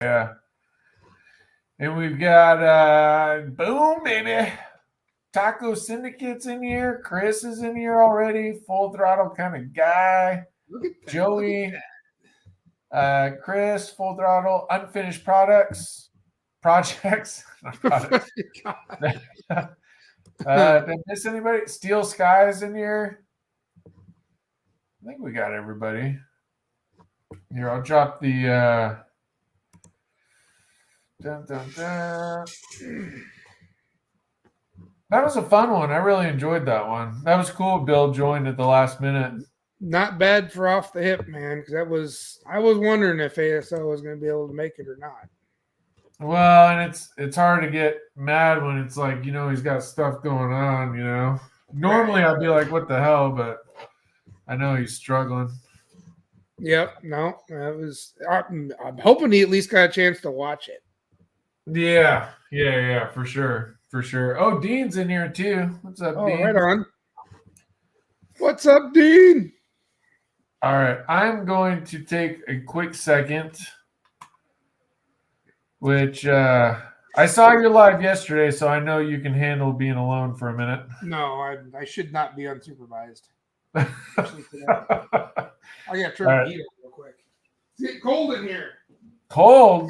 Yeah. And we've got boom, baby. Taco Syndicate's in here. Chris is in here already. Full throttle kind of guy. Look at that. Joey. Chris, Full Throttle, Unfinished Projects. Did I miss anybody? Steel Skies in here. I think we got everybody. Here, I'll drop the dun, dun, dun. That was a fun one. I really enjoyed that one. That was cool. Bill joined at the last minute. Not bad for off the hip, man. Because I was wondering if ASL was going to be able to make it or not. Well, and it's hard to get mad when it's like, he's got stuff going on. Normally I'd be like, what the hell, but I know he's struggling. Yep. No, that was. I'm hoping he at least got a chance to watch it. Yeah, for sure. Oh, Dean's in here too. What's up, Dean? Right on. What's up, Dean? All right, I'm going to take a quick second, which I saw your live yesterday, so I know you can handle being alone for a minute. No, I should not be unsupervised. I got to turn the heat on real quick. It's getting cold in here. Cold?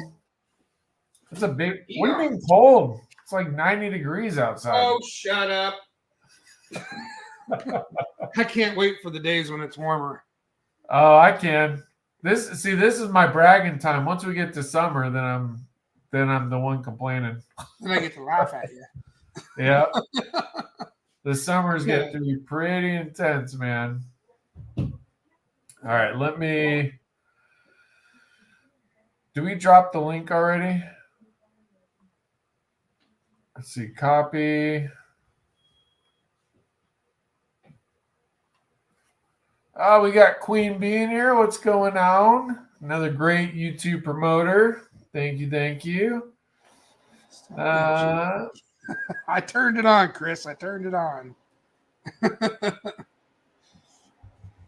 It's a big. What do you mean cold? It's like 90 degrees outside. Oh, shut up. I can't wait for the days when it's warmer. Oh, I can. This is my bragging time. Once we get to summer, then I'm the one complaining. Then I get to laugh at you. Yeah. The summers get to be pretty intense, man. All right, do we drop the link already? Let's see, copy. Oh, we got Queen Bee in here. What's going on? Another great YouTube promoter. Thank you. I turned it on, Chris. I turned it on.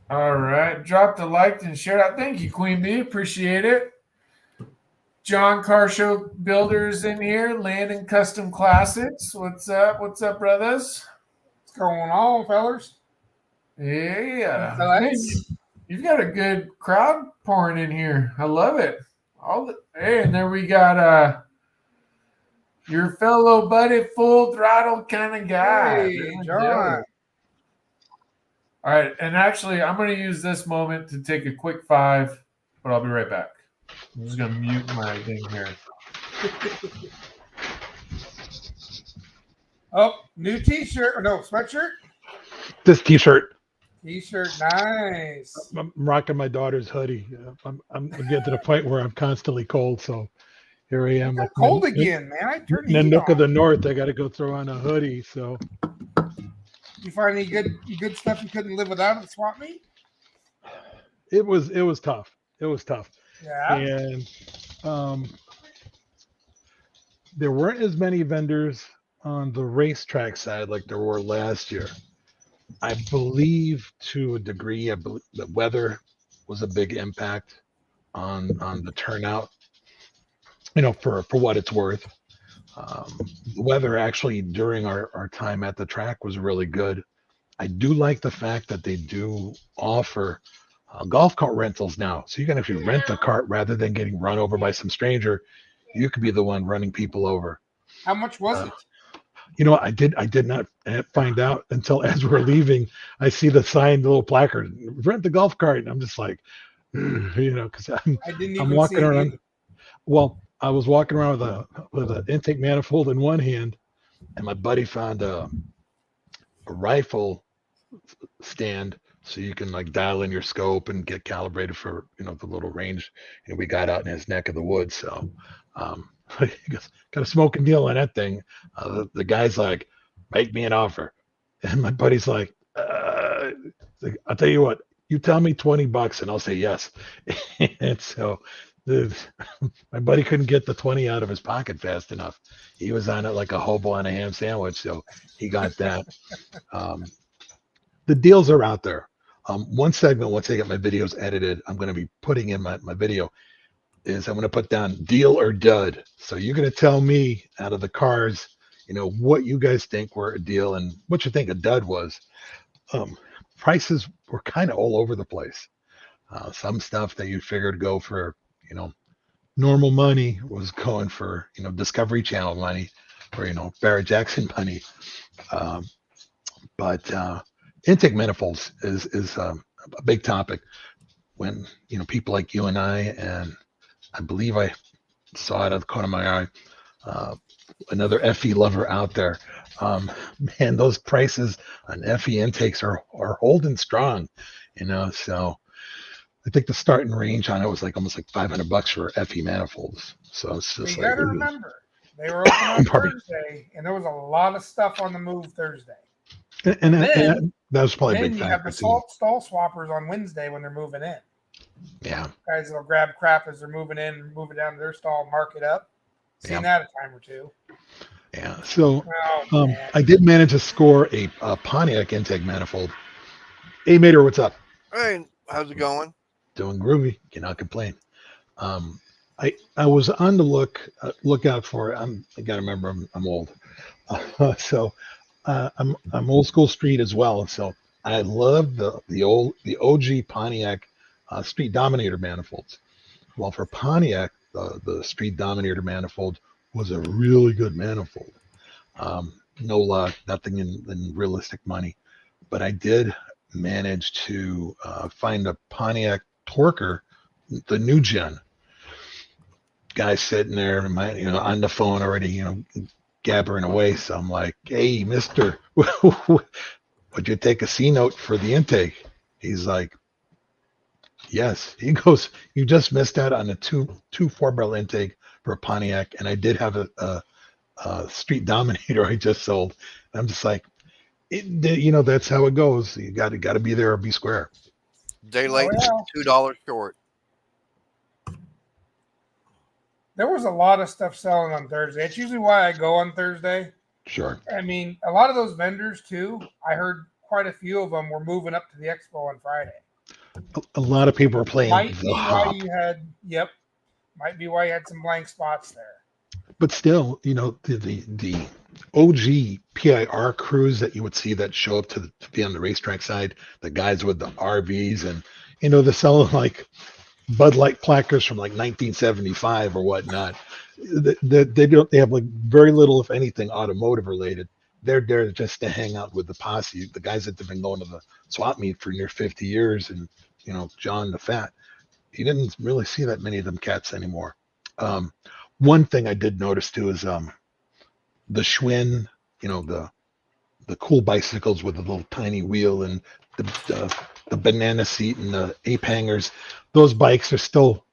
All right. Drop the like and share out. Thank you, Queen Bee. Appreciate it. John Carshow Builders in here. Landon Custom Classics. What's up? What's up, brothers? What's going on, fellers? Yeah. Hey, you've got a good crowd pouring in here. I love it. Hey, and there we got your fellow buddy, Full Throttle kind of guy. Hey, John. All right, and actually, I'm going to use this moment to take a quick 5, but I'll be right back. I'm just going to mute my thing here. Oh, new T-shirt. No, sweatshirt? This T-shirt. T-shirt, nice. I'm rocking my daughter's hoodie. I'm getting to the point where I'm constantly cold, so here I am. Like cold again, man. I turned in the nook of the north. I got to go throw on a hoodie. So, you find any good stuff you couldn't live without at the swap meet? It was tough. It was tough. Yeah. And there weren't as many vendors on the racetrack side like there were last year. I believe to a degree, the weather was a big impact on the turnout, for what it's worth. The weather actually during our time at the track was really good. I do like the fact that they do offer golf cart rentals now. So you can actually rent the cart rather than getting run over by some stranger. You could be the one running people over. How much was it? I did not find out until as we're leaving, I see the signed little placard, rent the golf cart. And I'm just like, because I'm walking around. Well, I was walking around with an intake manifold in one hand, and my buddy found a rifle stand so you can like dial in your scope and get calibrated for, the little range. We got out in his neck of the woods. So, he goes, got a smoking deal on that thing. The guy's like, make me an offer. And my buddy's like, I'll tell you what, you tell me $20 and I'll say yes. And so my buddy couldn't get the 20 out of his pocket fast enough. He was on it like a hobo on a ham sandwich. So he got that. The deals are out there. One segment, once I get my videos edited, I'm going to be putting in my video. is I'm going to put down deal or dud. So you're going to tell me out of the cars, what you guys think were a deal and what you think a dud was. Prices were kind of all over the place. Some stuff that you figured go for, normal money was going for, Discovery Channel money or, Barrett Jackson money. But intake manifolds is a big topic when, people like you and and I believe I saw it out of the corner of my eye, another FE lover out there. Man, those prices on FE intakes are holding strong, so I think the starting range on it was almost like $500 for FE manifolds. So it's just you got to remember, they were open on Thursday, and there was a lot of stuff on the move Thursday. And that was probably a big factor. You have the stall swappers on Wednesday when they're moving in. Yeah. Guys will grab crap as they're moving in, move it down to their stall, mark it up. Seen that a time or two. Yeah. So I did manage to score a Pontiac intake manifold. Hey, Mater, what's up? Hey, how's it going? Doing groovy. Cannot complain. I was on the lookout for. I gotta remember I'm old, so I'm old school street as well. So I love the OG Pontiac Street Dominator manifolds. Well, for Pontiac, the Street Dominator manifold was a really good manifold. No nothing in realistic money, but I did manage to find a Pontiac Torquer, the new gen. Guy sitting there, on the phone already, gabbering away. So I'm like, "Hey, Mister, would you take a C note for the intake?" He's like, "Yes." He goes, "You just missed out on a two 4-barrel intake for a Pontiac, and I did have a Street Dominator I just sold." And I'm just like, that's how it goes. You got to be there or be square. Daylight $2 short. There was a lot of stuff selling on Thursday. It's usually why I go on Thursday. Sure. I mean, a lot of those vendors too. I heard quite a few of them were moving up to the expo on Friday. A lot of people are playing. Might be why you had some blank spots there. But still, the OG PIR crews that you would see that show up to be on the racetrack side, the guys with the RVs, and they're selling like Bud Light placards from like 1975 or whatnot. They have like very little, if anything, automotive related. They're there just to hang out with the posse, the guys that have been going to the swap meet for near 50 years, and John the Fat. You didn't really see that many of them cats anymore. One thing I did notice too is the Schwinn, the cool bicycles with the little tiny wheel and the banana seat and the ape hangers. Those bikes are still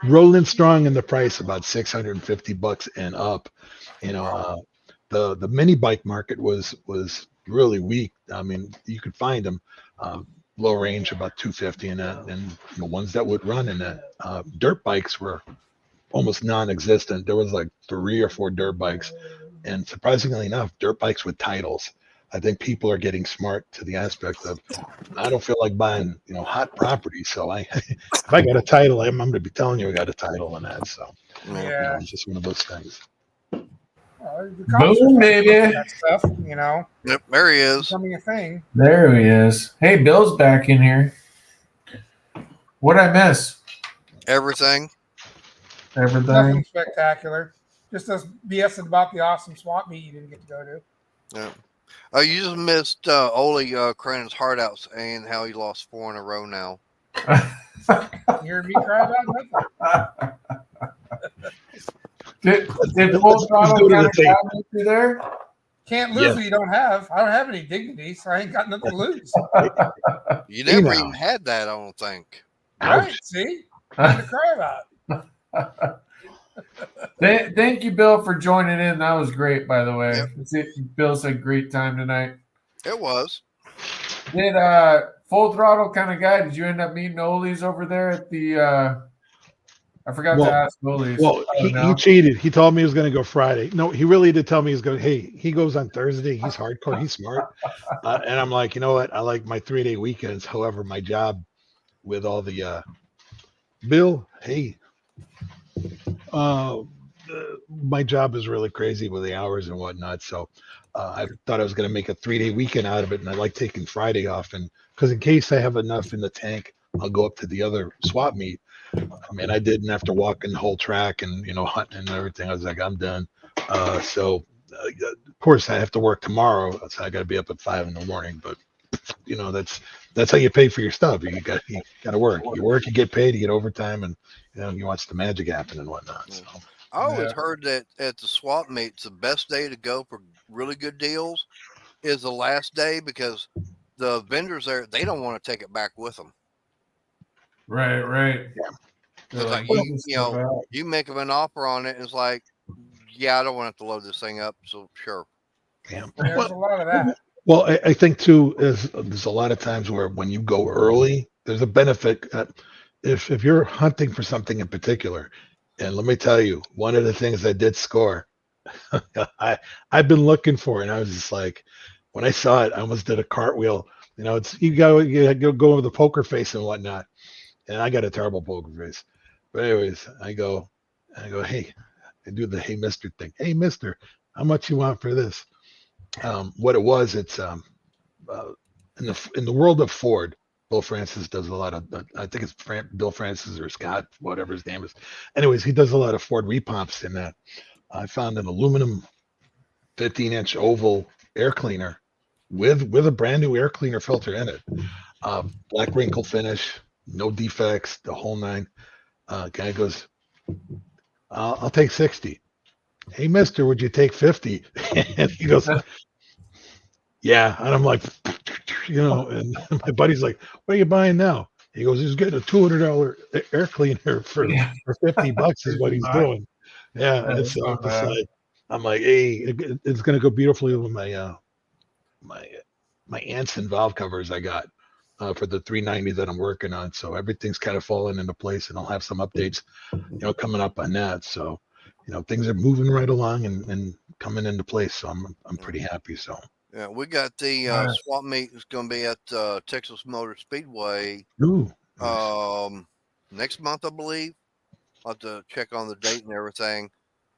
rolling strong in the price, about $650 and up. The mini bike market was really weak. I mean, you could find them low range about $250 and that, and the ones that would run in that. Dirt bikes were almost non-existent. There was like 3 or 4 dirt bikes, and surprisingly enough, dirt bikes with titles. I think people are getting smart to the aspect of, I don't feel like buying, hot property. So if I got a title, I'm going to be telling you I got a title on that. So it's just one of those things. Boom, baby. That stuff, Yep, there he is. Becoming a thing. There he is. Hey, Bill's back in here. What'd I miss? Everything. Nothing spectacular. Just us BSing about the awesome swap meet you didn't get to go to. Yeah. Oh, you just missed Ole crying his heart out saying how he lost 4 in a row now. You heard me cry about nothing. Did Full Throttle kind of you there? Can't lose what you don't have. I don't have any dignity, so I ain't got nothing to lose. You never even had that, I don't think. Right, see? Nothing to cry about. Thank you, Bill, for joining in. That was great, by the way. Yep. Bill said great time tonight. It was. Did Full Throttle kind of guy, did you end up meeting Ole's over there at the I forgot to ask Ole's. Well, he cheated. He told me he was going to go Friday. No, he really did tell me he's going. Hey, he goes on Thursday. He's hardcore. He's smart. And I'm like, you know what? I like my 3-day weekends. However, my job with all the Bill, hey, My job is really crazy with the hours and whatnot. So I thought I was going to make a 3-day weekend out of it. And I like taking Friday off. And because in case I have enough in the tank, I'll go up to the other swap meet. I mean, I didn't have to walk in the whole track and, hunting and everything. I was like, I'm done. Of course, I have to work tomorrow. So I got to be up at 5 in the morning. But, that's how you pay for your stuff. You got to work. You work, you get paid, you get overtime, and, you watch the magic happen and whatnot. So. I always heard that at the swap meets, the best day to go for really good deals is the last day because the vendors there, they don't want to take it back with them. Right. Yeah. It's like, you make them an offer on it, and it's like, yeah, I don't want to have to load this thing up, so sure. Yeah. There's a lot of that. Well, I think too is there's a lot of times where when you go early, there's a benefit. If you're hunting for something in particular, and let me tell you, one of the things I did score, I've been looking for, and I was just like, when I saw it, I almost did a cartwheel. You go over the poker face and whatnot, and I got a terrible poker face. But anyways, I go, hey, I do the hey mister thing. Hey mister, how much you want for this? What it was, it's in the world of Ford. Bill Francis does a lot of, I think it's Bill Francis or Scott, whatever his name is. Anyways, he does a lot of Ford repomps in that. I found an aluminum 15-inch oval air cleaner with a brand new air cleaner filter in it. Black wrinkle finish, no defects, the whole nine. Guy goes, I'll take 60. Hey, mister, would you take 50? And he goes, yeah. And I'm like, and my buddy's like, what are you buying now? He goes, he's getting a $200 air cleaner for $50 is what he's doing. Yeah. And so I'm like, hey, it's going to go beautifully with my Anson valve covers I got for the 390 that I'm working on. So everything's kind of falling into place, and I'll have some updates, coming up on that. So, things are moving right along and coming into place. So I'm pretty happy. So. Yeah, we got the swap meet is going to be at Texas Motor Speedway. Ooh, nice. Next month, I believe. I'll have to check on the date and everything.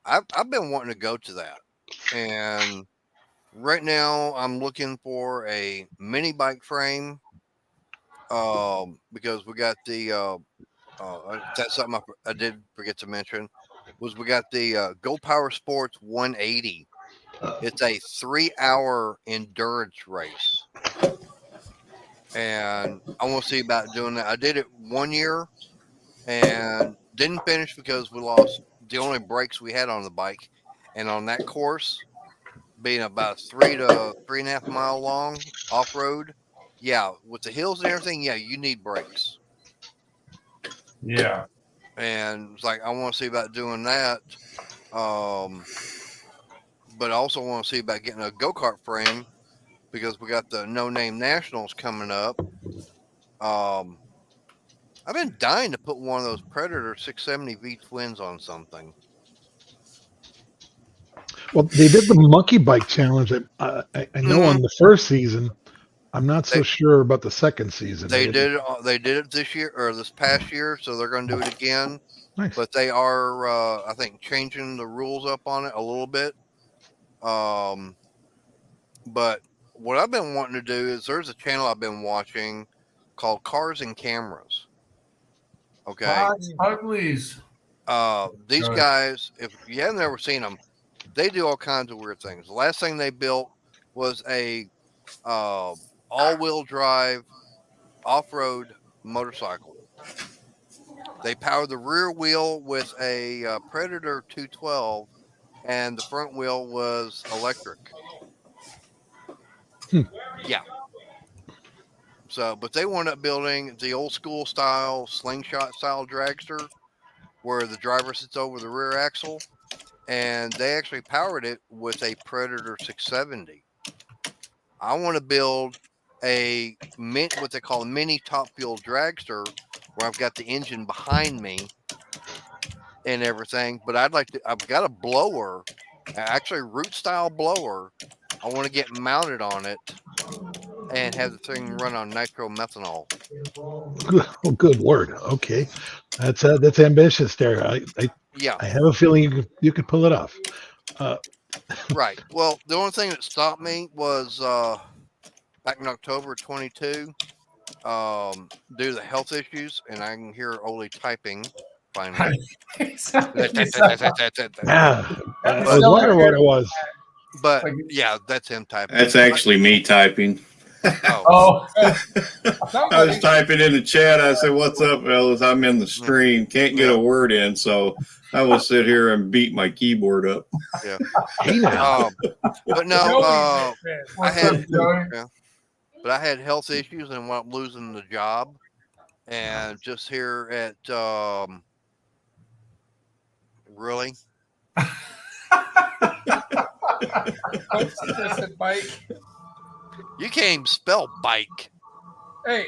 I've been wanting to go to that, and right now I'm looking for a mini bike frame because we got the that's something I did forget to mention was we got the Go Power Sports 180. It's a 3-hour endurance race, and I want to see about doing that. I did it 1 year and didn't finish because we lost the only brakes we had on the bike, and on that course, being about 3 to 3.5 mile long off road, yeah, with the hills and everything, yeah, you need brakes. Yeah, and it's like I want to see about doing that. But I also want to see about getting a go-kart frame because we got the No Name Nationals coming up. I've been dying to put one of those Predator 670 V twins on something. Well, they did the monkey bike challenge. I know on the first season. I'm not so sure about the second season. They did it this year or this past year, so they're going to do it again. Nice. But they are, I think, changing the rules up on it a little bit. But what I've been wanting to do is there's a channel I've been watching called Cars and Cameras. Okay. Uglies. These guys, if you haven't ever seen them, they do all kinds of weird things. The last thing they built was a all-wheel drive off-road motorcycle. They powered the rear wheel with a Predator 212, and the front wheel was electric. Yeah. So, but they wound up building the old school style slingshot style dragster where the driver sits over the rear axle, and they actually powered it with a Predator 670. I want to build what they call a mini top fuel dragster where I've got the engine behind me and everything, but I've got a blower, actually root style blower. I want to get mounted on it and have the thing run on nitromethanol. Oh, good word. Okay, that's ambitious there. Yeah, I have a feeling you could pull it off. right. Well, the only thing that stopped me was back in October 22, due to the health issues, and I can hear Oli typing finally. Yeah, I was so wondering what it was. But yeah, that's him typing. That's actually me typing. Oh, I was typing in the chat. I said, "What's up, fellas? I'm in the stream. Can't get a word in, so I will sit here and beat my keyboard up." yeah. Hey now. But no, I had, Joey? but I had health issues and wound up losing the job, and just here at really. Bike. You can't even spell bike. Hey.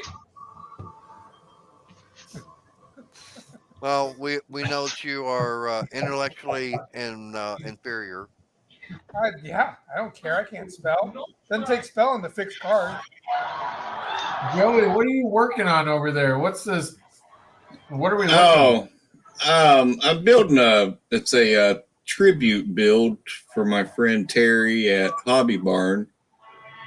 Well, we know that you are intellectually inferior. Yeah, I don't care. I can't spell. Doesn't take spelling to fix cars. Joey, what are you working on over there? What's this? What are we looking at? I'm building it's a tribute build for my friend Terry at Hobby Barn.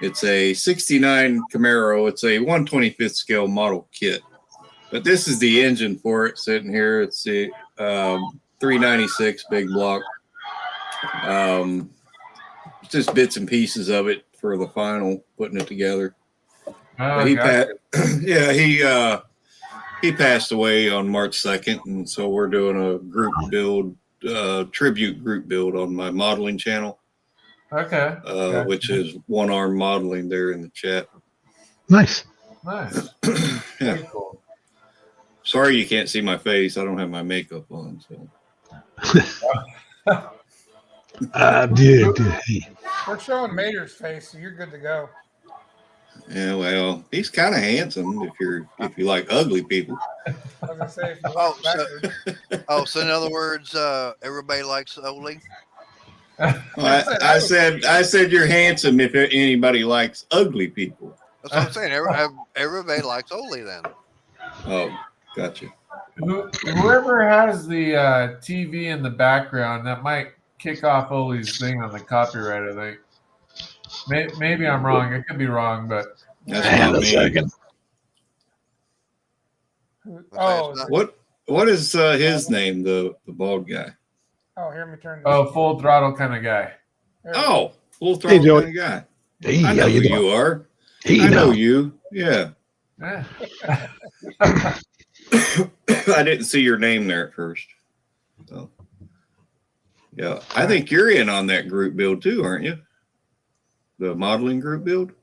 It's a 69 Camaro. It's a 1/25th scale model kit. But this is the engine for it sitting here. It's the 396 big block. Just bits and pieces of it for the final, putting it together. Oh, he passed away on March 2nd, and so we're doing a group build, tribute group build on my modeling channel. Okay. Which is One Arm Modeling there in the chat. Nice. Nice. Yeah. Very cool. Sorry you can't see my face. I don't have my makeup on. So. We're showing Mater's face, so you're good to go. Yeah, well, he's kind of handsome if you like ugly people. I was gonna say, so in other words, everybody likes Oli. I said you're handsome if anybody likes ugly people. That's what I'm saying. Everybody likes Oli then. Oh, gotcha. Whoever has the TV in the background, that might kick off Oli's thing on the copyright, I think. Maybe I'm wrong. I could be wrong, but that's not me. What is his name? The bald guy. Oh, hear me turn. Full throttle kind of guy. Full throttle kind of guy. Hey, I know who you are. I know you. Yeah. I didn't see your name there at first. So, yeah, I think you're in on that group build too, aren't you? The modeling group build.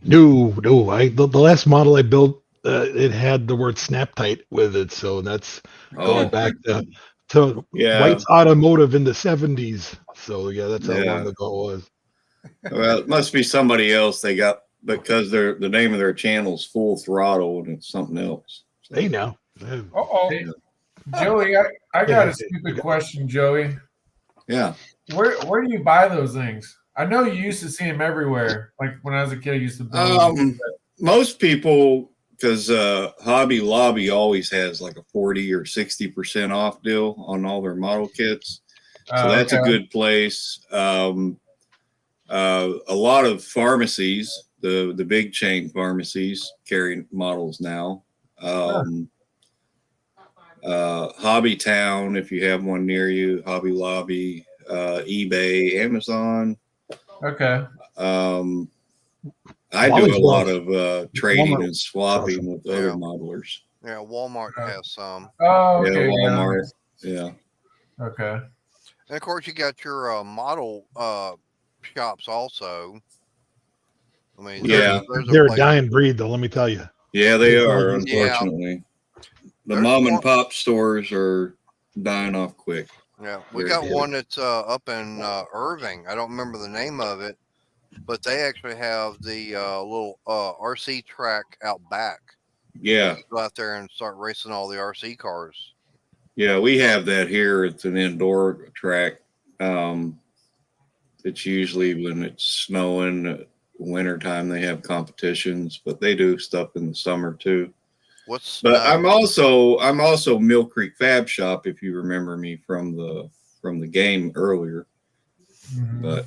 No. The last model I built, it had the word Snap Tight with it, so that's going back to White's Automotive in the 70s. So yeah, that's how long ago it was. Well, it must be somebody else they got because the name of their channel is Full Throttle and it's something else. So. Hey now. Hey, Joey, I got a stupid question, Joey. Yeah. Where do you buy those things? I know you used to see them everywhere. Like when I was a kid, I used to buy them. Most people, because Hobby Lobby always has like a 40 or 60% off deal on all their model kits. So that's a good place. A lot of pharmacies, the big chain pharmacies carry models now. Hobby Town, if you have one near you, Hobby Lobby, eBay, Amazon. Okay. I do a lot of trading and swapping with other modelers. Yeah, Walmart has some. Oh, okay. Yeah, Walmart. Yeah. Okay. And of course, you got your model shops also. I mean, they're a dying breed, though. Let me tell you. Yeah, they are. Unfortunately, the mom and pop stores are dying off quick. Yeah, we got one that's up in Irving. I don't remember the name of it, but they actually have the little RC track out back. Yeah, go out there and start racing all the RC cars. Yeah, we have that here. It's an indoor track. It's usually when it's snowing, wintertime they have competitions, but they do stuff in the summer too. But I'm also Mill Creek Fab Shop, if you remember me from the game earlier. Mhm. But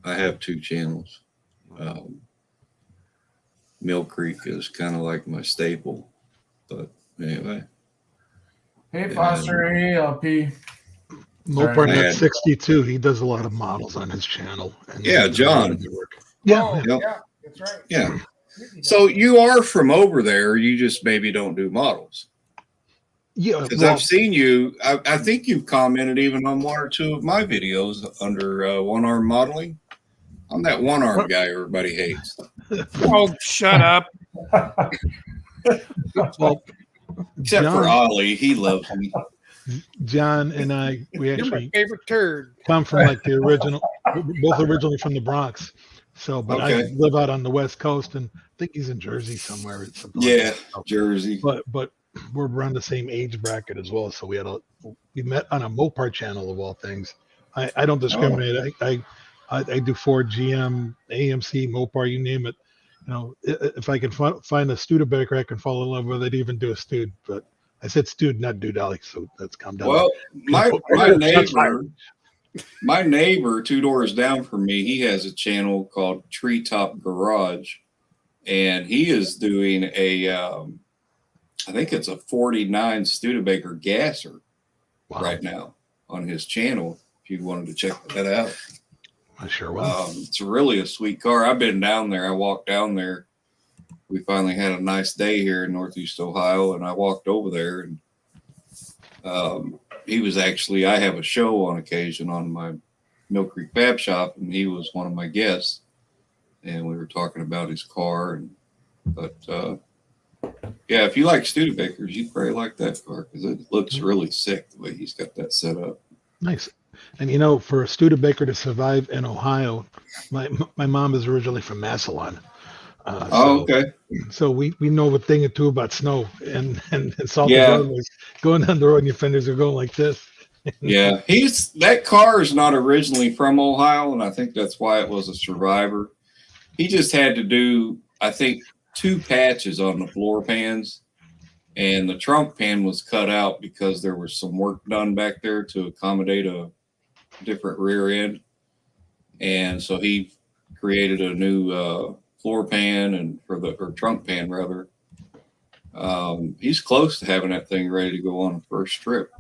I have 2 channels. Mill Creek is kind of like my staple. But anyway. Hey, Foster. Hey, LP. Mopar I Net had- 62. He does a lot of models on his channel. And Yeah, he does a lot John. of good work. Yeah, Oh, yeah. yeah, that's right. Yeah. So you are from over there. You just maybe don't do models. Yeah, Because well, I've seen you. I think you've commented even on 1 or 2 of my videos under One Arm Modeling. I'm that one arm guy everybody hates. Oh, shut up. well, Except for John, Ollie. He loves me. John and I, we You're my actually favorite turd. come from like the original, both originally from the Bronx. So, but I Okay. live out on the West Coast, and I think he's in Jersey somewhere. Or something like Yeah, that. So, Jersey. but we're around the same age bracket as well. So we met on a Mopar channel of all things. I don't discriminate. I do Ford, GM, AMC, Mopar, you name it. You know, if I can find a Studebaker I can fall in love with, I'd even do a Stud. But I said Stud, not Dudali. So let's calm down. Well, my Shots fired. neighbor 2 doors down from me, he has a channel called Treetop Garage, and he is doing I think it's a 49 Studebaker Gasser Wow. right now on his channel. If you wanted to check that out, I sure will. it's really a sweet car. I've been down there. I walked down there. We finally had a nice day here in Northeast Ohio, and I walked over there, and he was actually, I have a show on occasion on my Mill Creek Fab Shop, and he was one of my guests, and we were talking about his car. But yeah, if you like Studebakers, you'd probably like that car because it looks really sick the way he's got that set up. Nice. And you know, for a Studebaker to survive in Ohio, my mom is originally from Massillon. Okay. So we know a thing or two about snow and salty Yeah. roadways. Going down the road and your fenders are going like this. Yeah, that car is not originally from Ohio, and I think that's why it was a survivor. He just had to do, I think, 2 patches on the floor pans, and the trunk pan was cut out because there was some work done back there to accommodate a different rear end, and so he created a new floor pan or trunk pan rather. He's close to having that thing ready to go on a first trip.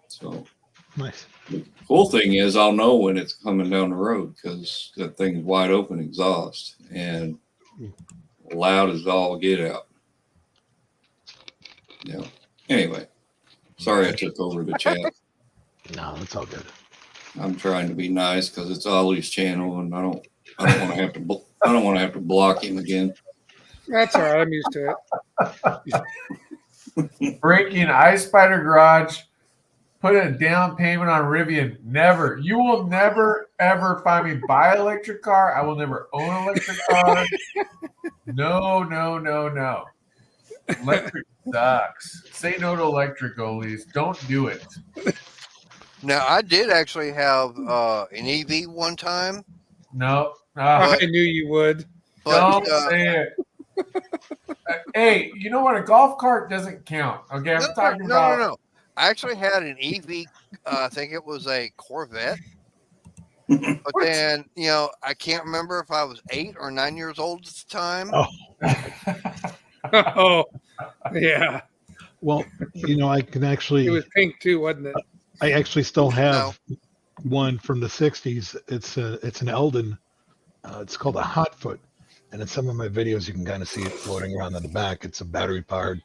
So Nice. the cool thing is I'll know when it's coming down the road because that thing's wide open exhaust and loud as all get out. Yeah. Anyway, sorry I took over the chat. No, it's all good. I'm trying to be nice because it's Ollie's channel, and I don't want to have to. I don't want to have to block him again. That's all right. I'm used to it. Breaking Ice Spider Garage. Put a down payment on Rivian. Never. You will never, ever find me buy an electric car. I will never own an electric car. No. Electric sucks. Say no to electric, Olis. Don't do it. Now, I did actually have an EV one time. No. I knew you would. But, Don't say it. Hey, you know what? A golf cart doesn't count. Okay, I'm talking about. No. I actually had an EV. I think it was a Corvette. But then, I can't remember if I was 8 or 9 years old at the time. Oh. Oh, yeah. Well, I can actually. It was pink too, wasn't it? I actually still have one from the 60s. It's an Eldon. It's called a Hotfoot. And in some of my videos, you can kind of see it floating around in the back. It's a battery-powered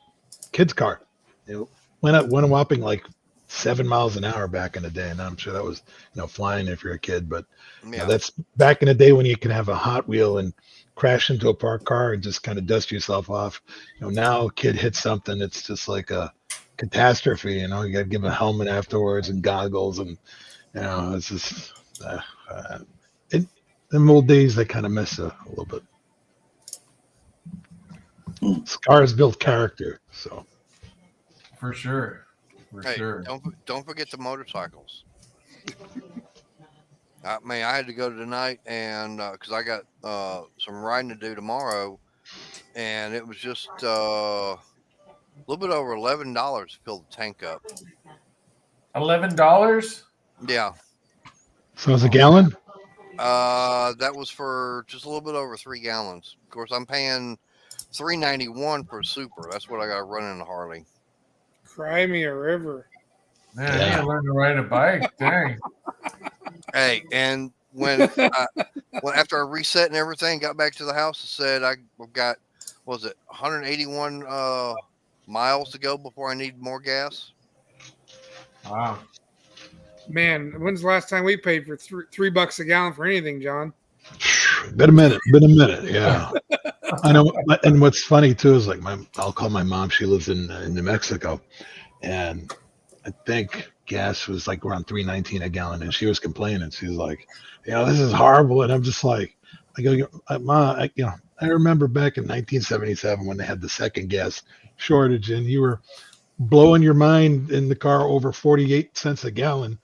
kid's car. It went a whopping like 7 miles an hour back in the day. And I'm sure that was, flying if you're a kid. But that's back in the day when you can have a Hot Wheel and crash into a parked car and just kind of dust yourself off. Now a kid hits something, it's just like a catastrophe. You got to give him a helmet afterwards and goggles, and it's just in the old days they kind of miss a little bit. Scars build character, so For sure. Hey, don't forget the motorcycles. I had to go tonight, and because I got some riding to do tomorrow, and it was just a little bit over $11 to fill the tank up. $11? Yeah. So it's a gallon? That was for just a little bit over 3 gallons. Of course, I'm paying $3.91 for super. That's what I got running the Harley. Cry me a river. Man, I need to learn to ride a bike. Dang. Hey, and when after I reset and everything, got back to the house, it said I've got, what was it, 181 miles to go before I need more gas. Wow. Man, when's the last time we paid for $3 a gallon for anything, John? Been a minute. Yeah. I know. And what's funny too is like I'll call my mom. She lives in New Mexico, and I think gas was like around $3.19 a gallon, and she was complaining. She's like, this is horrible. And I'm just like, I go, Ma, I remember back in 1977 when they had the second gas shortage, and you were blowing your mind in the car over 48 cents a gallon,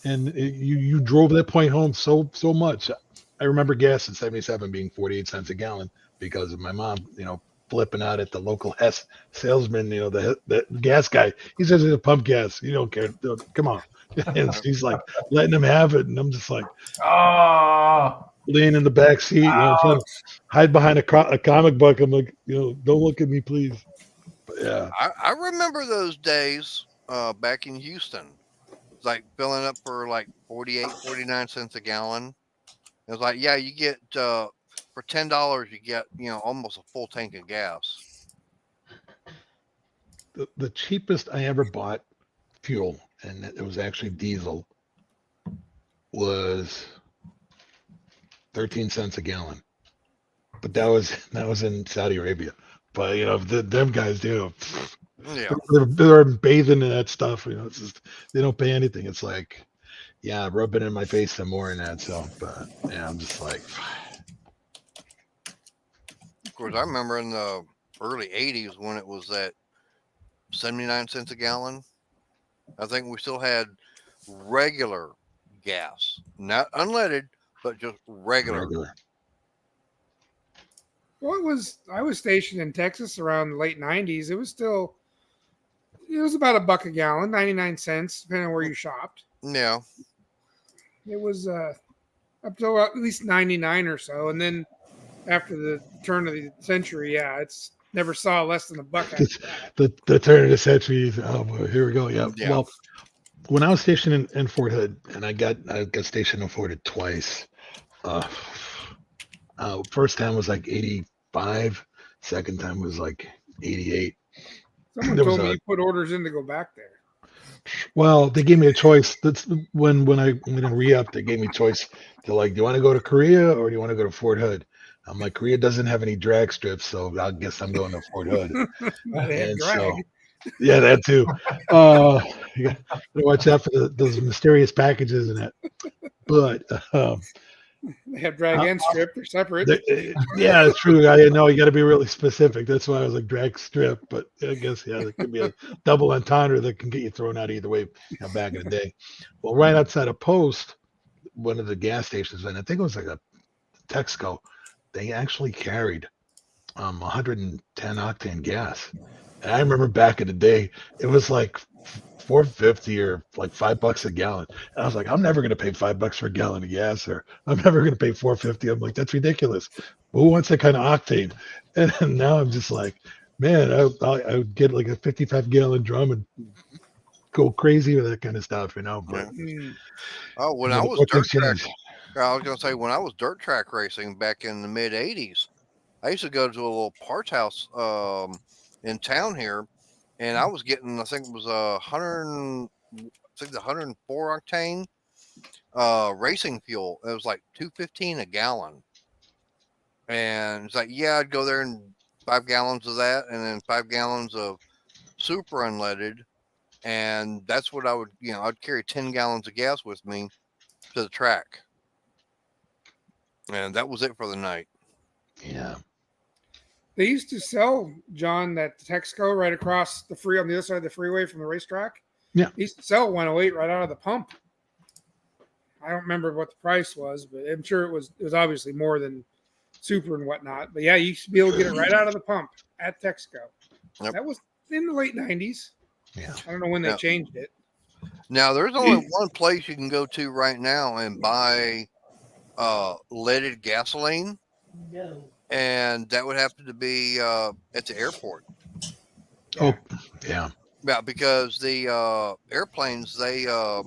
and you drove that point home so much. I remember gas in 77 being 48 cents a gallon because of my mom, flipping out at the local Hess salesman, the gas guy. He says it's a pump gas. You don't care. Come on. And she's like letting him have it. And I'm just like, laying in the back seat, trying to hide behind a comic book. I'm like, don't look at me, please. But yeah. I remember those days back in Houston. It's like filling up for like 49 cents a gallon. It was like, yeah, you get for $10, you get almost a full tank of gas. The cheapest I ever bought fuel, and it was actually diesel, was 13 cents a gallon. But that was in Saudi Arabia. But them guys do. Yeah, they're bathing in that stuff. It's just they don't pay anything. It's like, yeah, rub it in my face some more in that. So, but yeah, I'm just like. Of course, I remember in the early 80s when it was at 79 cents a gallon. I think we still had regular gas, not unleaded, but just regular. Well, I was stationed in Texas around the late 90s. It was about $1 a gallon, 99 cents, depending on where you shopped. Yeah. It was up to at least 99 or so. And then after the turn of the century, it's never saw less than $1. The turn of the century. Oh boy, here we go. Yeah. Yeah. Well, when I was stationed in Fort Hood, and I got stationed in Fort Hood twice. First time was like 85. Second time was like 88. Someone told me you put orders in to go back there. Well, they gave me a choice. That's when I re-up, they gave me a choice. They're like, do you want to go to Korea or do you want to go to Fort Hood? I'm like, Korea doesn't have any drag strips, so I guess I'm going to Fort Hood. And so, yeah, that too. You got to watch out for those mysterious packages and that. But they have drag and strip. They're separate. Yeah, it's true. I know you got to be really specific. That's why I was like drag strip. But I guess there could be a double entendre that can get you thrown out either way. Back in the day. Well, right outside of Post, one of the gas stations, and I think it was like a Texaco, they actually carried 110 octane gas. And I remember back in the day, it was like $4.50 or like $5 a gallon. And I was like, I'm never going to pay $5 for a gallon of gas, or I'm never going to pay $4.50. I'm like, that's ridiculous. Who wants that kind of octane? And now I'm just like, man, I would get like a 55-gallon drum and go crazy with that kind of stuff, But, oh, when I was dirt track, I was going to say when I was dirt track racing back in the mid '80s, I used to go to a little parts house in town here, and I was getting, I think it was 104 octane racing fuel. It was like $2.15 a gallon, and it's like, yeah, I'd go there and 5 gallons of that, and then 5 gallons of super unleaded, and that's what I would, I'd carry 10 gallons of gas with me to the track, and that was it for the night. Yeah. They used to sell, John, that Texaco right across the on the other side of the freeway from the racetrack. Yeah. They used to sell 108 right out of the pump. I don't remember what the price was, but I'm sure it was obviously more than Super and whatnot. But yeah, you should be able to get it right out of the pump at Texaco. Yep. That was in the late 90s. Yeah. I don't know when they changed it. Now, there's only one place you can go to right now and buy leaded gasoline. No. And that would have to be at the airport. Oh, yeah. Yeah, because the airplanes, they have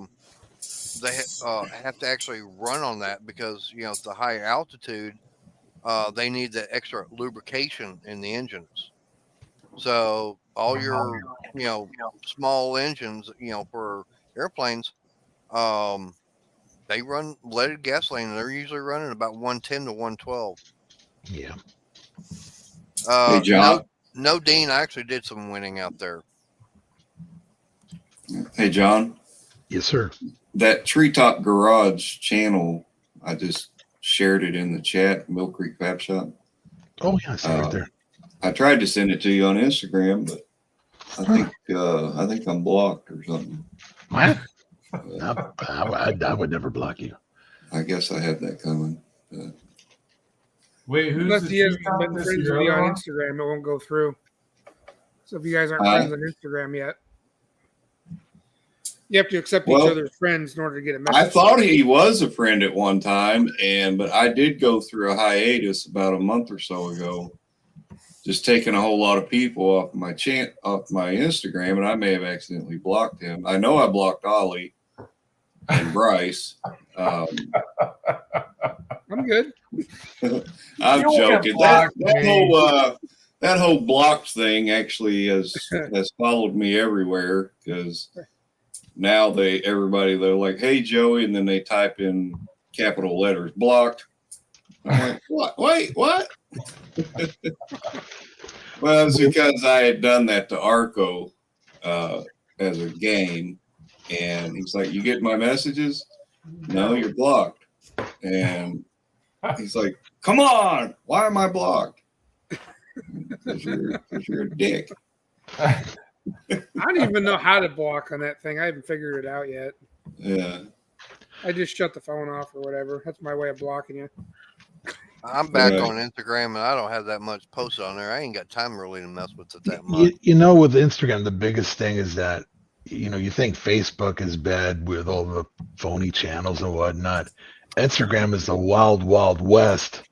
to actually run on that because, the high altitude, they need the extra lubrication in the engines. So all your, small engines, for airplanes, they run leaded gasoline, and they're usually running about 110 to 112. Yeah. Hey, John. No, Dean, I actually did some winning out there. Hey, John. Yes, sir. That Treetop Garage channel, I just shared it in the chat, Mill Creek Fab Shop. Oh, yeah, I see it right there. I tried to send it to you on Instagram, but I think I'm blocked or something. What? I would never block you. I guess I had that coming. Wait, who's Unless the he hasn't Treetop? been This friends is with the you other on one? Instagram, it won't go through. So if you guys aren't friends on Instagram yet, you have to accept each other's friends in order to get a message. I thought he was a friend at one time, but I did go through a hiatus about a month or so ago, just taking a whole lot of people off my Instagram, and I may have accidentally blocked him. I know I blocked Ollie and Bryce. I'm good. I'm You won't joking. block That whole blocked thing actually has followed me everywhere, because now they're like, "Hey Joey," and then they type in capital letters blocked. I'm like, what? Wait, what? Well, it's because I had done that to Arco as a game, and he's like, "You get my messages? No, you're blocked." And he's like, "Come on, why am I blocked?" Because you're a dick. I don't even know how to block on that thing. I haven't figured it out yet. Yeah. I just shut the phone off or whatever. That's my way of blocking you. I'm back Right. on Instagram, and I don't have that much posted on there. I ain't got time really to mess with it that much. With Instagram, the biggest thing is that, you think Facebook is bad with all the phony channels and whatnot. Instagram is the wild, wild west,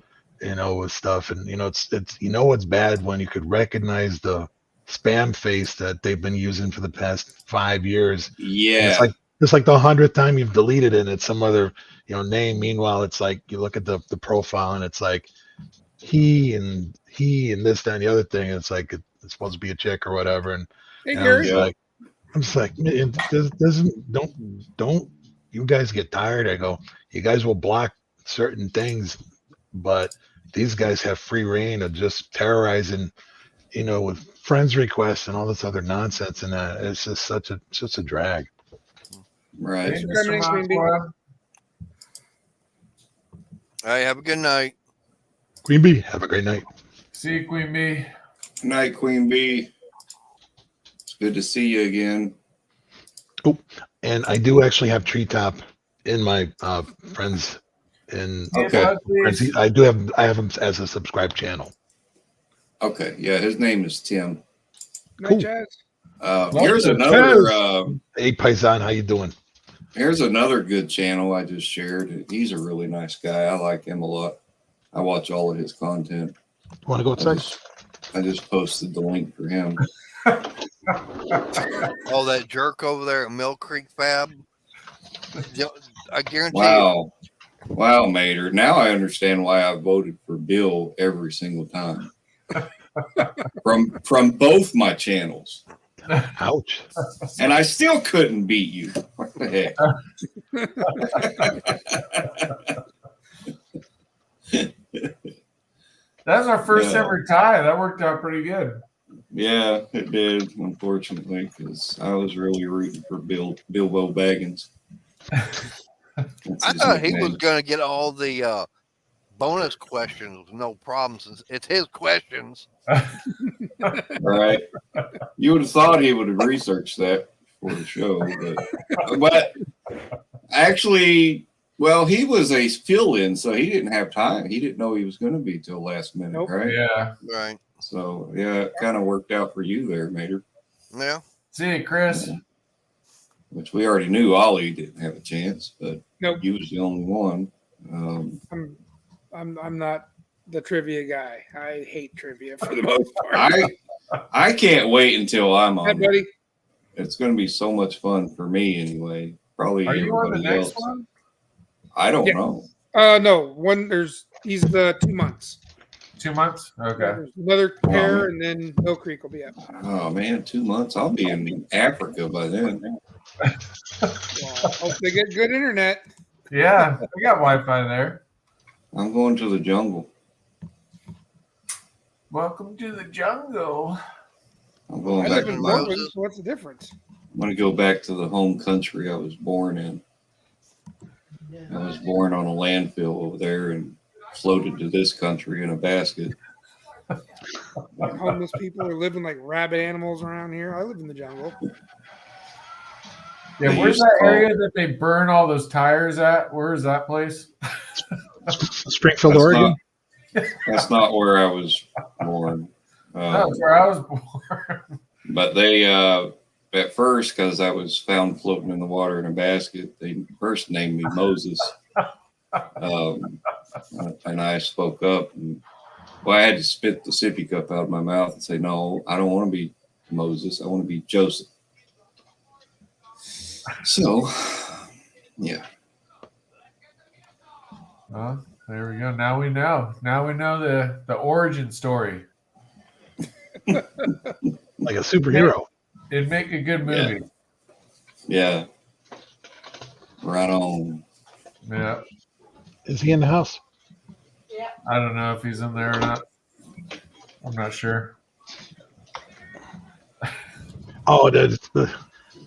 with stuff. And, it's what's bad when you could recognize the spam face that they've been using for the past 5 years. Yeah. It's like the 100th time you've deleted it and it's some other, name. Meanwhile, it's like you look at the profile and it's like he and this, that, and the other thing. And it's like it's supposed to be a chick or whatever. And, Hey, and Gary. I'm just like, don't you guys get tired? I go, you guys will block certain things, but these guys have free reign of just terrorizing, with friends requests and all this other nonsense. And it's just such a drag. Right. Hey, Thanks for Mr. coming in, Montclair. Hey, have a good night. Queen Bee, have a great night. See you, Queen Bee. Good night, Queen Bee. It's good to see you again. And I do actually have Treetop in my friends. And Okay. friends, I have him as a subscribed channel. Okay. Yeah, his name is Tim. Night, Cool. Jazz. Here's Welcome, another. Hey, Paisan, how you doing? Here's another good channel I just shared. He's a really nice guy. I like him a lot. I watch all of his content. Want to go outside? I just posted the link for him. Oh, that jerk over there at Mill Creek Fab. I guarantee Wow. Wow, Mater. Now I understand why I voted for Bill every single time. From both my channels. Ouch. And I still couldn't beat you. What the heck? That's our first Yeah. ever tie. That worked out pretty good. Yeah, it did, unfortunately, because I was really rooting for Bilbo Baggins. That's I his thought he nickname. was going to get all the bonus questions with no problems. It's his questions. Right. You would have thought he would have researched that for the show, but actually, Well, he was a fill-in, so he didn't have time. He didn't know he was going to be till last minute, Nope. right? Yeah. Right. So yeah, it kind of worked out for you there, Mater. Yeah. See you, Chris. Which we already knew Ollie didn't have a chance, but Nope. you was the only one. I'm not the trivia guy. I hate trivia for the most part. I can't wait until I'm Hi, on. buddy. It's going to be so much fun for me anyway. Probably Are you on the everybody next else. one? I don't Yeah. know. No. He's the 2 months. 2 months? Okay. There's another pair, and then Mill Creek will be up. Oh man, 2 months. I'll be in Africa by then. Well, hope they get good internet. Yeah, we got Wi-Fi there. I'm going to the jungle. Welcome to the jungle. I'm going I back live to in my. Portland, so what's the difference? I'm going to go back to the home country I was born in. I was born on a landfill over there and floated to this country in a basket. Like homeless people are living like rabid animals around here. I live in the jungle. Yeah, They where's used that to call- area that they burn all those tires at? Where is that place? Springfield, That's Oregon. That's not where I was born. That's where I was born. But they, at first, because I was found floating in the water in a basket, they first named me Moses. And I spoke up. And, well, I had to spit the sippy cup out of my mouth and say, no, I don't want to be Moses. I want to be Joseph. So, yeah. Well, there we go. Now we know. Now we know the origin story. Like a superhero. It'd make a good movie. Yeah. Right on. Yeah. Is he in the house? I don't know if he's in there or not. I'm not sure. Oh,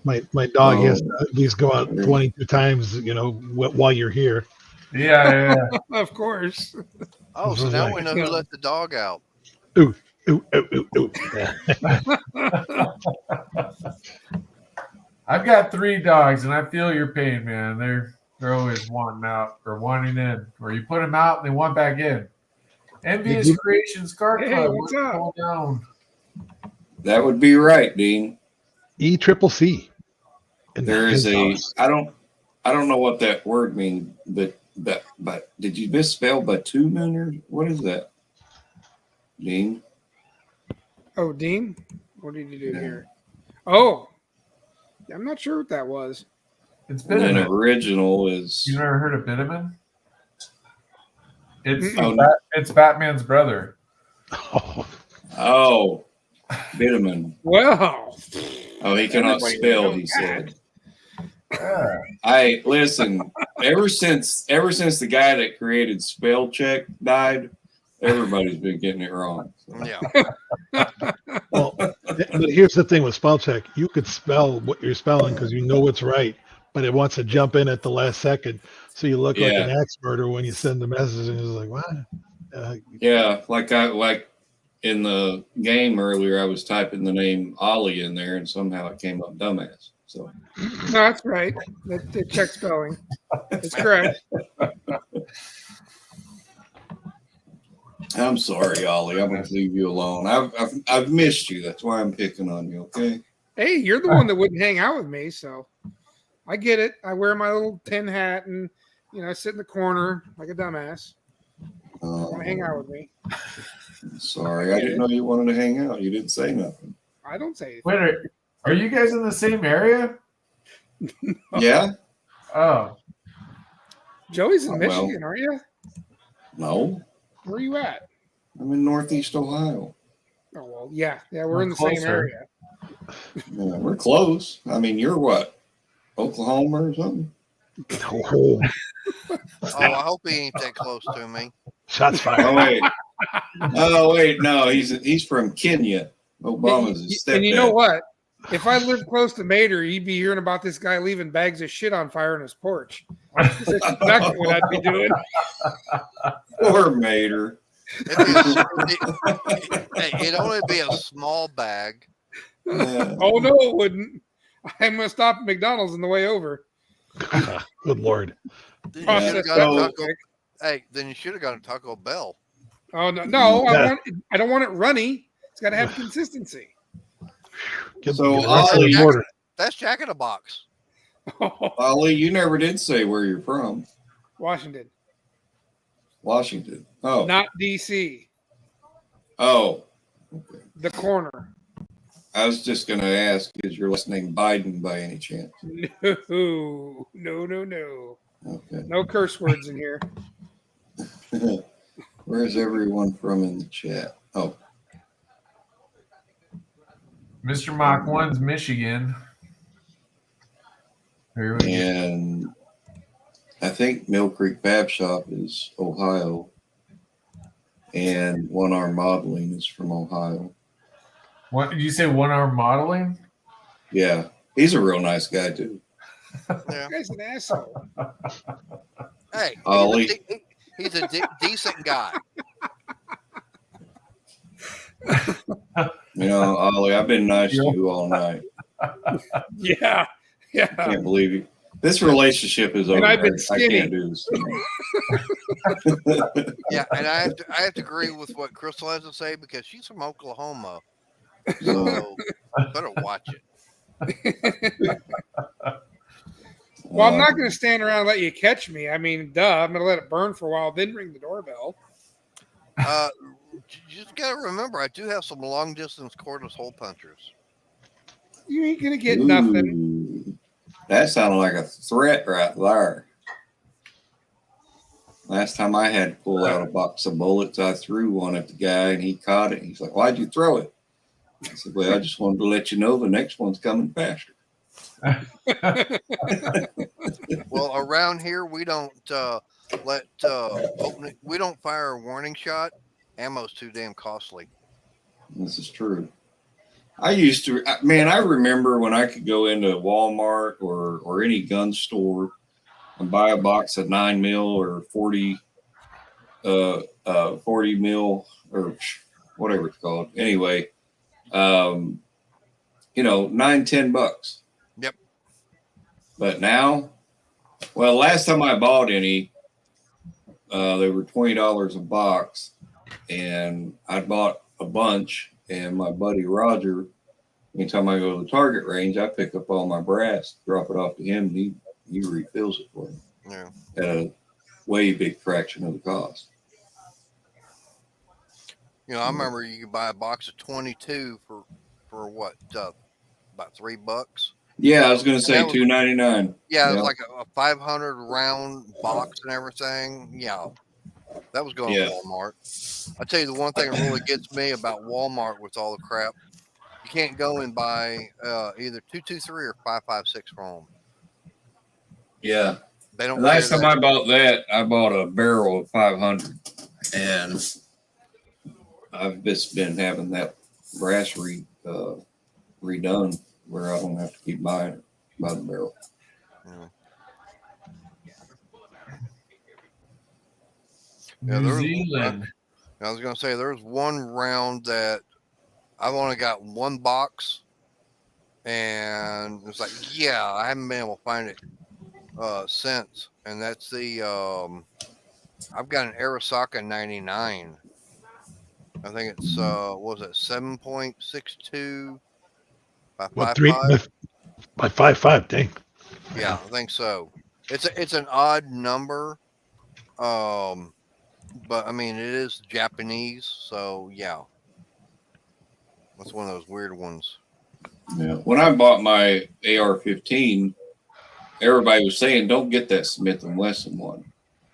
my dog Oh. has to at least go out 22 times, while you're here. Yeah. Of course. Oh, so now we know who let the dog out. Ooh, ooh, ooh. Yeah. I've got 3 dogs, and I feel your pain, man. They're always wanting out or wanting in, or you put them out and they want back in. Envious Creations Car Club. Hey, what's up? Going down? That would be right, Dean. ECCC. There is I don't know what that word means, but did you misspell bitumen or what is that, Dean? Oh, Dean? What did you do Yeah. here? Oh, I'm not sure what that was. It's And then bitumen. original is You never heard of bitumen? It's Mm-mm. it's Batman's brother. Oh, bitumen. Well, Oh, he cannot Everybody spell. knows He that. said. Yeah. I listen. Ever since the guy that created spell check died, everybody's been getting it wrong. So. Yeah. well, but here's the thing with spell check. You could spell what you're spelling because you know it's right, but it wants to jump in at the last second. So you look like Yeah. an axe murderer when you send the message and it's like, what? Yeah, like in the game earlier, I was typing the name Ollie in there, and somehow it came up dumbass. So no, that's right. That check spelling. It's correct. I'm sorry, Ollie. I'm gonna leave you alone. I've missed you. That's why I'm picking on you. Okay. Hey, you're the one that wouldn't hang out with me, so I get it. I wear my little tin hat and I sit in the corner like a dumbass. Want to hang out with me? Sorry, I didn't know you wanted to hang out. You didn't say nothing. I don't say anything. Wait, are you guys in the same area? Yeah? Oh, Joey's in Well. Michigan, aren't you? No, Where are you at? I'm in Northeast Ohio. Oh well, yeah, we're We're in the same closer. area. Yeah, we're close. I mean, you're what? Oklahoma or something? Oh, Oh, I hope he ain't that close to me. shots fired. Oh wait, no, he's from Kenya. Obama's his stepdad. And you know what? If I lived close to Mater, you'd be hearing about this guy leaving bags of shit on fire on his porch. That's exactly what I'd be doing. Poor Mater. It'd only be a small bag. Yeah. Oh no, it wouldn't. I'm gonna stop at McDonald's on the way over. Good Lord. Then you Process should have that got a real Taco. quick. Hey, then you should have got a Taco Bell. Oh no! Yeah. I don't want it runny. It's got to have consistency. Get, So, get the rest of the Ollie- mortar. That's Jack in a Box. Ollie, you never did say where you're from. Washington, Washington. Oh. not DC. Oh. Okay. The corner. I was just going to ask, is your last name Biden by any chance? No. Okay. No curse words in here. Where's everyone from in the chat? Oh, Mr. Mach 1's Michigan. Here we go. and I think Mill Creek Fab Shop is Ohio, and One Arm Modeling is from Ohio. What did you say? 1 Arm Modeling? Yeah, he's a real nice guy too. Yeah. That guy's an asshole. Hey, Ollie. he's a decent guy. You know, Ollie, I've been nice to you all night. Yeah. I can't believe you. This relationship is over. And I've been I skinny. can't do this. Yeah, and I have to agree with what Crystal has to say because she's from Oklahoma, so better watch it. Well, I'm not going to stand around and let you catch me. I mean, duh. I'm going to let it burn for a while, then ring the doorbell. You just gotta remember, I do have some long distance cordless hole punchers. You ain't going to get nothing. Ooh, that sounded like a threat right there. Last time I had to pull out a box of bullets, I threw one at the guy and he caught it. He's like, "Why'd you throw it?" I said, "Well, I just wanted to let you know the next one's coming faster." Well, around here we don't we don't fire a warning shot. Ammo's too damn costly. This is true. I used to, man, I remember when I could go into Walmart or any gun store and buy a box of 9mm or 40 mil or whatever it's called. Anyway, $9, $10. Yep. But now, well, last time I bought any, they were $20 a box, and I bought a bunch. And my buddy Roger, anytime I go to the target range, I pick up all my brass, drop it off to him, and he refills it for me. Yeah. At a way big fraction of the cost. I remember you could buy a box of 22 for what, about $3. Yeah, I was going to say was- $2.99. Yeah, it was like a 500 round box and everything. Yeah, that was going to Walmart. I tell you, the one thing that really gets me about Walmart with all the crap, you can't go and buy either 223 or 556 from them. Yeah. They don't. Last time carry I bought that, I bought a barrel of 500, and I've just been having that brass redone where I don't have to keep buying it by the barrel. Yeah, New Zealand. I was going to say there's one round that I've only got one box, and it's like, I haven't been able to find it since, and that's the I've got an Arasaka 99. I think it's what was it, 7.62 by 5.5? By 5.5, dang. Yeah, I think so. It's an odd number, but I mean it is Japanese, so yeah, that's one of those weird ones. Yeah. When I bought my AR-15, everybody was saying don't get that Smith & Wesson one,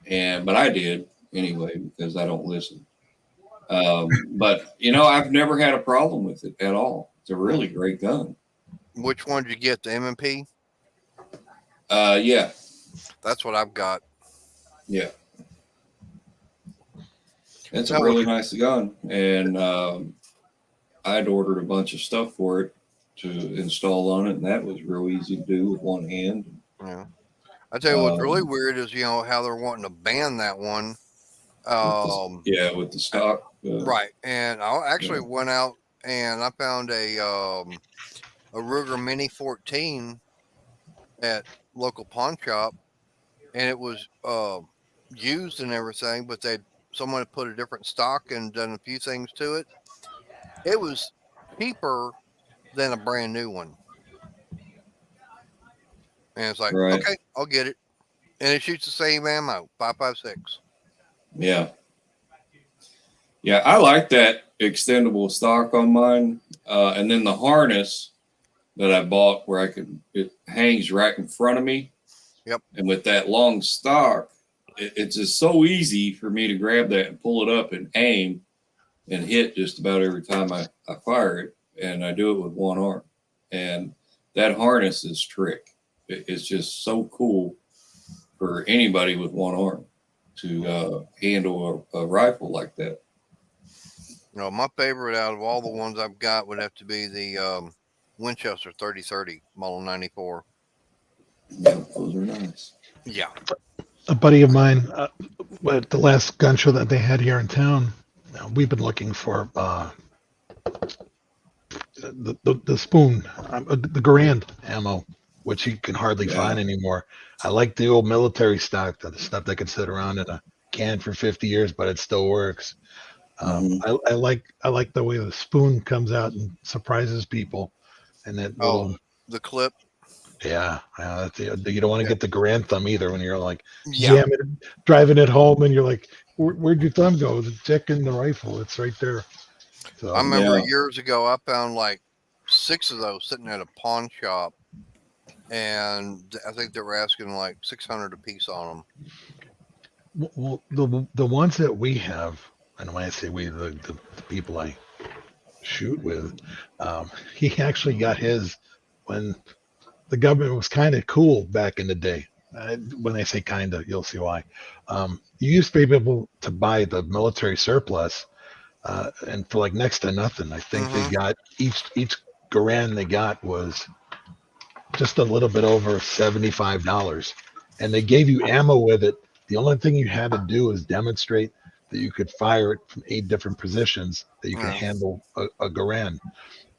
but I did anyway because I don't listen. But I've never had a problem with it at all. It's a really great gun. Which one did you get? The M&P? Yeah. That's what I've got. Yeah. It's a really nice gun, and I'd ordered a bunch of stuff for it to install on it, and that was real easy to do with one hand. Yeah. I tell you what's really weird is how they're wanting to ban that one. With the stock. Right, and I actually went out and I found a Ruger Mini 14 at local pawn shop, and it was used and everything, but someone had put a different stock and done a few things to it. It was cheaper than a brand new one. And it's like, Right. okay, I'll get it. And it shoots the same ammo, 5.56. Yeah. Yeah, I like that extendable stock on mine. And then the harness that I bought where it hangs right in front of me. Yep. And with that long stock, it's just so easy for me to grab that and pull it up and aim and hit just about every time I fire it. And I do it with one arm. And that harness is trick. It's just so cool for anybody with one arm to handle a rifle like that. You know, my favorite out of all the ones I've got would have to be the Winchester 3030 Model 94. Yeah, those are nice. Yeah. A buddy of mine, at the last gun show that they had here in town, we've been looking for the spoon, the Garand ammo, which you can hardly find anymore. I like the old military stock, the stuff that can sit around in a can for 50 years, but it still works. I like the way the spoon comes out and surprises people, and that little the clip. Yeah, you don't want to get the Garand thumb either when you're like jamming it, driving it home, and you're like, where'd your thumb go? The dick in the rifle, it's right there. So, I remember years ago, I found like 6 of those sitting at a pawn shop, and I think they were asking like $600 a piece on them. Well, the ones that we have, and when I say we, the people I shoot with, he actually got his when the government was kind of cool back in the day. When I say kind of, you'll see why. You used to be able to buy the military surplus, and for like next to nothing. I think they got each Garand they got was just a little bit over $75, and they gave you ammo with it. The only thing you had to do is demonstrate that you could fire it from 8 different positions, that you could handle a Garand.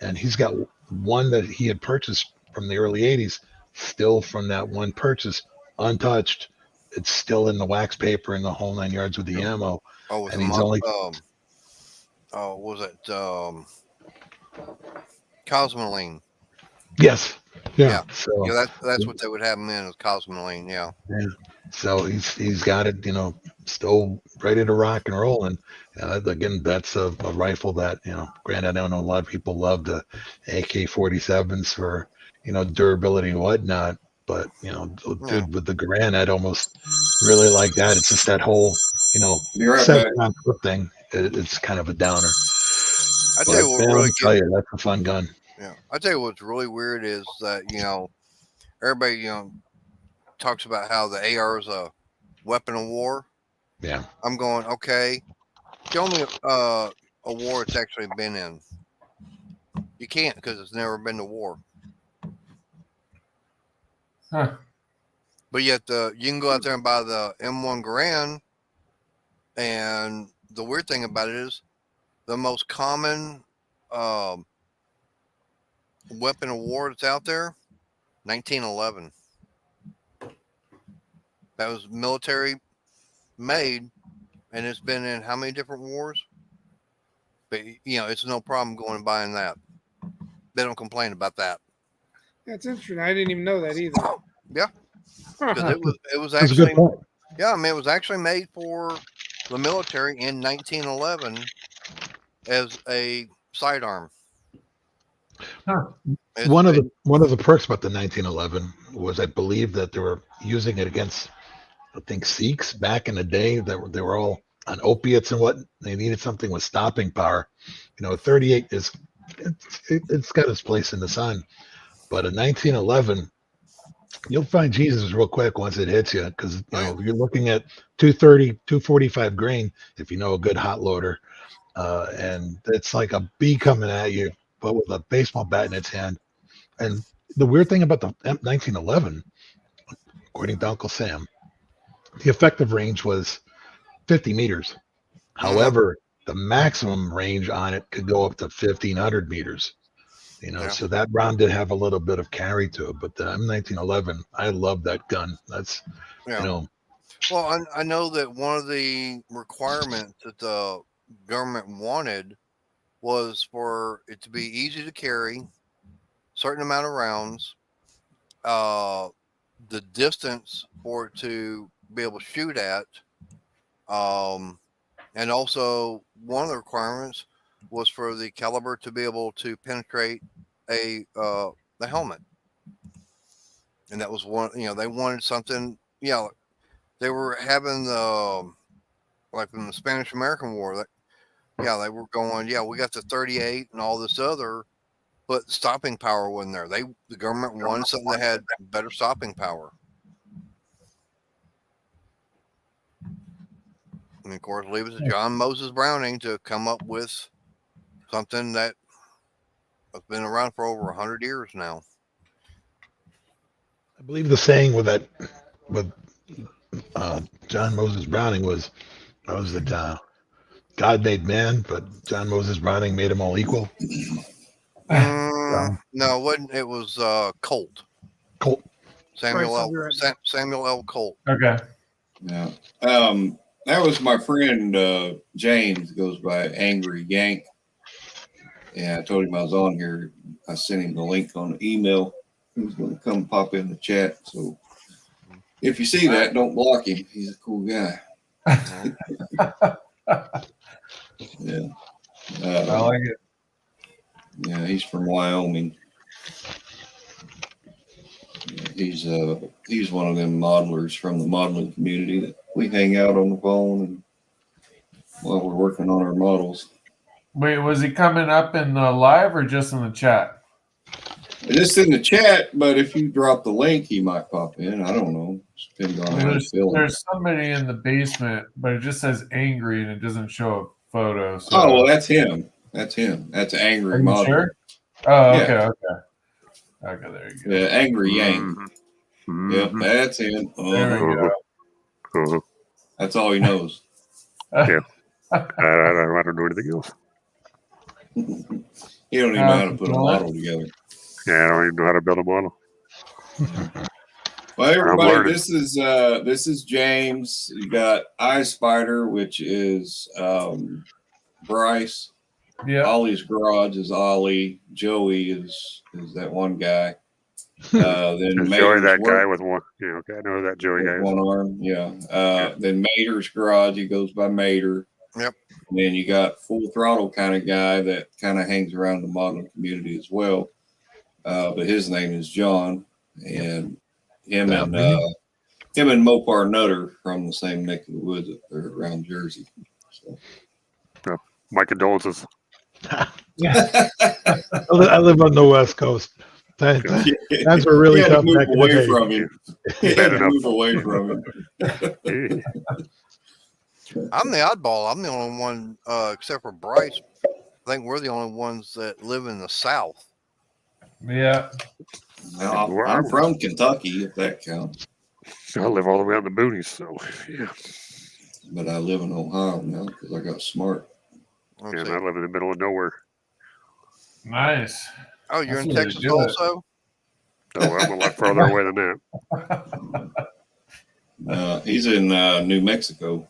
And he's got one that he had purchased from the early 80s, still from that one purchase, untouched. It's still in the wax paper and the whole 9 yards with the ammo. Oh, and he's only was it Cosmoline? Yes. Yeah. So yeah, that's what they would have him in, is Cosmoline. Yeah. So he's got it, still ready to rock and roll. And again, that's a rifle that, granted, I know a lot of people love the AK-47s for, durability and whatnot, but dude, with the Garand, I'd almost really like that. It's just that whole, 7-round clip thing. It's kind of a downer. I tell you what, really that's a fun gun. Yeah, I tell you what's really weird is that everybody talks about how the AR is a weapon of war. Yeah, I'm going, okay, show me a war it's actually been in. You can't, because it's never been to war. Huh. But yet you can go out there and buy the M1 Garand, and the weird thing about it is the most common weapon of war that's out there, 1911. That was military made, and it's been in how many different wars? But it's no problem going and buying that. They don't complain about that. That's interesting. I didn't even know that either. Yeah, because it was actually it was actually made for the military in 1911 as a sidearm. Huh. One of the perks about the 1911 was, I believe, that they were using it against, I think, Sikhs back in the day that they were all on opiates and what they needed something with stopping power. 38 it's got its place in the sun, but a 1911, you'll find Jesus real quick once it hits you, because you're looking at 230, 245 grain if you know a good hot loader, and it's like a bee coming at you, but with a baseball bat in its hand. And the weird thing about the 1911, according to Uncle Sam, the effective range was 50 meters. However, the maximum range on it could go up to 1,500 meters. You know, Yeah. so that round did have a little bit of carry to it. But the M1911, I love that gun. That's, Yeah. you know, Well, I know that one of the requirements that the government wanted was for it to be easy to carry, certain amount of rounds, the distance for it to be able to shoot at, and also one of the requirements was for the caliber to be able to penetrate the helmet, and that was one. You know, they wanted something. Yeah, they were having like in the Spanish American War. They were going. Yeah, we got the 38 and all this other, but stopping power wasn't there. The government wanted something that had better stopping power. And of course, leave it to John Moses Browning to come up with something that has been around for over 100 years now. I believe the saying with John Moses Browning was that God made man, but John Moses Browning made them all equal. No, it wasn't. It was Colt. Colt. Samuel L. Colt. Okay. Yeah. That was my friend James, goes by Angry Yank. Yeah, I told him I was on here. I sent him the link on the email. He was going to come pop in the chat. So if you see that, don't block him. He's a cool guy. Yeah. I like it. Yeah, he's from Wyoming. Yeah, he's one of them modelers from the modeling community that we hang out on the phone and while we're working on our models. Wait, was he coming up in the live or just in the chat? Just in the chat, but if you drop the link, he might pop in. I don't know. Depends on how he's feeling. There's somebody in the basement, but it just says angry and it doesn't show a photo. So. Oh, well, that's him. That's him. That's Angry Are you Model. sure? Oh, okay, Yeah. Okay, there you go. Yeah, Angry Yank. Mm-hmm. Yep, that's him. There we go. Uh-huh. That's all he knows. I don't know anything else. He don't even know how to put a model together. Yeah, I don't even know how to build a model. Well, everybody, this is James. You got Eye Spider, which is Bryce. Yeah. Ollie's Garage is Ollie. Joey is that one guy. Then Joey, that guy with one. Yeah, okay, I know that Joey guy. One arm, yeah. Then Mater's Garage, he goes by Mater. Yep. And then you got Full Throttle kind of guy that kind of hangs around the modeling community as well. But his name is John, and him and Mopar Nutter from the same neck of the woods up there around Jersey. So. My condolences. I live on the West Coast. Times were really tough back in the day. From him. He had to move away from him. I'm the oddball. I'm the only one, except for Bryce. I think we're the only ones that live in the South. Yeah. Well, I'm from Kentucky, if that counts. I live all the way out in the boonies, so yeah. But I live in Ohio now because I got smart. Yeah, and I live in the middle of nowhere. Nice. Oh, you're in Texas also? No, I'm a lot farther away than that. He's in New Mexico.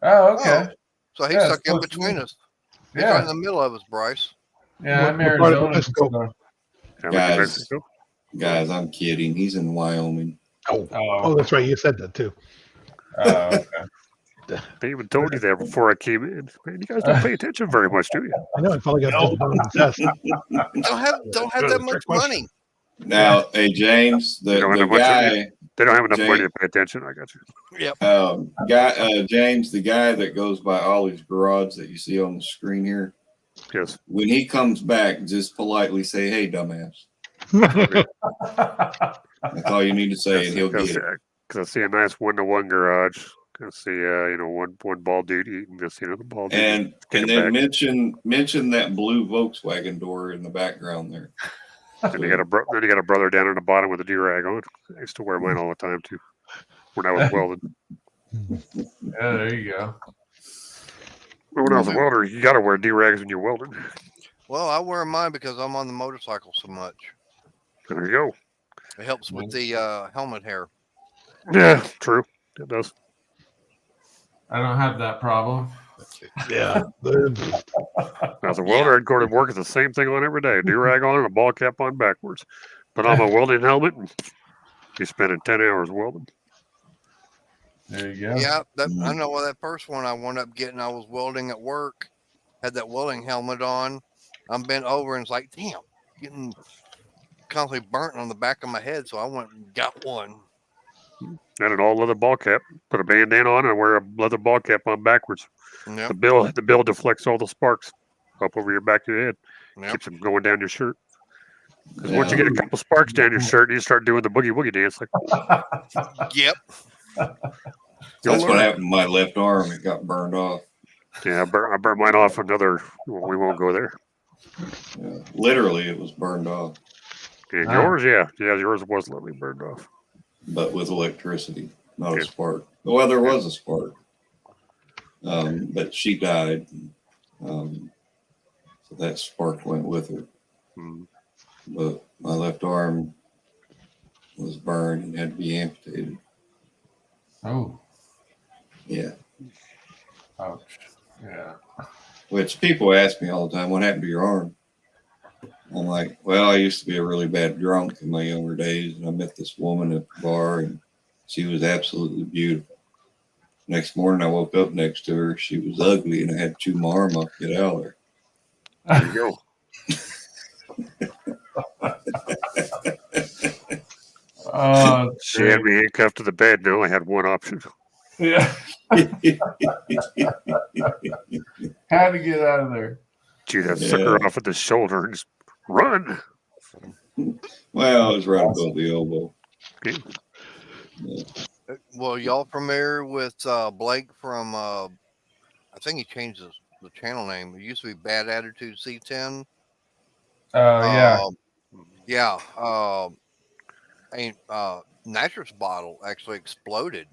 Oh, okay. So he's stuck in between us. He's right in the middle of us, Bryce. Yeah, I'm Arizona. Guys, I'm kidding. He's in Wyoming. Oh, that's right. You said that too. Oh, okay. They even told you that before I came in. Man, you guys don't pay attention very much, do you? I know. I probably got the test. Don't have that much money. Now, hey James, the guy. They don't have enough money to pay attention. I got you. Yep. James, the guy that goes by Ollie's Garage that you see on the screen here. Yes. When he comes back, just politely say, "Hey, dumbass." That's all you need to say, and he'll get it. Because I see a nice 1-to-1 garage. I see, one bald dude eating this, the bald dude. And then mention that blue Volkswagen door in the background there. And you got a brother down in the bottom with a do-rag on. I used to wear mine all the time too when I was welding. Yeah, there you go. When I was a welder, you got to wear do-rags when you're welding. Well, I wear mine because I'm on the motorcycle so much. There you go. It helps with the helmet hair. Yeah, true. It does. I don't have that problem. Yeah. As a welder, I'd go to work with the same thing on every day. Do-rag on and a ball cap on backwards. Put on my welding helmet and be spending 10 hours welding. There you go. Yeah, I know. Well, that first one I wound up getting, I was welding at work, had that welding helmet on. I'm bent over and it's like, damn, getting constantly burnt on the back of my head. So I went and got one. And an all leather ball cap. Put a bandana on and wear a leather ball cap on backwards. Yep. The bill deflects all the sparks up over your back of your head. Yep. Keeps them going down your shirt. Because once you get a couple sparks down your shirt, you start doing the boogie woogie dance. Like, Yep. That's what happened to my left arm. It got burned off. Yeah, I burned mine off another. Well, we won't go there. Yeah, literally, it was burned off. And yours, yeah, yours was literally burned off. But with electricity, not a spark. Well, there was a spark. But she died. So that spark went with her. But my left arm was burned and had to be amputated. Oh. Yeah. Ouch. Yeah. Which people ask me all the time, what happened to your arm? I'm like, well, I used to be a really bad drunk in my younger days, and I met this woman at the bar, and she was absolutely beautiful. Next morning, I woke up next to her. She was ugly, and I had to chew my arm off to get out of there. There you go. She had me handcuffed to the bed, and I only had one option. Yeah. Had to get out of there. Chew that sucker off at the shoulder and just run. Well, it was right above the elbow. Okay. Yeah. Well, y'all familiar with Blake from, I think he changed the channel name. It used to be Bad Attitude C10. Yeah. Yeah. A nitrous bottle actually exploded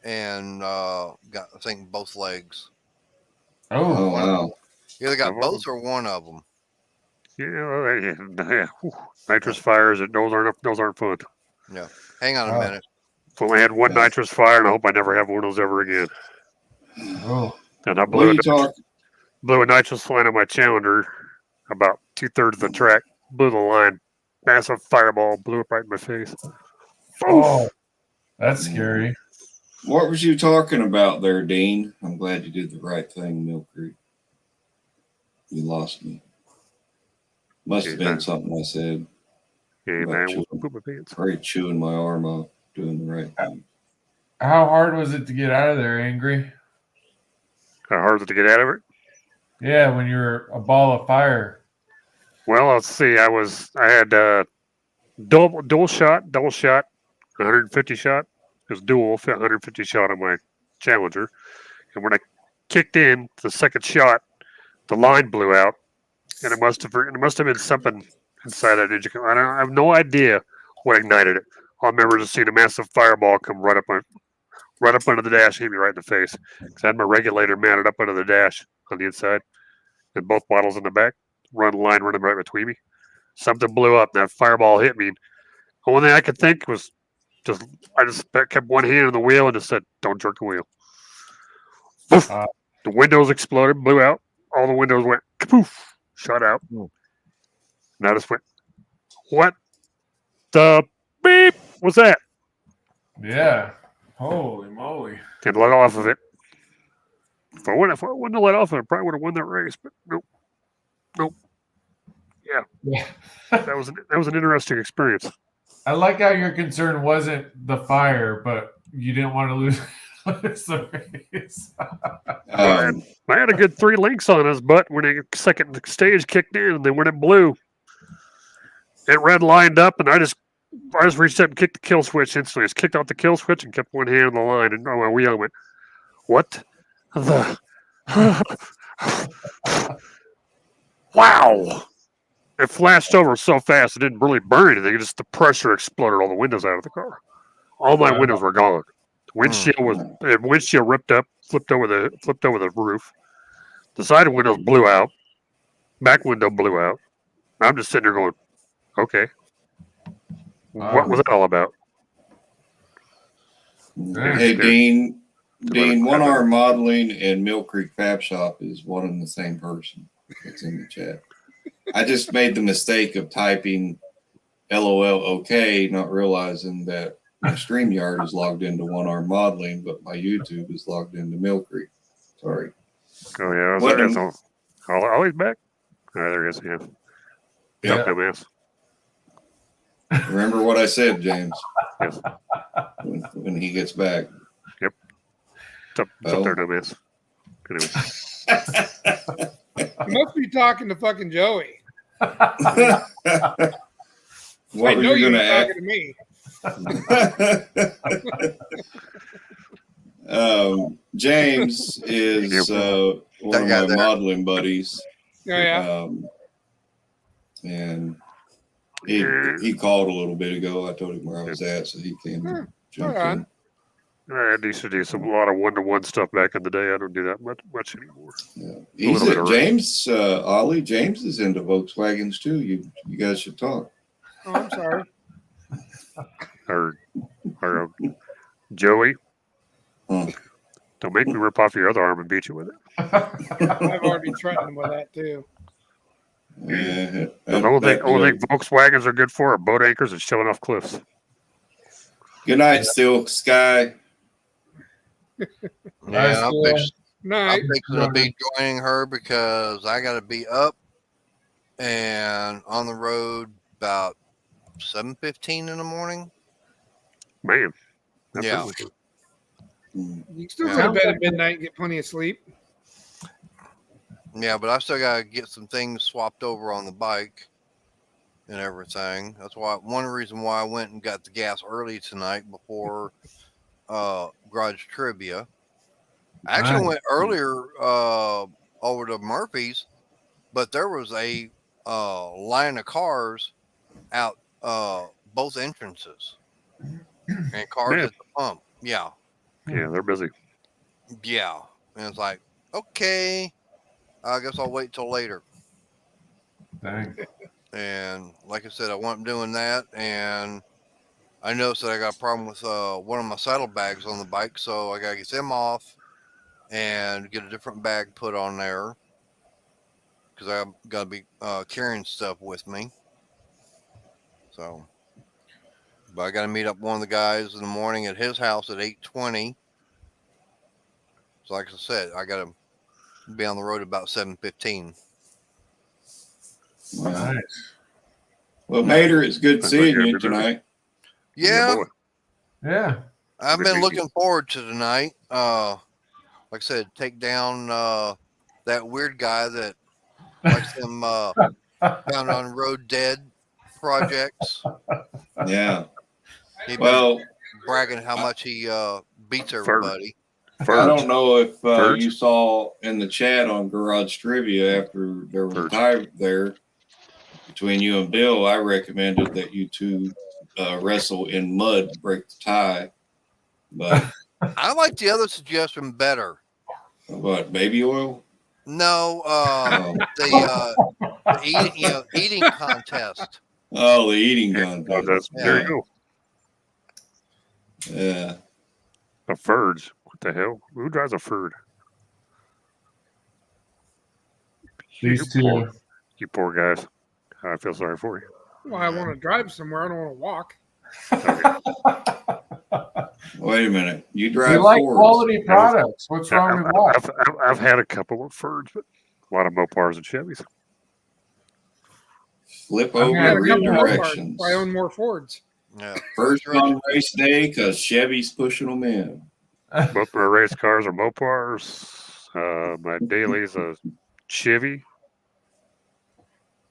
and got, I think, both legs. Oh, wow. Either got both or one of them. Yeah. Nitrous fires, those aren't fun. Yeah. Hang on a minute. I've only had one nitrous fire, and I hope I never have one of those ever again. Oh. And I blew a nitrous line on my Challenger about 2/3 of the track. Blew the line. Massive fireball blew it right in my face. Oh, that's scary. What was you talking about there, Dean? I'm glad you did the right thing, Mill Creek. You lost me. Must have been something I said. Yeah, man, poop my pants. Probably chewing my arm off, doing the right thing. How hard was it to get out of there, Angry? How hard was it to get out of it? Yeah, when you're a ball of fire. Well, let's see. I had dual shot, 150 shot. It was dual, 150 shot on my Challenger. And when I kicked in the second shot, the line blew out, and it must have been something inside that engine. I have no idea what ignited it. I remember just seeing a massive fireball come right up under the dash, hit me right in the face. Because I had my regulator mounted up under the dash on the inside, and both bottles in the back. Running right between me. Something blew up. And that fireball hit me. The only thing I could think was I just kept one hand on the wheel and just said, "Don't jerk the wheel." The windows exploded, blew out. All the windows went kapoof, shut out. And I just went, "What the beep was that?" Yeah. Holy moly. And let off of it. If I wouldn't have let off of it, I probably would have won that race. But nope. Yeah. That was an interesting experience. I like how your concern wasn't the fire, but you didn't want to lose the race. I had a good 3 links on his butt when the second stage kicked in, and then when it blew, it red lined up, and I just reached up and kicked the kill switch instantly. I just kicked out the kill switch and kept one hand on the line, and my wheel went, "What the?" Wow! It flashed over so fast it didn't really burn anything. Just the pressure exploded all the windows out of the car. All my windows were gone. The windshield ripped up, flipped over the roof. The side windows blew out. Back window blew out. I'm just sitting there going, okay. What was it all about? Hey, Dean, One Arm Modeling and Mill Creek Fab Shop is one and the same person. It's in the chat. I just made the mistake of typing LOL okay, not realizing that my StreamYard is logged into One Arm Modeling, but my YouTube is logged into Mill Creek. Sorry. Oh, yeah. So always back? Oh, there he is. Yeah. Yeah. Dumbass. Remember what I said, James. Yes. When he gets back. Yep. It's up there, dumbass. Anyway. You must be talking to fucking Joey. What I know were you going to add? talking to me. James is one of my modeling buddies. Oh, yeah. And he called a little bit ago. I told him where I was at, so he came and jumped in. I used to do a lot of one-to-one stuff back in the day. I don't do that much anymore. Yeah. James, Ollie, James is into Volkswagens too. You guys should talk. Oh, I'm sorry. Or Joey. Don't make me rip off your other arm and beat you with it. I've already threatened him with that too. The only thing Volkswagens are good for are boat anchors and showing off cliffs. Good night, Steel Sky. Yeah, I'm Night. fixing to be joining her because I got to be up and on the road about 7:15 in the morning. Man. Yeah. You still go to bed at midnight and get plenty of sleep. Yeah, but I still got to get some things swapped over on the bike and everything. That's one reason why I went and got the gas early tonight before Garage Trivia. I actually went earlier over to Murphy's, but there was a line of cars out both entrances and cars at the pump. Yeah. Yeah, they're busy. Yeah. And it's like, okay, I guess I'll wait till later. Dang. And like I said, I wasn't doing that. And I noticed that I got a problem with one of my saddlebags on the bike. So I got to get them off and get a different bag put on there because I've got to be carrying stuff with me. So, but I got to meet up one of the guys in the morning at his house at 8:20. So like I said, I got to be on the road about 7:15. Nice. Well, Mater, it's good seeing you tonight. Yeah. Yeah. I've been looking forward to tonight. Like I said, take down that weird guy that likes them down on road dead projects. Yeah. He's well, bragging how much he beats everybody. I don't know if you saw in the chat on Garage Trivia after there was a tie there between you and Bill. I recommended that you two wrestle in mud, break the tie. But I like the other suggestion better. What, baby oil? No, the eating contest. Oh, the eating contest. There you go. Yeah. A Furge. What the hell? Who drives a Ford? These two. You poor guys. I feel sorry for you. Well, I want to drive somewhere. I don't want to walk. Wait a minute. You drive You like Fords. quality products. What's wrong with that? I've had a couple of Fords, but a lot of Mopars and Chevys. Flip over redirections. I own more Fords. Yeah. First on race day because Chevy's pushing them in. Both my race cars are Mopars. My daily's a Chevy.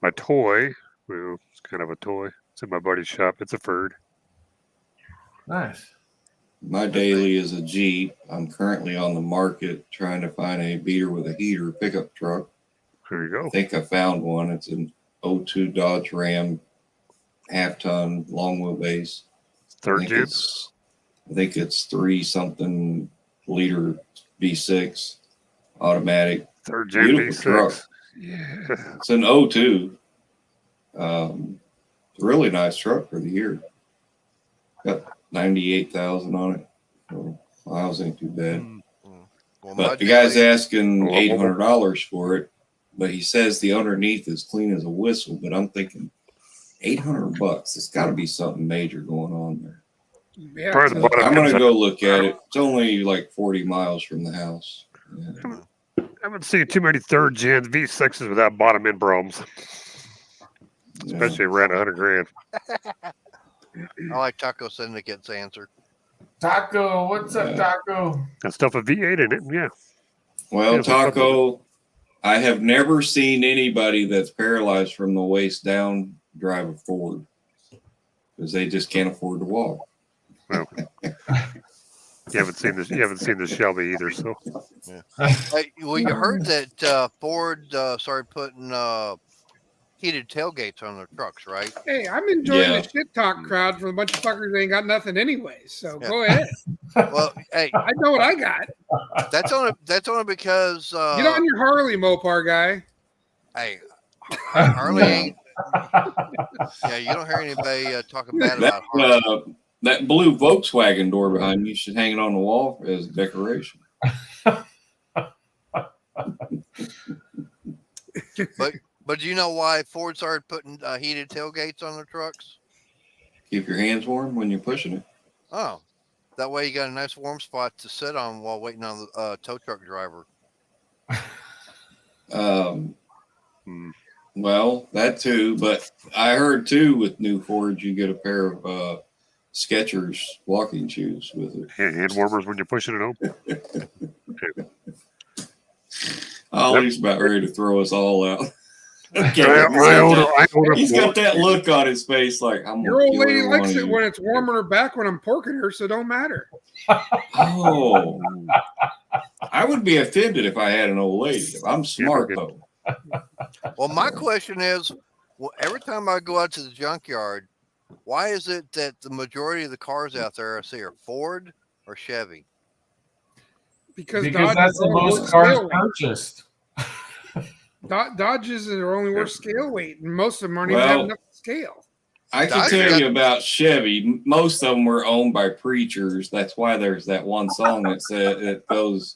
My toy, well, it's kind of a toy. It's in my buddy's shop. It's a Ford. Nice. My daily is a Jeep. I'm currently on the market trying to find a beater with a heater pickup truck. There you go. I think I found one. It's an 02 Dodge Ram, half-ton, long wheelbase. Third gen? I think it's 3-something liter V6 automatic. Third gen Beautiful V6. truck. Yeah. It's an 02. Really nice truck for the year. Got 98,000 on it. So miles ain't too bad. Well, But the guy's asking $800 for it, but he says the underneath is clean as a whistle. But I'm thinking $800. It's got to be something major going on there. Yeah, Probably the So bottom I'm gonna comes go out. look at it. It's only like 40 miles from the house. Yeah. I haven't seen too many third gen V6s without bottom end problems, Yeah. especially around 100 grand. I like Taco Syndicate's answer. Taco, what's up, Taco? That stuff with V8 in it, yeah. Well, Yeah, Taco, I have never seen anybody that's paralyzed from the waist down drive a Ford because they just can't afford to walk. Well, you haven't seen this. You haven't seen the Shelby either, so. Hey, well, you heard that Ford started putting heated tailgates on their trucks, right? Hey, I'm enjoying Yeah. the shit talk crowd from a bunch of fuckers that ain't got nothing anyway. So Yeah. go ahead. Well, hey, I know what I got. that's only because Get on your Harley, Mopar guy. hey, Harley ain't. Yeah, you don't hear anybody talking bad about Harley. That blue Volkswagen door behind you should hang it on the wall as a decoration. But do you know why Ford started putting heated tailgates on their trucks? Keep your hands warm when you're pushing it. Oh, that way you got a nice warm spot to sit on while waiting on the tow truck driver. Well, that too, but I heard too with new Fords you get a pair of Skechers walking shoes with it. Hand warmers when you're pushing it home. Ollie's about ready to throw us all out. I order He's got that look on his face like I'm Your old lady likes it when it's warm on her back when I'm porking her, so don't matter. Oh, I would be offended if I had an old lady. I'm smart though. Well, my question is, every time I go out to the junkyard, why is it that the majority of the cars out there I see are Ford or Chevy? Because that's the most cars purchased. Dodges are only worth scale weight, and most of them aren't even have enough scale. I can tell you about Chevy. Most of them were owned by preachers. That's why there's that one song that said it goes,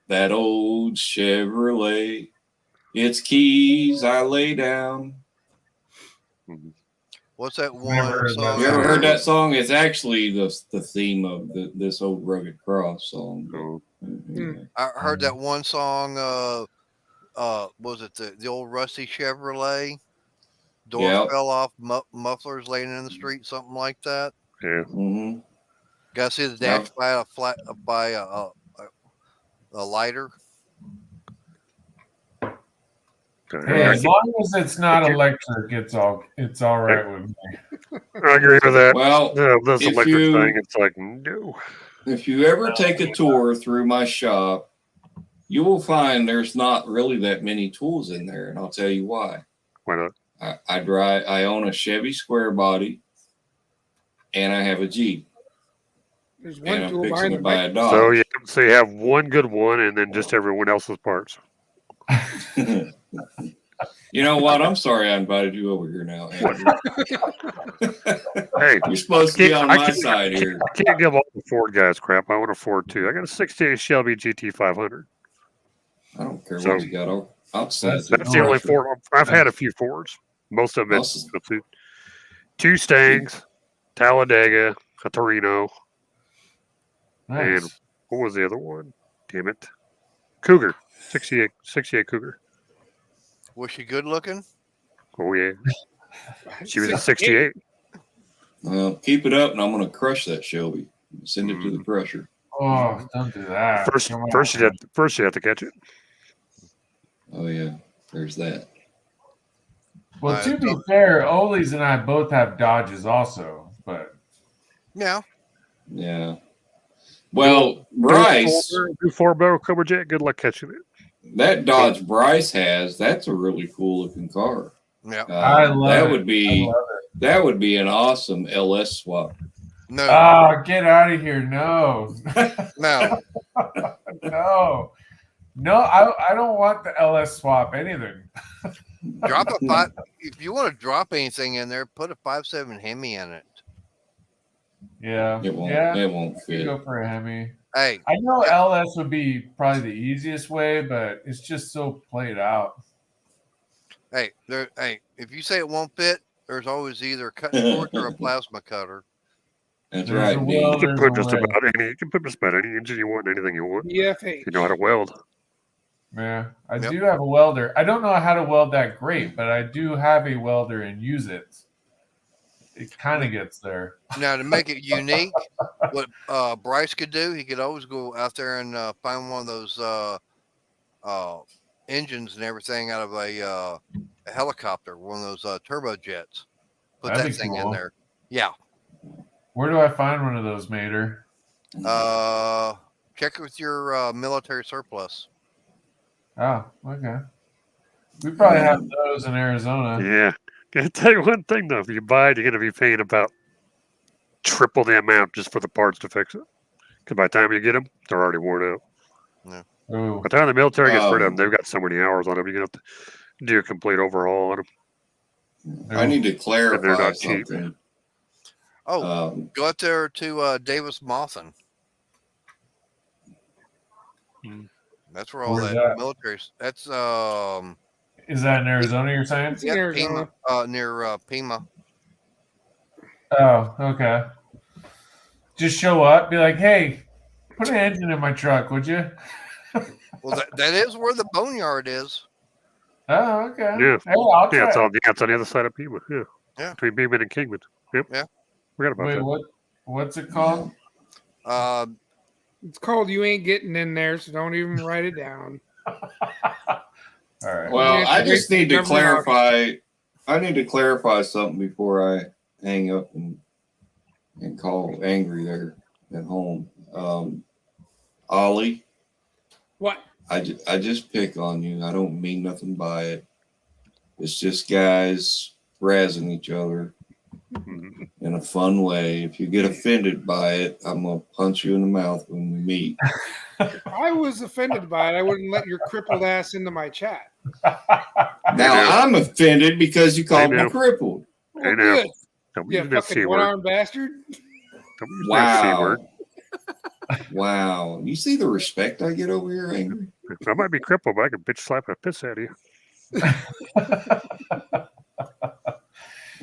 "That old Chevrolet, its keys I lay down." What's that one song? You ever heard that song? It's actually the theme of this old Rugged Cross song. I heard that one song. Was it the old rusty Chevrolet? Door fell off, mufflers laying in the street, something like that. Yeah. Mm-hmm. Got to see the dash by a lighter. Hey, as long as it's not electric, it's all right with me. I agree with that. Well, this if electric you- thing, it's like no. If you ever take a tour through my shop, you will find there's not really that many tools in there, and I'll tell you why. Why not? I own a Chevy Square Body, and I have a Jeep. There's And one I'm tool fixing behind to the buy bike. a Dodge. So you have one good one, and then just everyone else's parts. You know what? I'm sorry I invited you over here now. Hey, You're supposed to be on my side here. I can't give all the Ford guys crap. I want a Ford too. I got a '68 Shelby GT500. I don't care So- what you got. I'll send it to That's the only Ford. I've had a few Fords. Most of them, it's two Stangs, Talladega, a Torino, and Nice. what was the other one? Damn it, Cougar, 68 Cougar. Was she good looking? Oh yeah, she was a '68. Well, keep it up, and I'm going to crush that Shelby. Send it to the crusher. Oh, don't do that. First Come on. you have to catch it. Oh yeah, there's that. Well, to be fair, Ollie's and I both have Dodges also, but Yeah. Yeah. Well, Bryce, do 4-barrel Cobra Jet. Good luck catching it. that Dodge Bryce has, that's a really cool looking car. Yeah. I love that it. would be that would be an awesome LS swap. No. Oh, get out of here. No. No. No. No, I don't want the LS swap anything. Drop a 5. If you want to drop anything in there, put a 5.7 Hemi in it. Yeah, It won't. yeah. It won't You fit. go for a Hemi. Hey, I know LS would be probably the easiest way, but it's just so played out. hey, if you say it won't fit, there's always either a cutting torch or a plasma cutter. That's There's right, a B. will- You can there's put a just way. about any. You can put just about any engine you want, anything you want. EFH. You know how to weld. Yeah, I Yep. do have a welder. I don't know how to weld that great, but I do have a welder and use it. It kind of gets there. Now, to make it unique, what Bryce could do, he could always go out there and find one of those engines and everything out of a helicopter, one of those turbojets. Put That'd that be thing in cool. there. Yeah. Where do I find one of those, Mater? Check it with your military surplus. Oh, okay. We probably have those in Arizona. Yeah. Can tell you one thing though, if you buy it, you're gonna be paying about triple the amount just for the parts to fix it. Because by the time you get them, they're already worn out. Ooh. By the time the military gets rid of them, they've got so many hours on them. You're gonna have to do a complete overhaul on them. I need to And they're clarify not cheap. something. Oh, go out there to Davis Mouthen. That's where all Where's that that? military. That's Is that in Arizona, you're saying? It's in Arizona. Pima, near Pima. Oh, okay. Just show up, be like, hey, put an engine in my truck, would you? Well, that is where the boneyard is. Oh, okay. Yeah. Hey, I'll try. Yeah, it's on the other side of Pima. Yeah. Yeah. Between Pima and Kingman. Yep. Yeah. Forgot about Wait, that. what's it called? It's called You Ain't Getting In There, so don't even write it down. All right. Well, Yeah, I just need to number clarify. I need to clarify something before I hang up and call angry there at home. Ollie, What? I just pick on you. I don't mean nothing by it. It's just guys razzing each other Mhm. in a fun way. If you get offended by it, I'm gonna punch you in the mouth when we meet. If I was offended by it, I wouldn't let your crippled ass into my chat. Now I'm offended because you called me know. crippled. Well, know. good. Don't Yeah, use that C fucking word. one-armed bastard. Don't use that C word. Wow. You see the respect I get over here, Angry? I might be crippled, but I can bitch slap a piss out of you.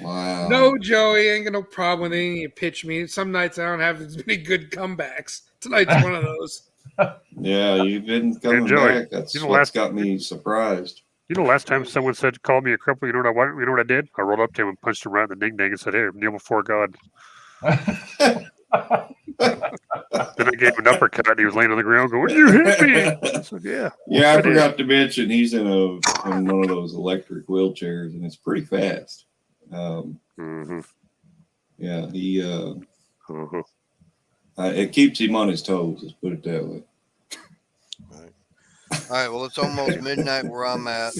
Wow. No, Joey, ain't got no problem with anything you pitch me. Some nights I don't have as many good comebacks. Tonight's one of those. Yeah, you've been coming Joey, back. That's you know, what's got me surprised. You know, last time someone said, called me a cripple, you know what I did? I rolled up to him and punched him right in the ding ding and said, hey, kneel before God. Then I gave him an uppercut and he was laying on the ground going, you hit me. I said, yeah. Yeah, I I did. forgot to mention he's in one of those electric wheelchairs and it's pretty fast. Mm-hmm. Yeah, he Uh-huh. it keeps him on his toes. Let's put it that way. All right. Well, it's almost midnight where I'm at,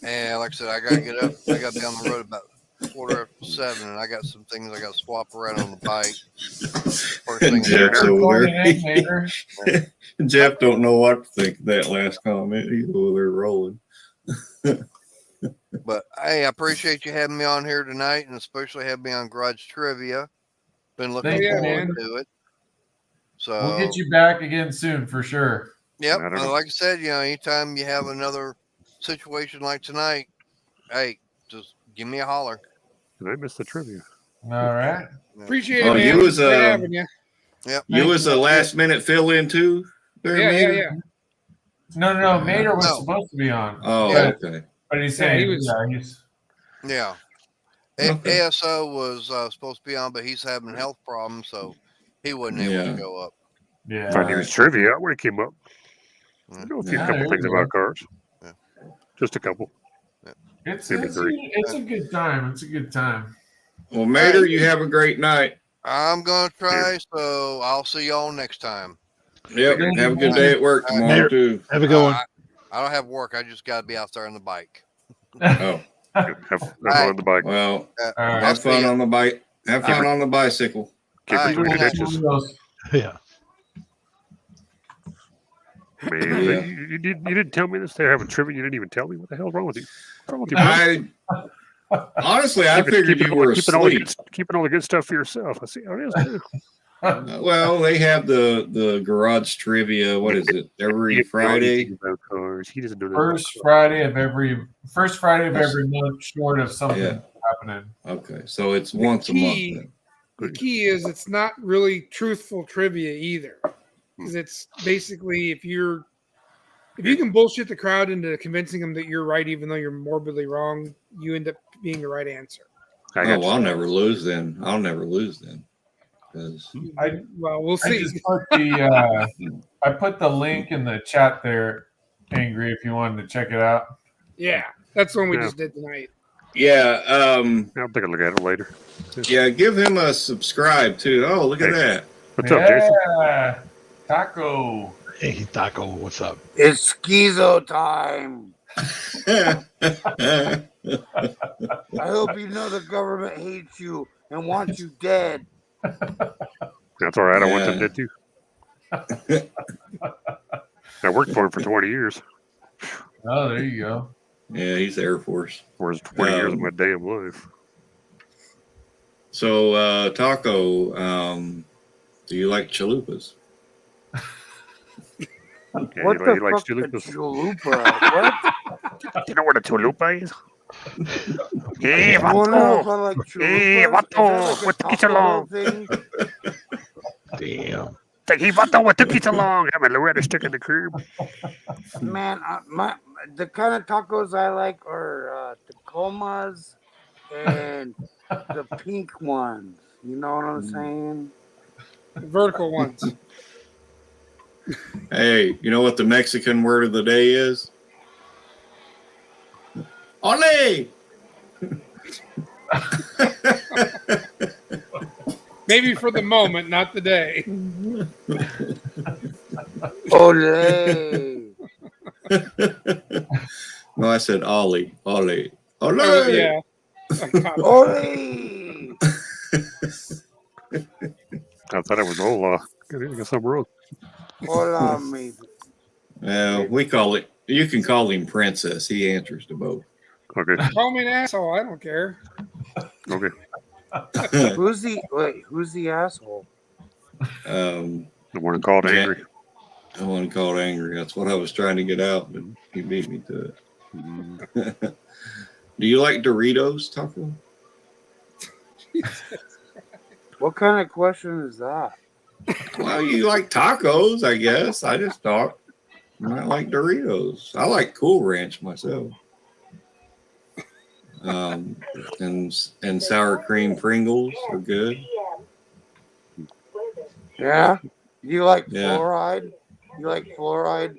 and like I said, I gotta get up. I gotta be on the road about 7:15, and I got some things I gotta swap around on the bike. First thing Jeff's there. over Recording it, Mater. there. Jeff don't know what to think of that last comment. He's over there rolling. But hey, I appreciate you having me on here tonight, and especially having me on Garage Trivia. Been looking Thank you, forward man. to it. So We'll get you back again soon for sure. Yep. I don't know. Like I said, anytime you have another situation like tonight, hey, just give me a holler. And I missed the trivia. All right. Appreciate Oh, it, man. you was, Great having you. Yep. You was a last minute fill in too? There, Yeah, Mater? yeah. No. Mater was No. supposed to be on. Oh, Yeah. okay. But he's Yeah, saying, he was- he's. Yeah. Okay. ASO was supposed to be on, but he's having health problems, so he wasn't able Yeah. to go up. Yeah. If I knew his trivia, I would have came up. I know a few Yeah, couple there things you go. about cars. Yeah. Just a couple. It's Maybe three. a good time. It's a good time. Well, Mater, you have a great night. I'm going to try, so I'll see y'all next time. Yep. Have a good day at work tomorrow Mater. too. Have a good one. I don't have work. I just got to be out there on the bike. Oh, Have fun on the bike. well, All right. have fun see ya. on the bike. Have fun on the bicycle. Keep All between the right. ditches. Those- Yeah. Man, Yeah. you didn't tell me this. They're having trivia. You didn't even tell me. What the hell's wrong with you? What's wrong with you, bro? Honestly, I figured you were asleep. Keeping all the good stuff for yourself. I see how it is, too. Well, they have the garage trivia. What is it? Every Friday. He doesn't do that. First Friday of every month, short of something happening. Okay, so it's once a month. Then. The key is it's not really truthful trivia either, because it's basically if you can bullshit the crowd into convincing them that you're right, even though you're morbidly wrong, you end up being the right answer. I'll never lose then. I'll never lose then. We'll see. I put the link in the chat there, Angry, if you wanted to check it out. Yeah, that's the one we just did tonight. Yeah. I'll take a look at it later. Yeah, give him a subscribe too. Oh, look at that. What's up, Jason? Taco. Hey, Taco, what's up? It's schizo time. I hope you know the government hates you and wants you dead. That's all right. I want them dead too. I worked for him for 20 years. Oh, there you go. Yeah, he's Air Force. For 20 years of my damn life. So, Taco, do you like chalupas? Yeah, What he the likes fuck is chalupas. chalupa? What? You know what a chalupa is? Hey, I don't know if I vato! like Hey, chalupas. vato! What took you so long? Damn. Hey, vato! What took you so long? Have my Loretta stuck in the curb. Man, the kind of tacos I like are Tacomas and the pink ones. You know what I'm saying? The vertical ones. Hey, you know what the Mexican word of the day is? Ole! Maybe for the moment, not the day. Ole! No, I said Ollie. Ollie. Ole! Oh, yeah. Ole! I thought it was Ola. I got something wrong. Hola, maybe. We call it, you can call him Princess. He answers to both. Okay. Call me an asshole. I don't care. Okay. Who's the asshole? The one called Angry. The one called Angry. That's what I was trying to get out, but he beat me to it. Do you like Doritos, Taco? What kind of question is that? Well, you like tacos, I guess. I just thought you might like Doritos. I like Cool Ranch myself. And sour cream Pringles are good. Yeah? You like fluoride? You like fluoride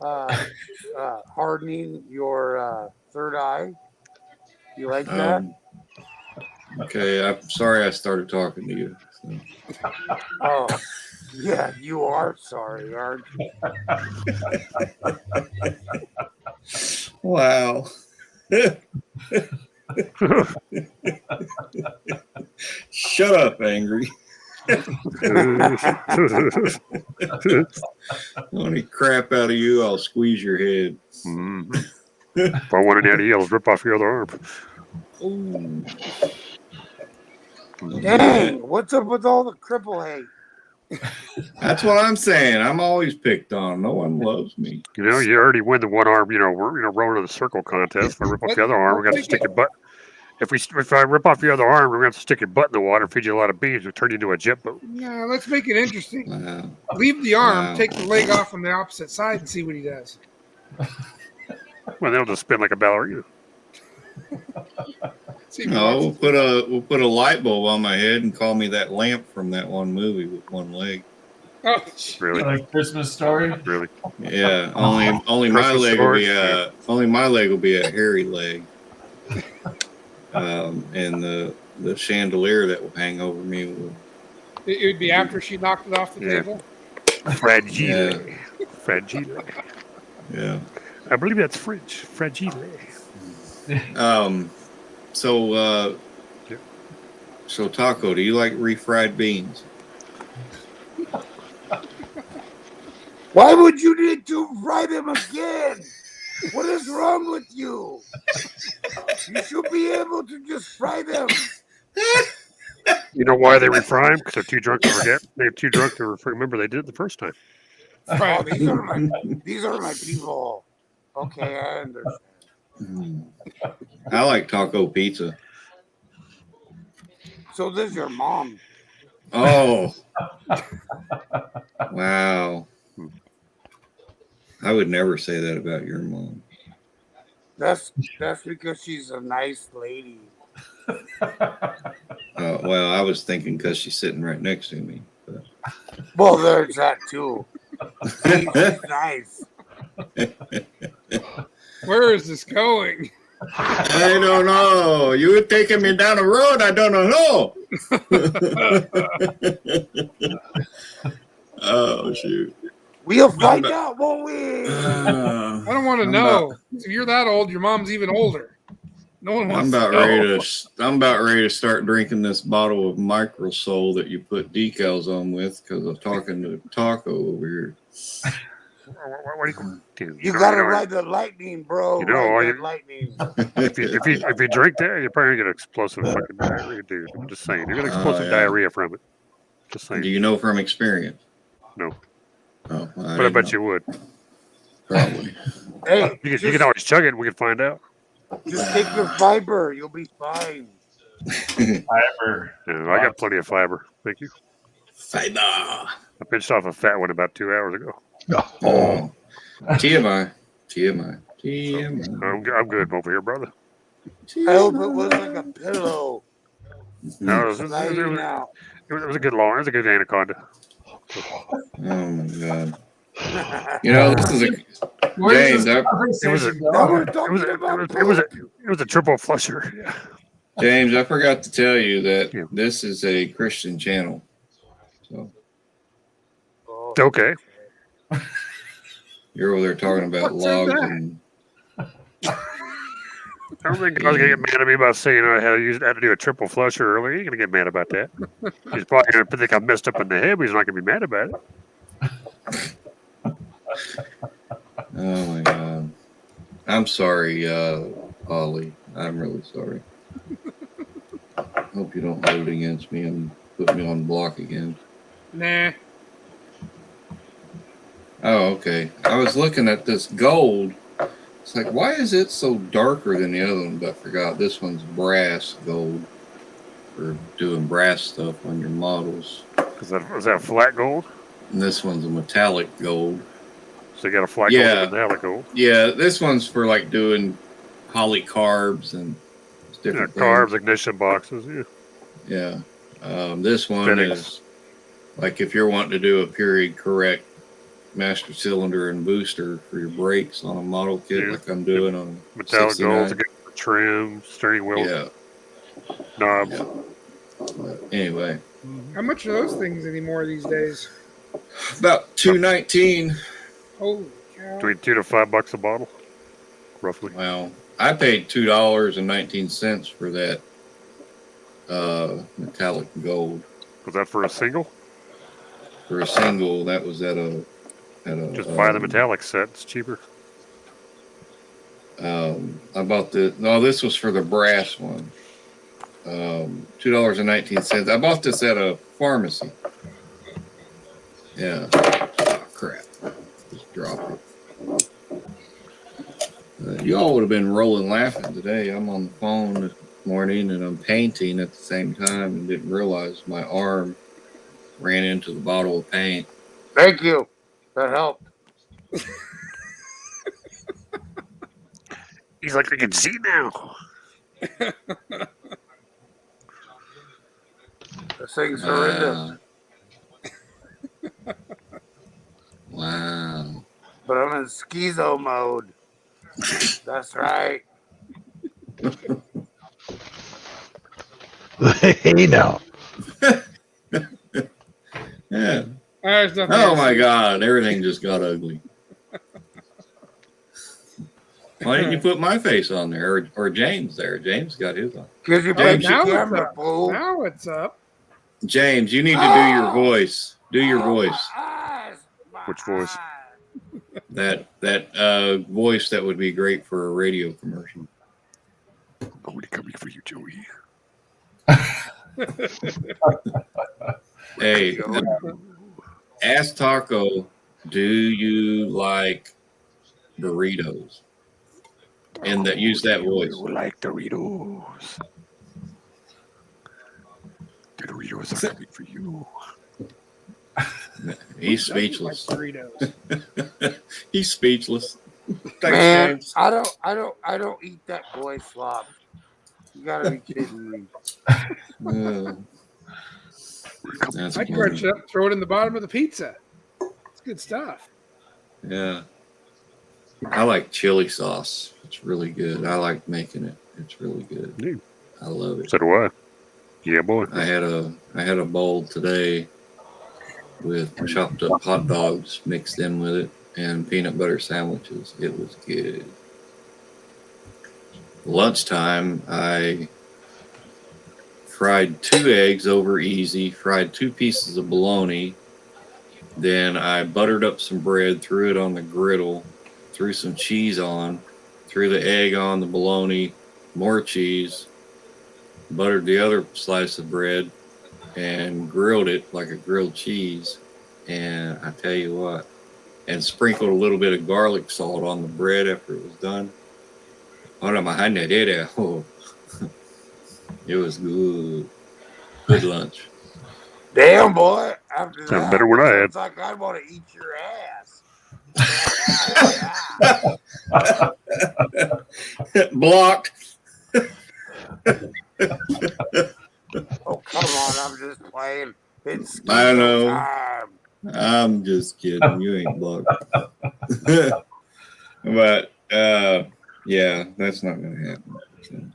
hardening your third eye? You like that? Okay, I'm sorry I started talking to you. So. Oh, yeah, you are sorry, aren't you? Wow. Shut up, Angry. Any crap out of you, I'll squeeze your head. Mm-hmm. If I wanted any yells, rip off your other arm. Ooh. Dang, what's up with all the cripple hate? That's what I'm saying. I'm always picked on. No one loves me. You know, you already win the one arm. We're rolling the circle contest. If I rip off the other arm, we're going to stick your butt. If I rip off your other arm, we're going to stick your butt in the water, feed you a lot of beans, and turn you into a jet boat. Yeah, let's make it interesting. Wow. Leave the arm, Wow. take the leg off on the opposite side, and see what he does. Well, they'll just spin like a ballerina. No, we'll put a light bulb on my head and call me that lamp from that one movie with one leg. Oh, really? Like Christmas Story. Really? Yeah. Only my Christmas leg Story? will be a hairy leg. And the chandelier that will hang over me will. it would be after she knocked it off the table. Fragile. Fragile. Yeah. I believe that's French. Fragile. So Taco, do you like refried beans? Why would you need to fry them again? What is wrong with you? You should be able to just fry them. You know why they refry them? Because they're too drunk to forget. They're too drunk to remember they did it the first time. Oh, these are my people. Okay, I understand. I like taco pizza. So this is your mom. Oh. Wow. I would never say that about your mom. That's because she's a nice lady. Well, I was thinking because she's sitting right next to me. But. Well, there's that too. She's nice. Where is this going? I don't know. You were taking me down the road. I don't know. Oh, shoot. We'll find out, won't we? I don't want to know. If you're that old, your mom's even older. No one wants to know. I'm about ready to start drinking this bottle of Microsol that you put decals on with because I'm talking to Taco over here. What do you do? You gotta ride the lightning, bro. You know, ride that lightning. If you drink that, you're probably gonna get explosive fucking diarrhea, dude. I'm just saying, you're gonna get explosive diarrhea from it. Just saying. Do you know from experience? No. Oh, But I bet you would. Probably. Hey, you can always chug it and we can find out. Just take your fiber. You'll be fine. Fiber. Yeah, I got plenty of fiber. Thank you. Fiber. I pinched off a fat one about 2 hours ago. Oh. TMI. I'm good over here, brother. I hope it was like a pillow. No, it was a good long. It was a good anaconda. Oh my god. You know, this is a James. It was a triple flusher. Yeah. James, I forgot to tell you that this is a Christian channel. So okay. You're over there talking about logs and. I don't think God's gonna get mad at me about saying I had to do a triple flusher earlier. He ain't gonna get mad about that. He's probably gonna think I'm messed up in the head, but he's not gonna be mad about it. Oh my god. I'm sorry, Ollie. I'm really sorry. Hope you don't hold it against me and put me on block again. Nah. Oh, okay. I was looking at this gold. It's like, why is it so darker than the other one? But I forgot this one's brass gold for doing brass stuff on your models. Is that flat gold? And this one's a metallic gold. So you got a flat gold and metallic gold? Yeah, this one's for like doing polycarbs and different carbs, things. ignition boxes. Yeah. This one is like if you're wanting to do a period correct master cylinder and booster for your brakes on a model kit like I'm doing on metallic gold's good for trim, steering wheel, knobs. Yeah. But anyway, how much are those things anymore these days? About $2.19. Holy cow! Between $2 to $5 a bottle, roughly. Well, I paid $2.19 for that metallic gold. Was that for a single? For a single, that was at a just buy the metallic set. It's cheaper. I bought this was for the brass one. $2.19. I bought this at a pharmacy. Yeah. Oh, crap. Just drop it. You all would have been rolling laughing today. I'm on the phone this morning and I'm painting at the same time and didn't realize my arm ran into the bottle of paint. Thank you. That helped. He's like, I can see now. This thing's horrendous. Wow. But I'm in schizo mode. That's right. Hey, now. Yeah. Oh my God. Everything just got ugly. Why didn't you put my face on there or James there? James got his on. Because you put your camera, fool. Now it's up. James, you need to do your voice. Do your voice. Which voice? that voice that would be great for a radio commercial. Nobody coming for you, Joey. Hey, ask Taco, do you like burritos? And that use that voice. You like Doritos. The Doritos are coming for you. He's Who doesn't speechless. like Doritos? He's speechless. Thanks, Man, James. I don't eat that boy slop. You gotta be kidding me. That's I crunch funny. it up, throw it in the bottom of the pizza. It's good stuff. Yeah. I like chili sauce. It's really good. I like making it. It's really good. Dude. I love it. So do I. Yeah, boy. I had a bowl today with chopped up hot dogs mixed in with it and peanut butter sandwiches. It was good. Lunchtime, I fried 2 eggs over easy, fried 2 pieces of bologna. Then I buttered up some bread, threw it on the griddle, threw some cheese on, threw the egg on the bologna, more cheese, buttered the other slice of bread, and grilled it like a grilled cheese. And I tell you what, and sprinkled a little bit of garlic salt on the bread after it was done. Oh, it was good. Good lunch. Damn, boy. After Sounds that, better what I had. it's like I want to eat your ass. Blocked. Oh, come on. I'm just playing. It's I know. time. I'm just kidding. You ain't blocked. But yeah, that's not gonna happen.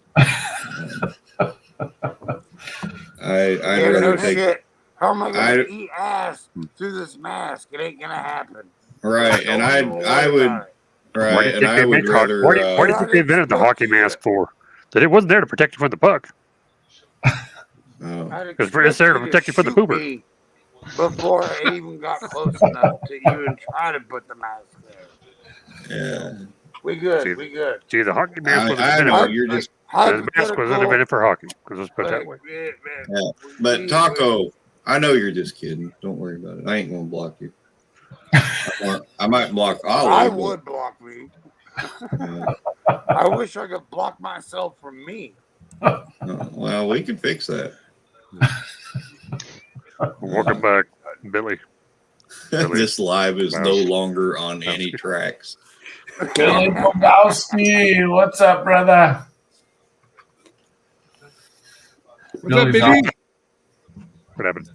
I'd Yeah, rather no take shit. How am I gonna eat ass through this mask? It ain't gonna happen. right, and I would Why do right, you and think I they would make hockey? rather. Why do you think they invented the hockey mask for? That it wasn't there to protect you from the puck. Oh, It's there to protect you from the pooper. Before I even got close enough to even try to put the mask there. yeah. We good. We good. See, the hockey mask was I invented. know for- you're just. The mask was invented for hockey. Because let's put it that way. Yeah. But Taco, I know you're just kidding. Don't worry about it. I ain't gonna block you. I might block Ollie. I but, would block me. uh, I wish I could block myself from me. well, we can fix that. Welcome back, Billy. This live is no longer on any tracks. Billy Bogowski, what's up, brother? What's up, Billy's Biggie? What happened?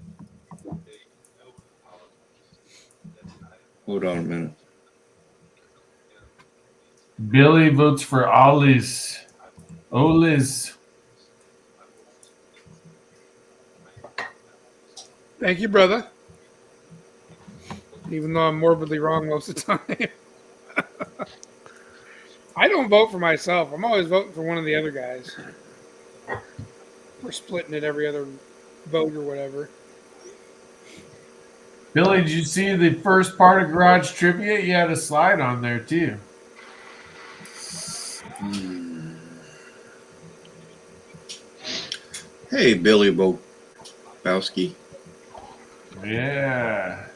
Hold on a minute. Billy votes for Ollie's. Ollie's. Thank you, brother. Even though I'm morbidly wrong most of the time. I don't vote for myself. I'm always voting for one of the other guys. We're splitting it every other vote or whatever. Billy, did you see the first part of Garage Trivia? You had a slide on there, too. Hey, Billy Bogowski. Yeah.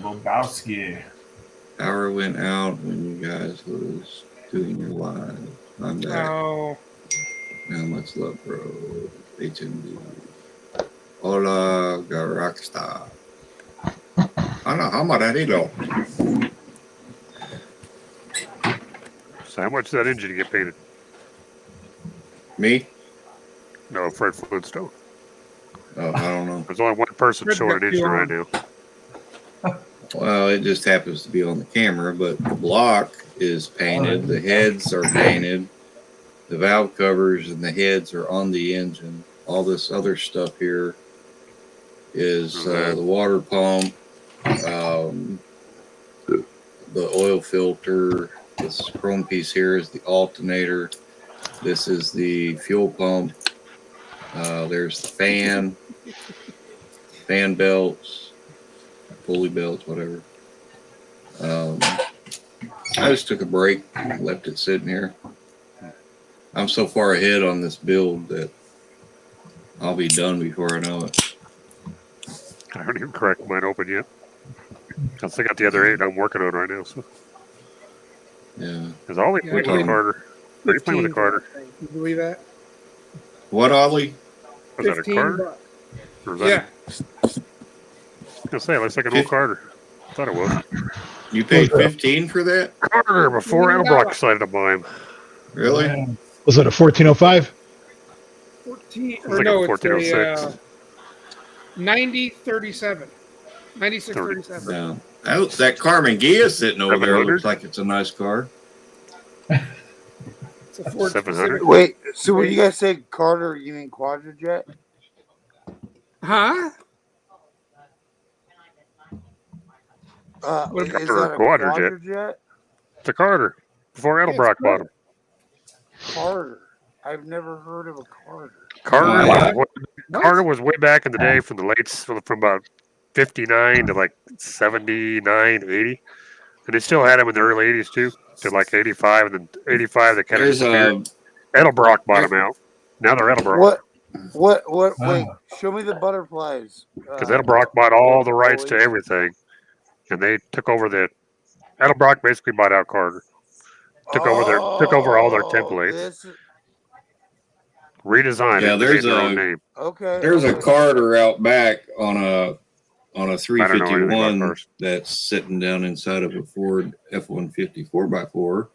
Bogowski. Power went out when you guys was doing your live. I'm back. Oh, How much love, bro? HMD. Hola, Garaksta. Ana, Hamararilo. So how much did that engine get painted? Me? No, Fred Flintstone. Oh, I don't know. There's only one person Fred showing an got engine you right on. now. Well, it just happens to be on the camera, but the block is painted. The heads are painted. The valve covers and the heads are on the engine. All this other stuff here is the water pump, the oil filter. This chrome piece here is the alternator. This is the fuel pump. There's the fan belts, pulley belts, whatever. I just took a break, left it sitting here. I'm so far ahead on this build that I'll be done before I know it. I haven't even cracked mine open yet. I still got the other 8 I'm working on right now. So, Yeah. because Ollie Yeah, played with the Carter. He's playing with the Carter. Can you believe that? What, Ollie? Was that a 15 Carter? bucks. Or was that Yeah. I was gonna say, it looks like an old Carter. I thought it was. You paid 15 for that? Carter before Elbrock decided to buy him. Really? Yeah. Was it a 1405? 14, It's or like no, a it's a 1406. 9037. 9637. No. That Carmen Gia sitting over there 700? looks like it's a nice car. It's a Ford 700? Pacific. Wait, so when you guys say Carter, you mean Quadrajet? Huh? What Is about that the a Quadrajet? Quadrajet? It's a Carter before Yeah, it's Edelbrock bought him. Carter. I've never heard of a Carter. Carter, Yeah. Carter was way back in the day from the late, from about 59 to like 79, 80. And they still had him in the early 80s too, to like 85. And then 85, they kind of There's disappeared. a Edelbrock bought him out. Now they're Edelbrock. What? Ah. Wait, show me the butterflies. Because Edelbrock bought all the rights to everything. And they took over Edelbrock basically bought out Carter. Took over all their templates. Redesigned Yeah, it, there's made their own a- name. Okay. there's a okay. Carter out back on a I don't know anything about 351 cars. that's sitting down inside of a Ford F-150 4x4.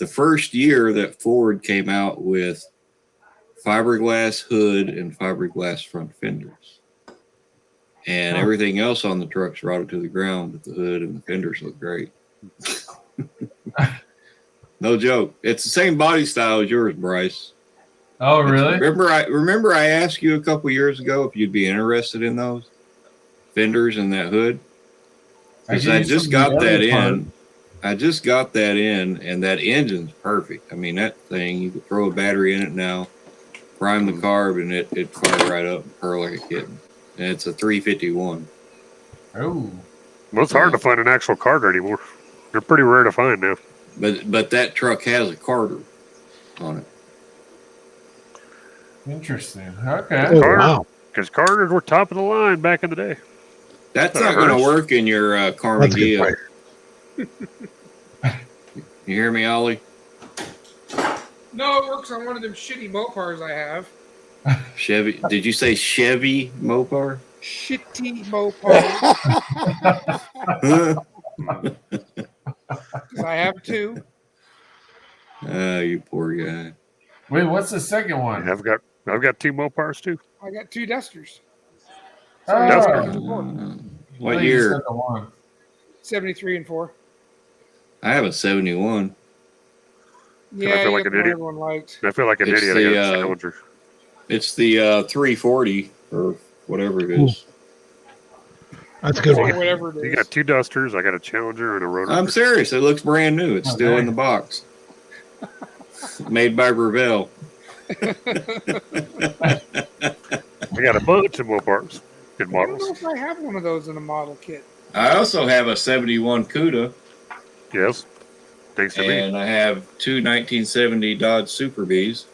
The first year that Ford came out with fiberglass hood and fiberglass front fenders. And everything else on the truck's rotted to the ground, but the hood and the fenders look great. No joke. It's the same body style as yours, Bryce. Oh, really? Remember I asked you a couple years ago if you'd be interested in those fenders and that hood? Because I just got that in. I just got that in, and that engine's perfect. I mean, that thing, you could throw a battery in it now, prime the carb, and it'd fire right up and purr like a kitten. And it's a 351. Oh, Well, it's hard to find an actual Carter anymore. They're pretty rare to find now. But that truck has a Carter on it. interesting. Okay. Oh, Carter. wow. Because Carters were top of the line back in the day. That's That not going to hurts. work in your Carmen That's a good Gia. point. You hear me, Ollie? No, it works on one of them shitty Mopars I have. Chevy. Did you say Chevy Mopar? Shitty Mopars. I have two. You poor guy. Wait, what's the second one? I've got 2 Mopars too. I got 2 Dusters. Oh, What I thought you year? said the one. 73 and 4. I have a 71. Yeah, feel like you an idiot. everyone liked. I feel like an It's idiot. the, I got a Challenger. It's the 340 or whatever it is. That's a good Or one. whatever it is. You got 2 Dusters. I got a Challenger and a Rotor. I'm serious. It looks brand new. It's still in the box. Made by Gravel. I got a bunch of Mopars in I don't models. know if I have one of those in a model kit. I also have a 71 Cuda, Yes. Thanks to me. and I have 2 1970 Dodge Super Bs.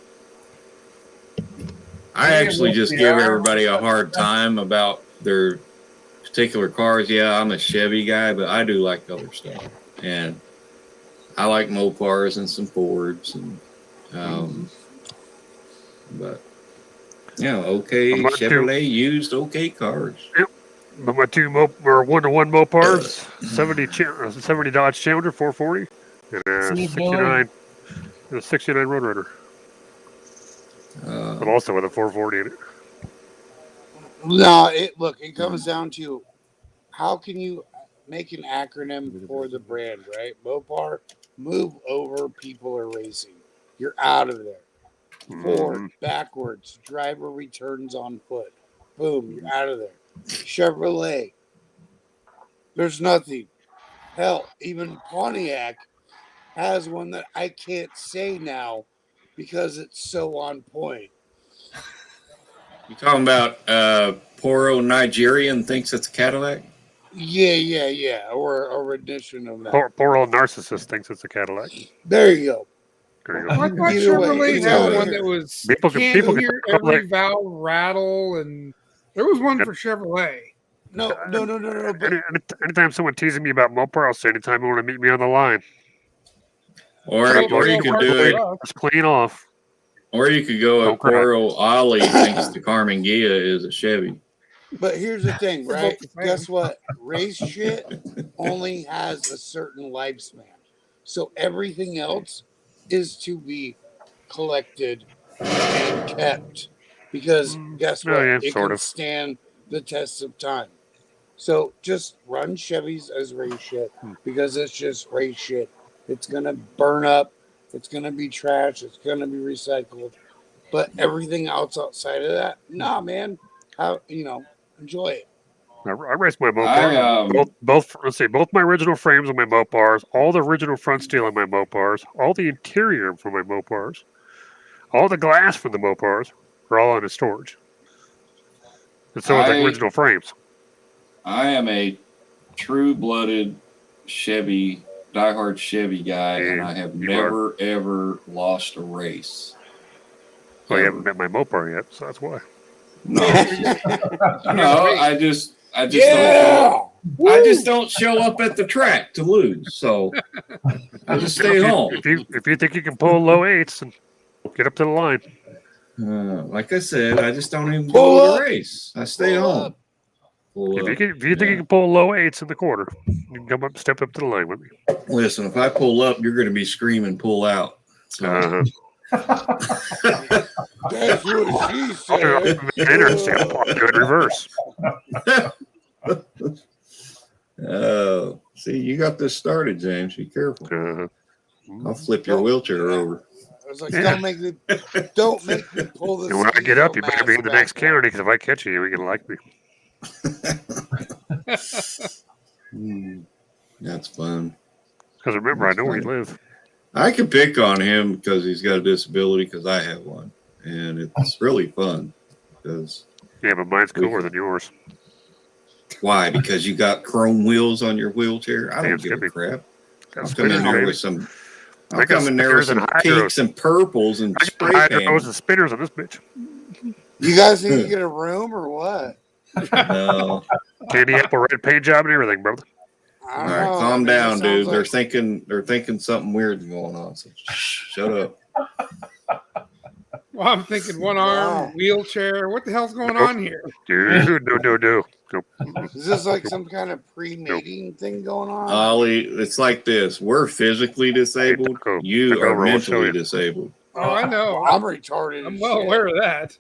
I actually just give everybody a hard time about their particular cars. Yeah, I'm a Chevy guy, but I do like other stuff. And I like Mopars and some Fords. And, but, yeah, okay, I'm not too- Chevrolet used okay cars. But my 1-to-1 Mopars, 70 Dodge Challenger 440, and a See, 69 Roadrunner. Uh, But also with a 440 in it. No, it comes down to how can you make an acronym for the brand, right? Mopar, move over, people are racing. You're out of there. Ford, backwards, driver returns on foot. Boom, you're out of there. Chevrolet, there's nothing. Hell, even Pontiac has one that I can't say now because it's so on point. You talking about Poro Nigerian thinks it's a Cadillac? Yeah. Or a rendition of that. Poor old narcissist thinks it's a Cadillac. There you go. There you I go. thought Either way, Chevrolet it's had out one here. that was People can hear call every it- valve rattle, and there was one for Chevrolet. No. But Anytime someone teasing me about Mopar, I'll say anytime you want to meet me on the line. Or So- you so could far do for it, us. Just clean off. or you could go Don't with poor cry. old Ollie thinks the Carmen Ghia is a Chevy. But here's the thing, We're right? both the same. Guess what? Race shit only has a certain lifespan. So everything else is to be collected and kept. Because guess Oh, what? yeah, It sort can of. stand the test of time. So just run Chevys as race shit because it's just race shit. It's gonna burn up, it's gonna be trash, it's gonna be recycled. But everything else outside of that, nah, man. How enjoy it. I raced my I, Mopar. Both let's see, both my original frames on my Mopars, all the original front steel on my Mopars, all the interior for my Mopars, all the glass for the Mopars are all in storage. And so are the I- original frames. I am a true-blooded Chevy, diehard Chevy guy, and I have You never ever lost a race. Well, you Ever. haven't met my Mopar yet, so that's why. No, no, I just don't. Yeah. I just don't show up at the track to lose, so I just stay home. If you think you can pull low eights and get up to the line, Like I said, I just don't even Pull go to up. the race. I stay Pull home. up. Pull if up. you think Yeah. you can pull low eights in the quarter, you can come up, step up to the line with me. Listen, if I pull up, you're going to be screaming, "Pull out!" So, Uh-huh. That's what she I'll said. do it in reverse. oh, see, you got this started, James. Be careful. Uh-huh. I'll flip your wheelchair over. I was like, Yeah. don't make me pull this. And when I get up, you mask better be in the back. next county because if I catch you, you're gonna like me. That's fun. Because remember, I know where you live. I can pick on him because he's got a disability because I have one, and it's really fun. Because Yeah, but mine's cooler than yours. why? Because you got chrome wheels on your wheelchair. I Damn, don't give a Skippy. crap. Got I'll come spinners, in there baby. with some. I I'll got come in there with spinners some and hydros. pinks and purples and I got spray hydros paint. and spinners on this bitch. You guys need to get a room or what? No. Candy apple red paint job and everything, brother. I All don't right, know. calm I mean, down, that dude. sounds They're thinking something weird's going on. So shut up. Well, I'm thinking one arm, Wow. wheelchair. What the hell's going on here? Dude, no. Is this like some kind of pre-mating thing going on? Ollie, it's like this. We're physically disabled. Taco. You Taco are roll, I'll show mentally you. disabled. Oh, I know. I'm retarded. I'm as well shit. aware of that.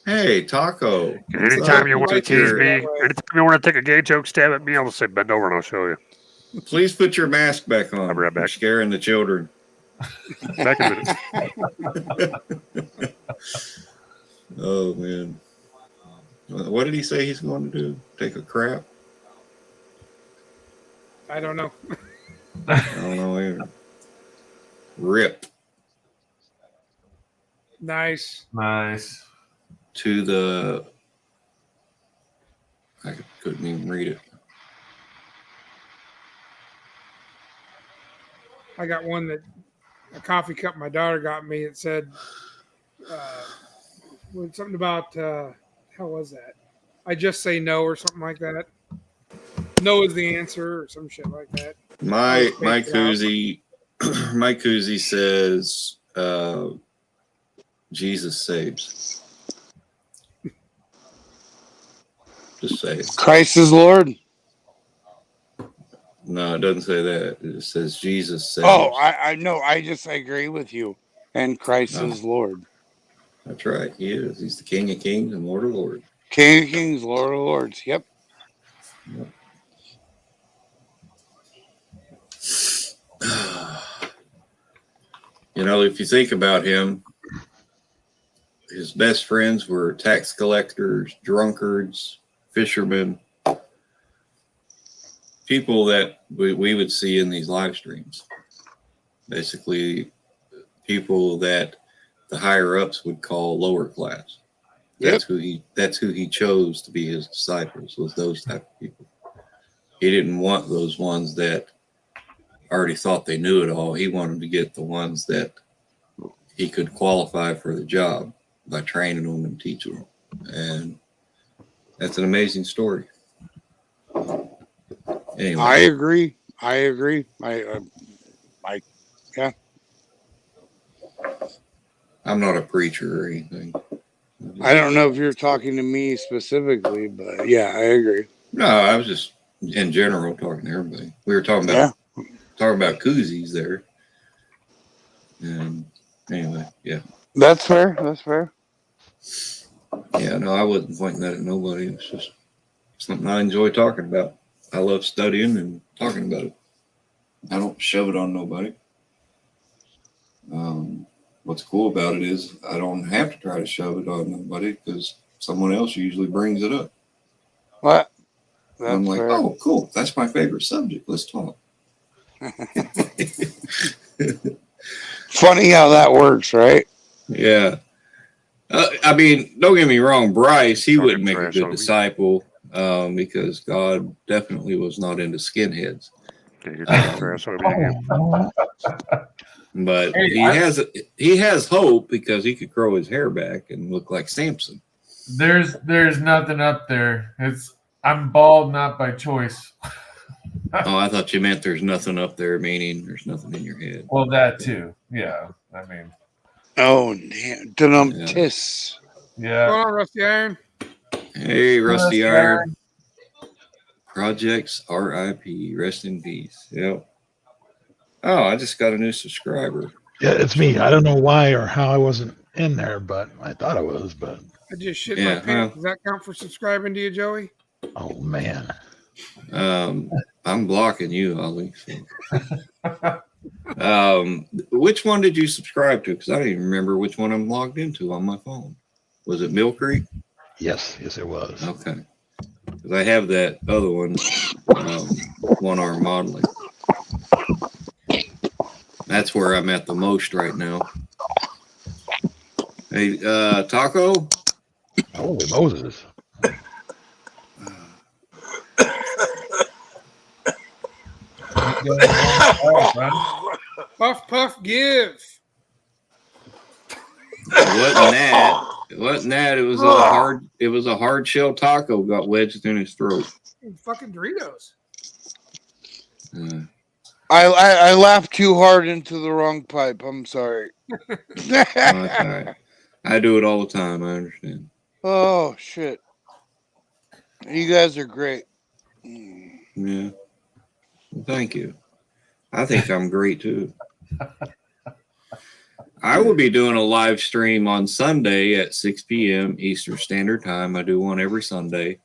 Hey, Taco. And what's anytime up? you want to Like tease your- me, anytime you want to take a gay joke stab at me, I'll just say bend over and I'll show you. Please put your mask back on. I'll be right back. You're scaring the children. Back in a minute. Oh man. What did he say he's going to do? Take a crap? I don't know. I don't know either. Rip Nice. Nice. to the. I couldn't even read it. I got one that a coffee cup my daughter got me. It said something about how was that? I just say no or something like that. No is the answer or some shit like that. My Take it out. koozie, my koozie says, "Jesus saves." Just say it. Christ is Lord. No, it doesn't say that. It says Jesus saves. Oh, I know. I agree with you. And Christ No. is Lord. That's right. He is. He's the King of Kings and Lord of Lords. King of Kings, Lord of Lords. Yep. You know, if you think about him, his best friends were tax collectors, drunkards, fishermen, people that we would see in these live streams. Basically, people that the higher ups would call lower class. That's who he chose to be his disciples, was those type of people. He didn't want those ones that already thought they knew it all. He wanted to get the ones that he could qualify for the job by training them and teaching them. And that's an amazing story. Anyway. I agree. Yeah. I'm not a preacher or anything. I don't know if you're talking to me specifically, but yeah, I agree. No, I was just in general talking to everybody. We were talking about koozies there. And anyway, yeah. That's fair. Yeah, no, I wasn't pointing that at nobody. It's just something I enjoy talking about. I love studying and talking about it. I don't shove it on nobody. What's cool about it is I don't have to try to shove it on nobody because someone else usually brings it up. What? I'm like, oh, cool. That's my favorite subject. Let's talk. Funny how that works, right? Yeah. I mean, don't get me wrong. Bryce, he wouldn't make a good disciple because God definitely was not into skinheads. But he has hope because he could grow his hair back and look like Samson. There's nothing up there. I'm bald, not by choice. Oh, I thought you meant there's nothing up there, meaning there's nothing in your head. Well, that too. Yeah. I mean. Oh, damn. Tiss. Yeah. Come on, Rusty Iron. Hey, Rusty Iron. Projects RIP. Rest in peace. Yep. Oh, I just got a new subscriber. Yeah, it's me. I don't know why or how I wasn't in there, but I thought I was. But I just shit my pants. Does that count for subscribing to you, Joey? Oh man. I'm blocking you, Ollie. So. Which one did you subscribe to? Because I don't even remember which one I'm logged into on my phone. Was it Mill Creek? Yes, it was. Okay. Because I have that other one, One Arm Modeling. That's where I'm at the most right now. Hey, Taco? Holy Moses. Puff, puff, give. It wasn't that. It was a hard shell taco got wedged in his throat. Fucking Doritos. I laughed too hard into the wrong pipe. I'm sorry. That's all right. I do it all the time. I understand. Oh shit! You guys are great. Yeah. Well, thank you. I think I'm great too. I will be doing a live stream on Sunday at 6 p.m. Eastern Standard Time. I do one every Sunday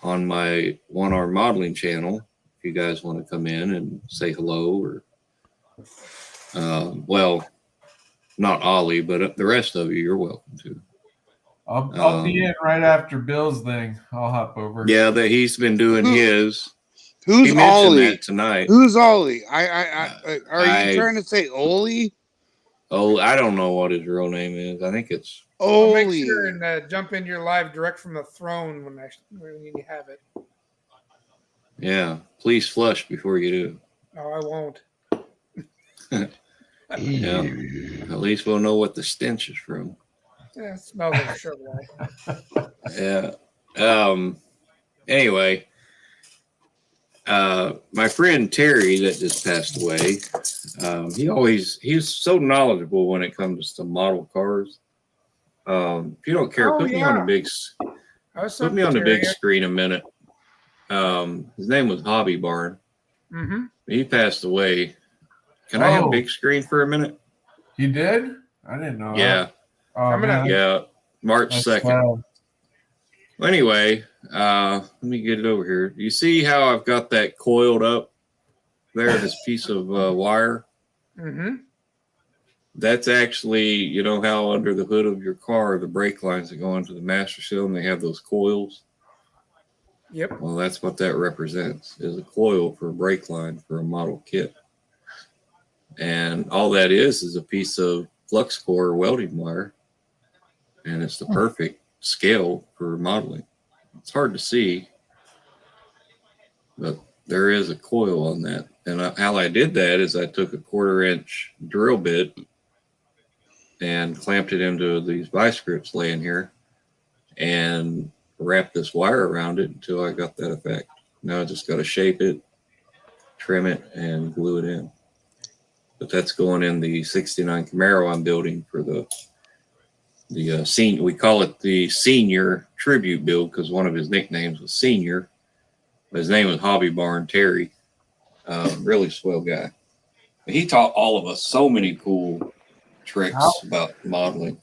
on my One Arm Modeling channel. If you guys want to come in and say hello, or well, not Ollie, but the rest of you, you're welcome to. I'll be in right after Bill's thing. I'll hop over. Yeah, that he's been doing his. Who's he mentioned Ollie that tonight? Who's Ollie? Are you trying to say Ollie? Oh, I don't know what his real name is. I think it's I'll make sure and jump into your live direct from the throne when you have it. Yeah, please flush before you do. No, I won't. Yeah, at least we'll know what the stench is from. Yeah, it smells like Chevrolet. Yeah. Anyway, my friend Terry that just passed away, he's so knowledgeable when it comes to model cars. If you don't care, put me on the big screen a minute. His name was Hobby Barn. Mm-hmm. He passed away. Can I have big screen for a minute? You did? I didn't know. Yeah. Yeah. March 2nd. Wild. Well, anyway, let me get it over here. You see how I've got that coiled up there, this piece of wire? Mm-hmm. That's actually, you know how under the hood of your car, the brake lines that go into the master cylinder, they have those coils? Yep. Well, that's what that represents, is a coil for a brake line for a model kit. And all that is a piece of flux core welding wire. And it's the perfect scale for modeling. It's hard to see, but there is a coil on that. And how I did that is I took a 1/4-inch drill bit and clamped it into these vice grips laying here and wrapped this wire around it until I got that effect. Now I just got to shape it, trim it, and glue it in. But that's going in the 69 Camaro I'm building for the senior. We call it the senior tribute build because one of his nicknames was Senior. His name was Hobby Barn Terry. Really swell guy. He taught all of us so many cool tricks about modeling.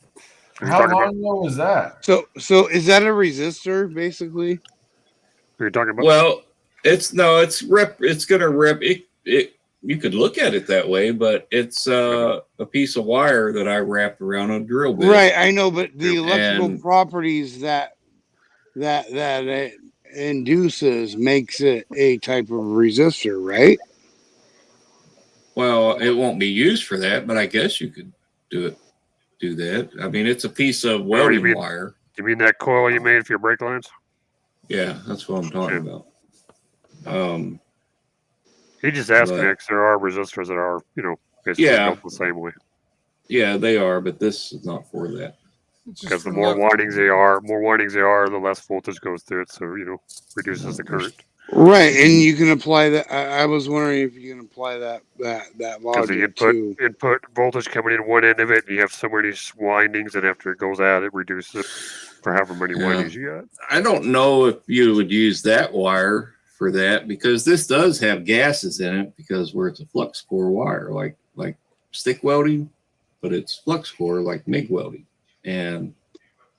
How long ago was that? So is that a resistor basically? Are you talking about? Well, it's gonna rep it. You could look at it that way, but it's a piece of wire that I wrapped around a drill bit. Right, I know, but the electrical properties that it induces makes it a type of resistor, right? Well, it won't be used for that, but I guess you could do that. I mean, it's a piece of welding wire. You mean that coil you made for your brake lines? Yeah, that's what I'm talking about. He just asked me because there are resistors that are, basically built the same way. Yeah, they are, but this is not for that. Because the more windings they are, the less voltage goes through it. So, reduces the current. Right, and you can apply that. I was wondering if you can apply that Because logic the input voltage coming in one end of it, and you have so many windings, and after it goes out, it reduces it for however many windings you got. I don't know if you would use that wire for that because this does have gases in it because where it's a flux core wire, like stick welding, but it's flux core like MIG welding, and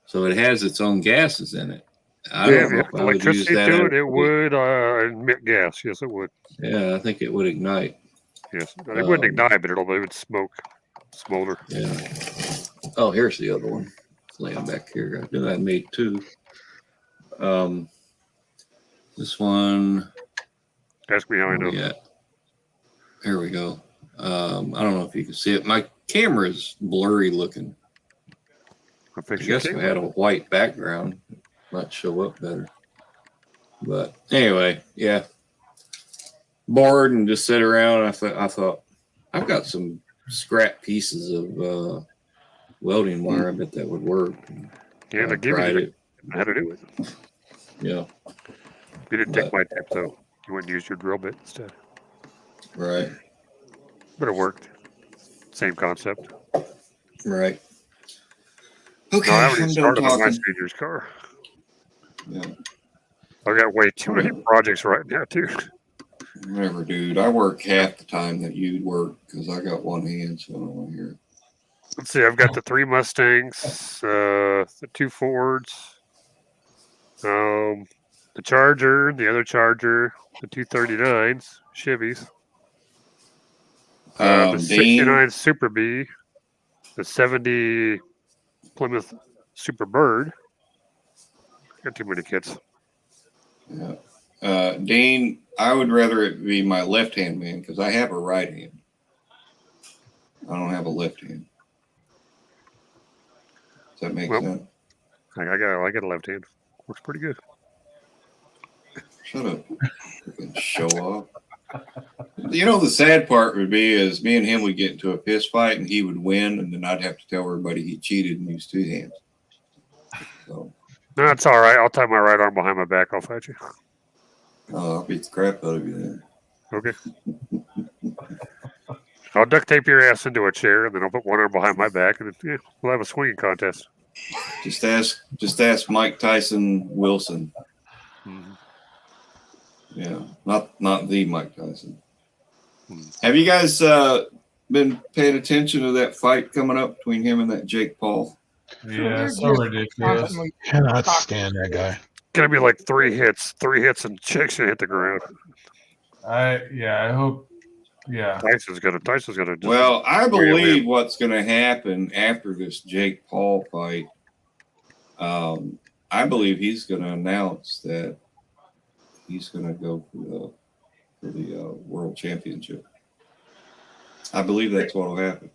so it has its own gases in it. I don't know if I would use that. It would emit gas. Yes, it would. Yeah, I think it would ignite. Yes, it wouldn't ignite, but it would smolder. Yeah. Oh, here's the other one. It's laying back here. I knew I made two. This one. Ask me how I know. Yeah. Here we go. I don't know if you can see it. My camera is blurry looking. I guess if I had a white background, it might show up better. But anyway, yeah. Bored and just sit around. I thought I've got some scrap pieces of welding wire. I bet that would work. Yeah, they give you how to do it. Yeah. You didn't take my tip though. You wouldn't use your drill bit instead. Right. But it worked. Same concept. Right. Okay. No, I haven't even started on my senior's car. Yeah. I've got way too many projects right now too. Whatever, dude. I work half the time that you'd work because I got one hand, so I don't want to hear it. Let's see. I've got the 3 Mustangs, the 2 Fords, the Charger, the other Charger, the 239s, Chevys, the 69 Super B, the 70 Plymouth Super Bird. Got too many kits. Yeah. Dean, I would rather it be my left-hand man because I have a right hand. I don't have a left hand. Does that make sense? I got a left hand. Works pretty good. Shut up. Show off. You know, the sad part would be is me and him would get into a fist fight and he would win, and then I'd have to tell everybody he cheated and used 2 hands. So. No, it's all right. I'll tie my right arm behind my back. I'll fight you. Oh, I'll beat the crap out of you then. Okay. I'll duct tape your ass into a chair, and then I'll put one arm behind my back, and then, we'll have a swinging contest. Just ask Mike Tyson Wilson. Mm-hmm. Yeah, not the Mike Tyson. Have you guys been paying attention to that fight coming up between him and that Jake Paul? Yeah, so ridiculous. Cannot stand that guy. Gonna be like 3 hits, and Jake's gonna hit the ground. I hope. Yeah, Tyson's gonna. Well, I believe what's gonna happen after this Jake Paul fight. I believe he's gonna announce that he's gonna go for the world championship. I believe that's what will happen.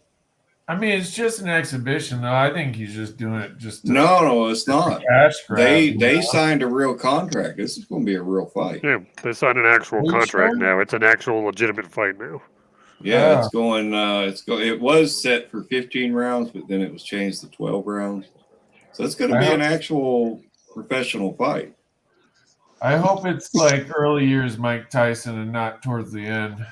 I mean, it's just an exhibition, though. I think he's just doing it just to No, it's not. cash grab. They signed a real contract. This is going to be a real fight. Yeah, they signed an actual Are you contract sure? now. It's an actual legitimate fight now. Yeah, Yeah. it's going. It was set for 15 rounds, but then it was changed to 12 rounds. So it's going to be an actual professional fight. I hope it's like early years Mike Tyson and not towards the end.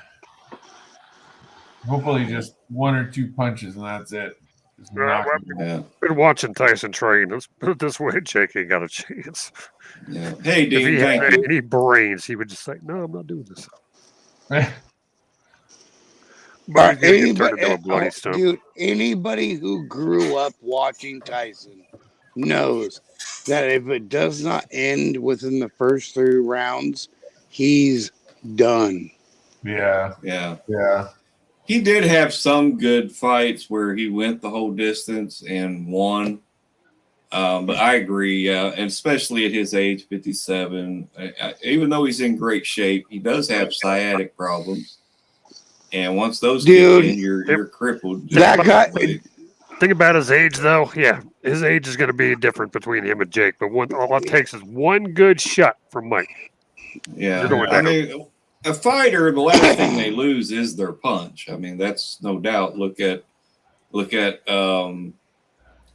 Hopefully, just one or two punches and that's it. Just knock him out. Yeah, Been watching Tyson train. Let's put it this way: Jake ain't got a chance. yeah. Hey, If he Dean, had thank you. any brains, he would just say, "No, I'm not doing this." But he's gonna get turned into a bloody stump. Dude, anybody who grew up watching Tyson knows that if it does not end within the first 3 rounds, he's done. Yeah, Yeah. yeah. He did have some good fights where he went the whole distance and won. But I agree, and especially at his age, 57, even though he's in great shape, he does have sciatic problems. And once those Dude, kick in, you're crippled. that guy- Think about his age, though. Yeah, his age is going to be different between him and Jake. But all it takes is one good shot from Mike. Yeah, You're going I down. mean, a fighter, the last thing they lose is their punch. I mean, that's no doubt. Look at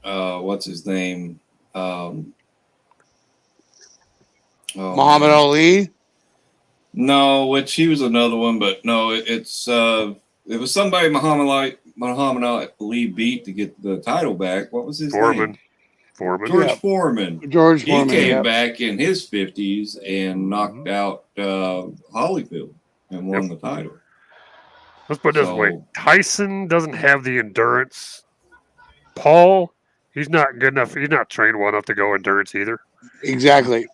what's his name? Muhammad Ali? No, which he was another one, but no, it was somebody Muhammad Ali beat to get the title back. What was his name? Foreman. George Yeah. Foreman. George He Foreman. came Yep. back in his 50s and knocked out Holyfield and won the title. Let's put it this way: So- Tyson doesn't have the endurance. Paul, he's not good enough. He's not trained well enough to go endurance either. Exactly.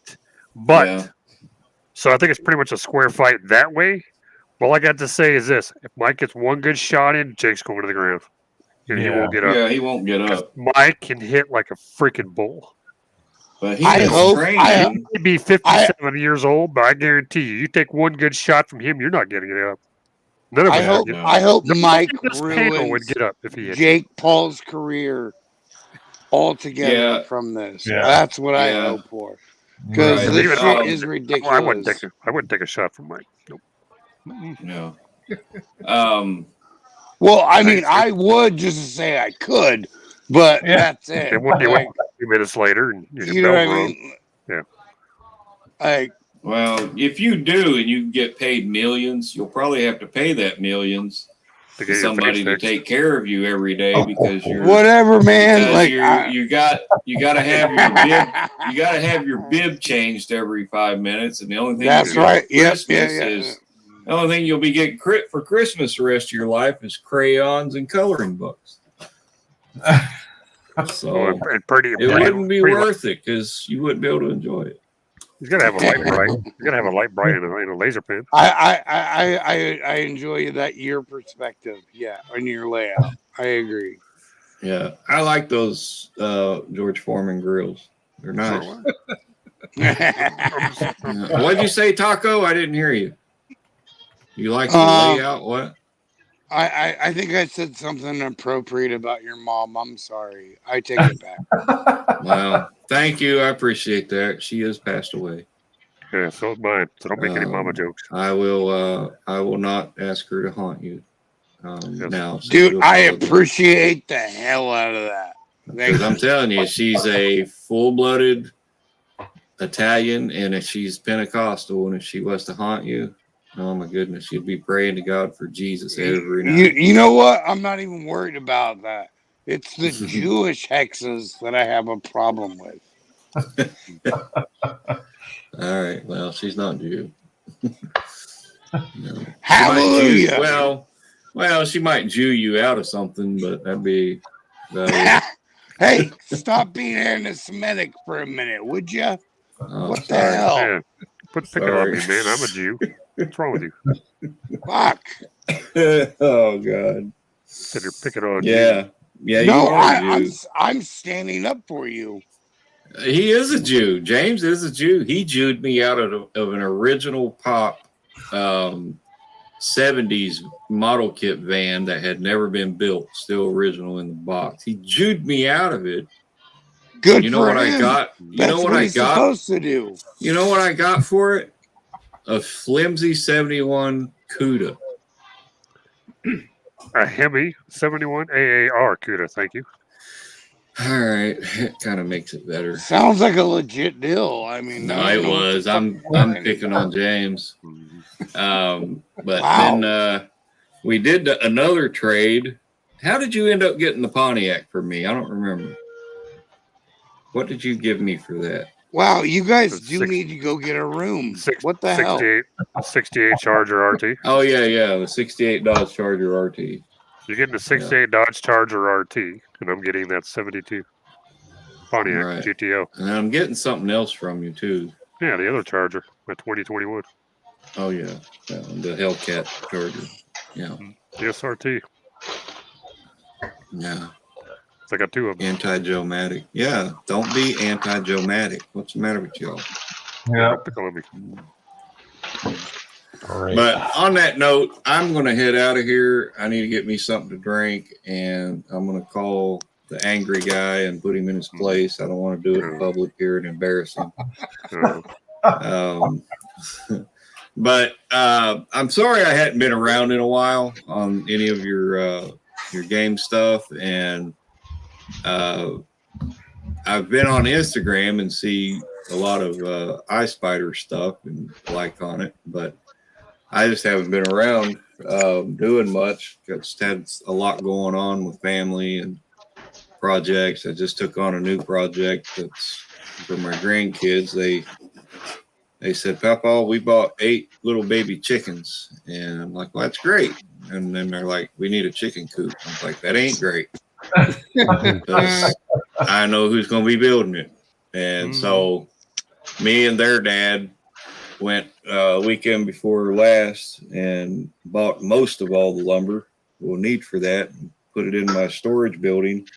But Yeah. so I think it's pretty much a square fight that way. All I got to say is this: if Mike gets one good shot in, Jake's going to the ground, and he Yeah. won't get up. Yeah, he won't get up. Mike can hit like a freaking bull. But he I is hope- training. He may be 57 years old, but I guarantee you, you take one good shot from him, you're not getting it up. None of I us hope would get- I hope nobody Mike in this panel would ruins get up if he hit. Jake Paul's career altogether Yeah. from this. Yeah. That's what I Yeah. hope for. Because Right. this Even- shit is I ridiculous. wouldn't take a shot from Mike. Nope. No. Well, I mean, I would just to say I could, but Yeah. that's it. And when you Like, went 2 minutes later, and you know what I mean? Yeah. Like, Well, if you do and you get paid millions, you'll probably have to pay that millions to to get your somebody face to fixed. take care of you every day because you're whatever, man. because Like, you got to have your bib. You got to have your bib changed every 5 minutes, and the only thing that's you get right. for Yep. Christmas Yeah. is the only thing you'll be getting for Christmas the rest of your life is crayons and coloring books. So And pretty, it wouldn't be pretty- worth it because you wouldn't be able to enjoy it. He's got to have a light bright. He's got to have a light bright and a laser pen. I enjoy that your perspective. Yeah, on your layout. I agree. Yeah, I like those George Foreman grills. They're nice. Yeah. What'd you say, Taco? I didn't hear you. You like the layout? What? I think I said something appropriate about your mom. I'm sorry. I take it back. Well, thank you. I appreciate that. She has passed away. Yeah, so is mine. So don't make any mama jokes. I will not ask her to haunt you. Now, Dude, I appreciate the hell out of that. Because I'm telling you, she's a full-blooded Italian, and if she's Pentecostal, and if she was to haunt you, oh my goodness, you'd be praying to God for Jesus every night. You know what? I'm not even worried about that. It's the Jewish hexes that I have a problem with. All right. Well, she's not Jew. No. Hallelujah. She might well, she might Jew you out of something, but that'd be. Hey, stop being anti-Semitic for a minute, would you? Oh, What the sorry. hell? Yeah. Pick it on me, Sorry. man. I'm a Jew. What's wrong with you? Fuck. Oh God. Said you're picking on you. Yeah. Yeah. No, you are a Jew. I'm standing up for you. He is a Jew. James is a Jew. He Jewed me out of an original pop '70s model kit van that had never been built, still original in the box. He jewed me out of it. Good You know for what him. I got? That's what he's supposed to do. You know what I got for it? A flimsy 71 CUDA. A Hemi 71 AAR CUDA. Thank you. All right, it kind of makes it better. Sounds like a legit deal. I mean, No, I it don't know what was. the I'm fuck you're picking about. on James. But Wow. then we did another trade. How did you end up getting the Pontiac for me? I don't remember. What did you give me for that? Wow, you guys It's do need to go get a room. What the hell? 68 Charger RT. Oh yeah, the '68 Dodge Charger RT. You're getting a 68 Dodge Charger RT, and I'm getting that 72 Pontiac Right. GTO. And I'm getting something else from you too. Yeah, the other Charger, the 2021. Oh yeah, that one, the Hellcat Charger. Yeah, The SRT. yeah. I got two of them. Anti-Joe-Matic. Yeah, don't be anti-Joe-Matic. What's the matter with y'all? Yeah. All right. But on that note, I'm going to head out of here. I need to get me something to drink, and I'm going to call the angry guy and put him in his place. I don't want to do it in public here and embarrass him. But I'm sorry I hadn't been around in a while on any of your game stuff, and I've been on Instagram and see a lot of iSpider stuff and like on it, but I just haven't been around doing much. Just had a lot going on with family and projects. I just took on a new project that's for my grandkids. They said, Papa, we bought 8 little baby chickens. And I'm like, well, that's great. And then they're like, we need a chicken coop. I'm like, that ain't great. Because I know who's going to be building it. And so me and their dad went weekend before last and bought most of all the lumber we'll need for that and put it in my storage building.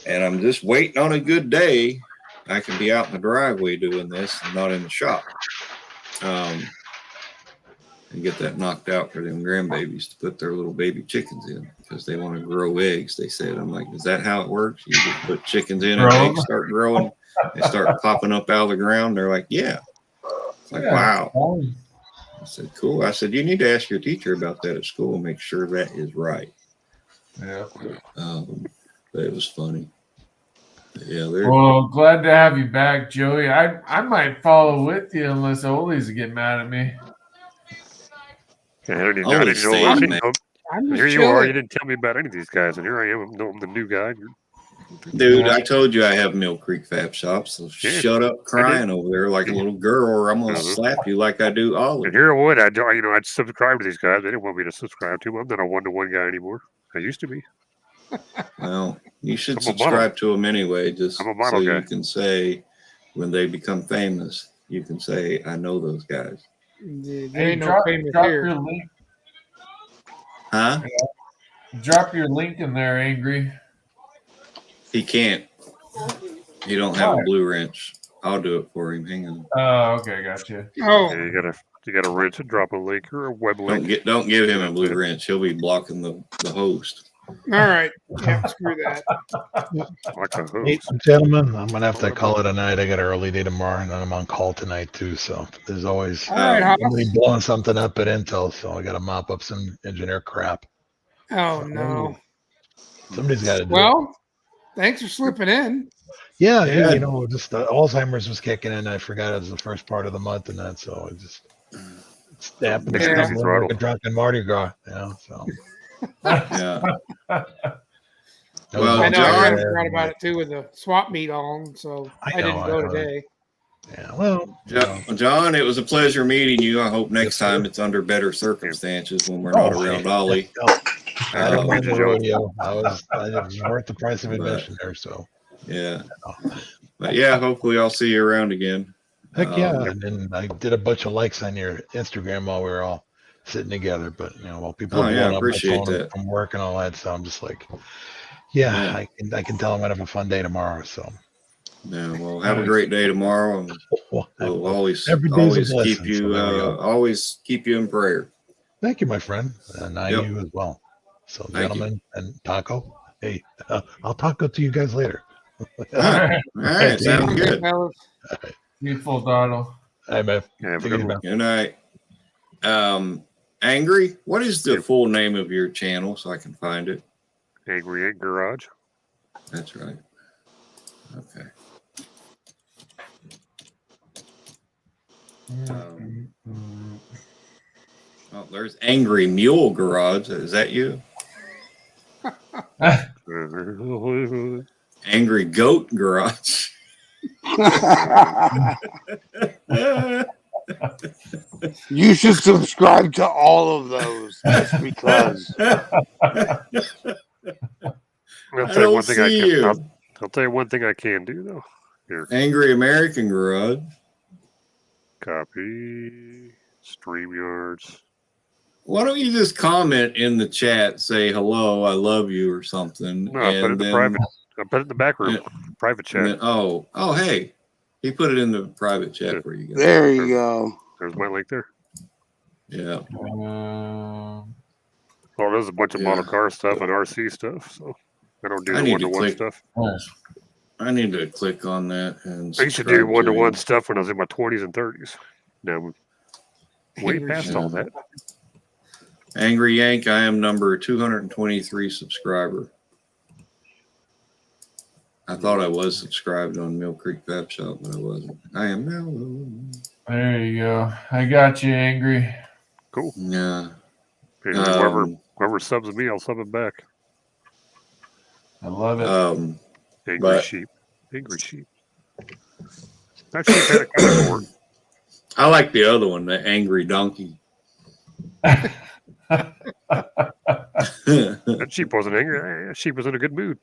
And I'm just waiting on a good day I can be out in the driveway doing this and not in the shop. And get that knocked out for them grandbabies to put their little baby chickens in because they want to grow eggs. They said, I'm like, is that how it works? You just put chickens in and eggs start growing. They start popping up out of the ground. They're like, yeah. It's like, wow. I said, cool. I said, you need to ask your teacher about that at school and make sure that is right. Yeah. But it was funny. Yeah. Well, glad to have you back, Joey. I might follow with you unless Ollie's get mad at me. Yeah, I didn't Always know. saying that. Here you are. You didn't tell me about any of these guys, and here I am. I'm the new guy. Dude, I told you I have Mill Creek Fab Shop, so shut up crying over there like a little girl, or I'm gonna slap you like I do all of And you. here I would, I'd subscribe to these guys. They didn't want me to subscribe to them. I'm not a one-to-one guy anymore. I used to be. Well, you should I'm a subscribe to them anyway, just I'm a so model guy. you can say when they become famous, you can say, I know those guys. There Hey, ain't no drop famous your here. link. Huh? Drop your link in there, Angry. He can't. He don't have a blue wrench. I'll do it for him. Hang on. Oh, okay, gotcha. Oh, Yeah, you gotta wrench and drop a link or a web link. Don't give him a blue wrench. He'll be blocking the host. all right. Yeah, screw that. Like a Hey, host. gentlemen, I'm gonna have to call it a night. I got an early day tomorrow, and I'm on call tonight too. So there's always All right, Hoss. somebody blowing something up at Intel. So I got to mop up some engineer crap. Oh no. Somebody's got to do it. Well, thanks for slipping in. Yeah, Yeah. you know, just Alzheimer's was kicking in. I forgot it was the first part of the month and that, so it just happened to Yeah. stumble like a drunken Mardi Gras. Yeah, so Yeah. that Well, was I know. I John- kind of forgot about it too with the swap meet on, so I I, didn't know, go I know. today. yeah. Well, you know, John, it was a pleasure meeting you. I hope next Yes, sir. time it's under better circumstances when we're not around Ollie. I don't mind the Joe. rodeo. It was worth the price of admission there. So Yeah. But yeah, hopefully I'll see you around again. heck yeah. And then I did a bunch of likes on your Instagram while we were all sitting together. But you know, while people Oh, are yeah, blowing up my appreciate phone that. from work and all that, so I'm just like, yeah, Yeah. I can tell I'm gonna have a fun day tomorrow. So Yeah, well, have a great day tomorrow, and well, we'll always Every day's a keep blessing, you so there we go. always keep you in prayer. Thank you, my friend, and I Yep. you as well. So, Thank you. gentlemen, and Taco, hey, I'll talk to you guys later. All right, sounds good. Beautiful, Donald. Hey, man. Yeah, have a Take good it, one. man. Good night. Angry, what is the full name of your channel so I can find it? Angry Ant Garage. That's right. Okay. Oh, there's Angry Mule Garage. Is that you? Angry Goat Garage. You should subscribe to all of those just because. I'll tell you one thing I can. I'll tell you one thing I can do though. Here, Angry American Garage. copy StreamYards. Why don't you just comment in the chat, say hello, I love you, or something? No, I put it in the private. I put it in the back room, private chat. Then, oh, hey, he put it in the private chat for you guys. There you go. There's my link there. Yeah. Well, there's a bunch of model car stuff and RC stuff, so I don't do I the need to one-to-one click. stuff. I need to click on that and I used to do subscribe one-to-one him. stuff when I was in my 20s and 30s. Now we're way past all that. Angry Yank, I am number 223 subscriber. I thought I was subscribed on Mill Creek Fab Shop, but I wasn't. I am now. There you go. I got you, Angry. Cool. Yeah. Hey, whoever subs me, I'll sub it back. I love it. Angry but- sheep. Angry sheep. That sheep had a color for it. I like the other one, the Angry Donkey. That sheep wasn't angry. That sheep was in a good mood.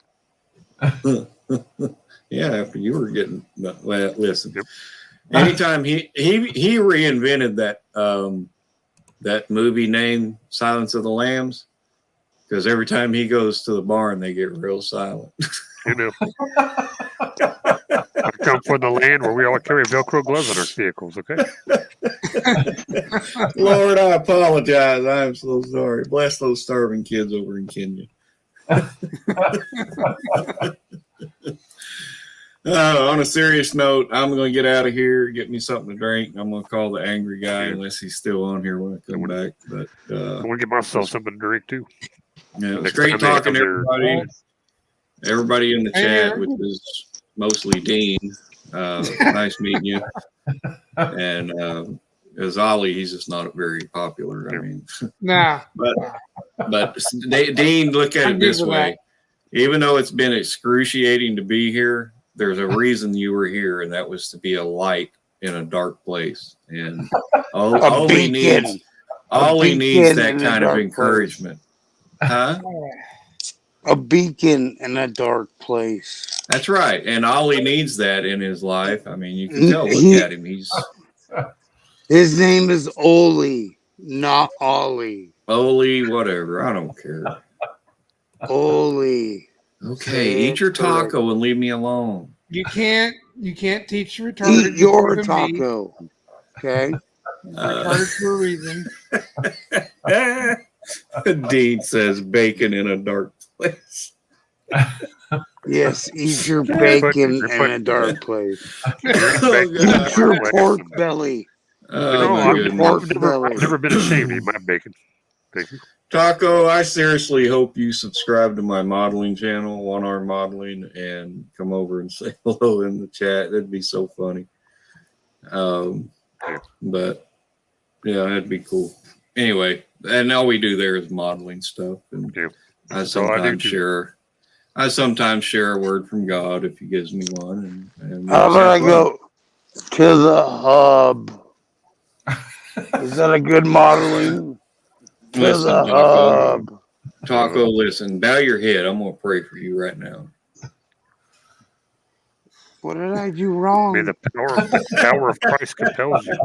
Yeah, after you were getting well, listen. Yep. Anytime he reinvented that movie name Silence of the Lambs, because every time he goes to the barn they get real silent. You know. I come from the land where we all carry Velcro gloves on our vehicles, okay? Lord, I apologize. I am so sorry. Bless those starving kids over in Kenya. On a serious note, I'm going to get out of here, get me something to drink. I'm going to call the angry guy unless he's still on here when I come back. But I'm going to get myself something to drink too. yeah, it's Next great time they talking to come here. everybody in the chat, which is mostly Dean. Nice meeting you. And as Ollie, he's just not very popular. I mean, Nah. but Dean, look at I'm it good this with way. Even though it's been excruciating to be here, there's a reason you were here, and that was to be a light in a dark place. And all he needs that kind of encouragement. Huh? A beacon in a dark place. That's right. And Ollie needs that in his life. I mean, you can tell, look at him. His name is Oli, not Ollie. Oli, whatever. I don't care. Oli. Okay, eat your taco and leave me alone. You can't teach retarded. Eat your to me. taco. Okay. Retarded for a reason. Dean says bacon in a dark place. Yes, eat your bacon in a dark place. Oh, Eat your pork belly. I've never been ashamed to eat my bacon. Thank you. Taco, I seriously hope you subscribe to my modeling channel, One Arm Modeling, and come over and say hello in the chat. That'd be so funny. But yeah, that'd be cool. Anyway, and all we do there is modeling stuff, and I sometimes share a word from God if He gives me one. And How about I go to the hub? Is that a good modeling? Listen, the hub. Taco, listen, bow your head. I'm going to pray for you right now. What did I do wrong? May the power of Christ compels you.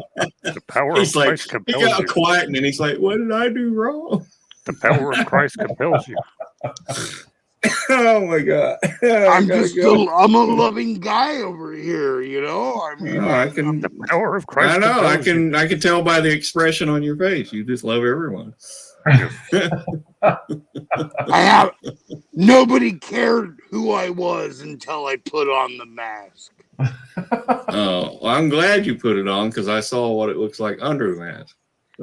The power of Christ compels you. He got quiet and then he's like, what did I do wrong? The power of Christ compels you. Oh my god! I'm a loving guy over here, you know. I mean, I can. The power of Christ. I know. I compels you. can tell by the expression on your face. You just love everyone. Nobody cared who I was until I put on the mask. Oh, well, I'm glad you put it on because I saw what it looks like under the mask.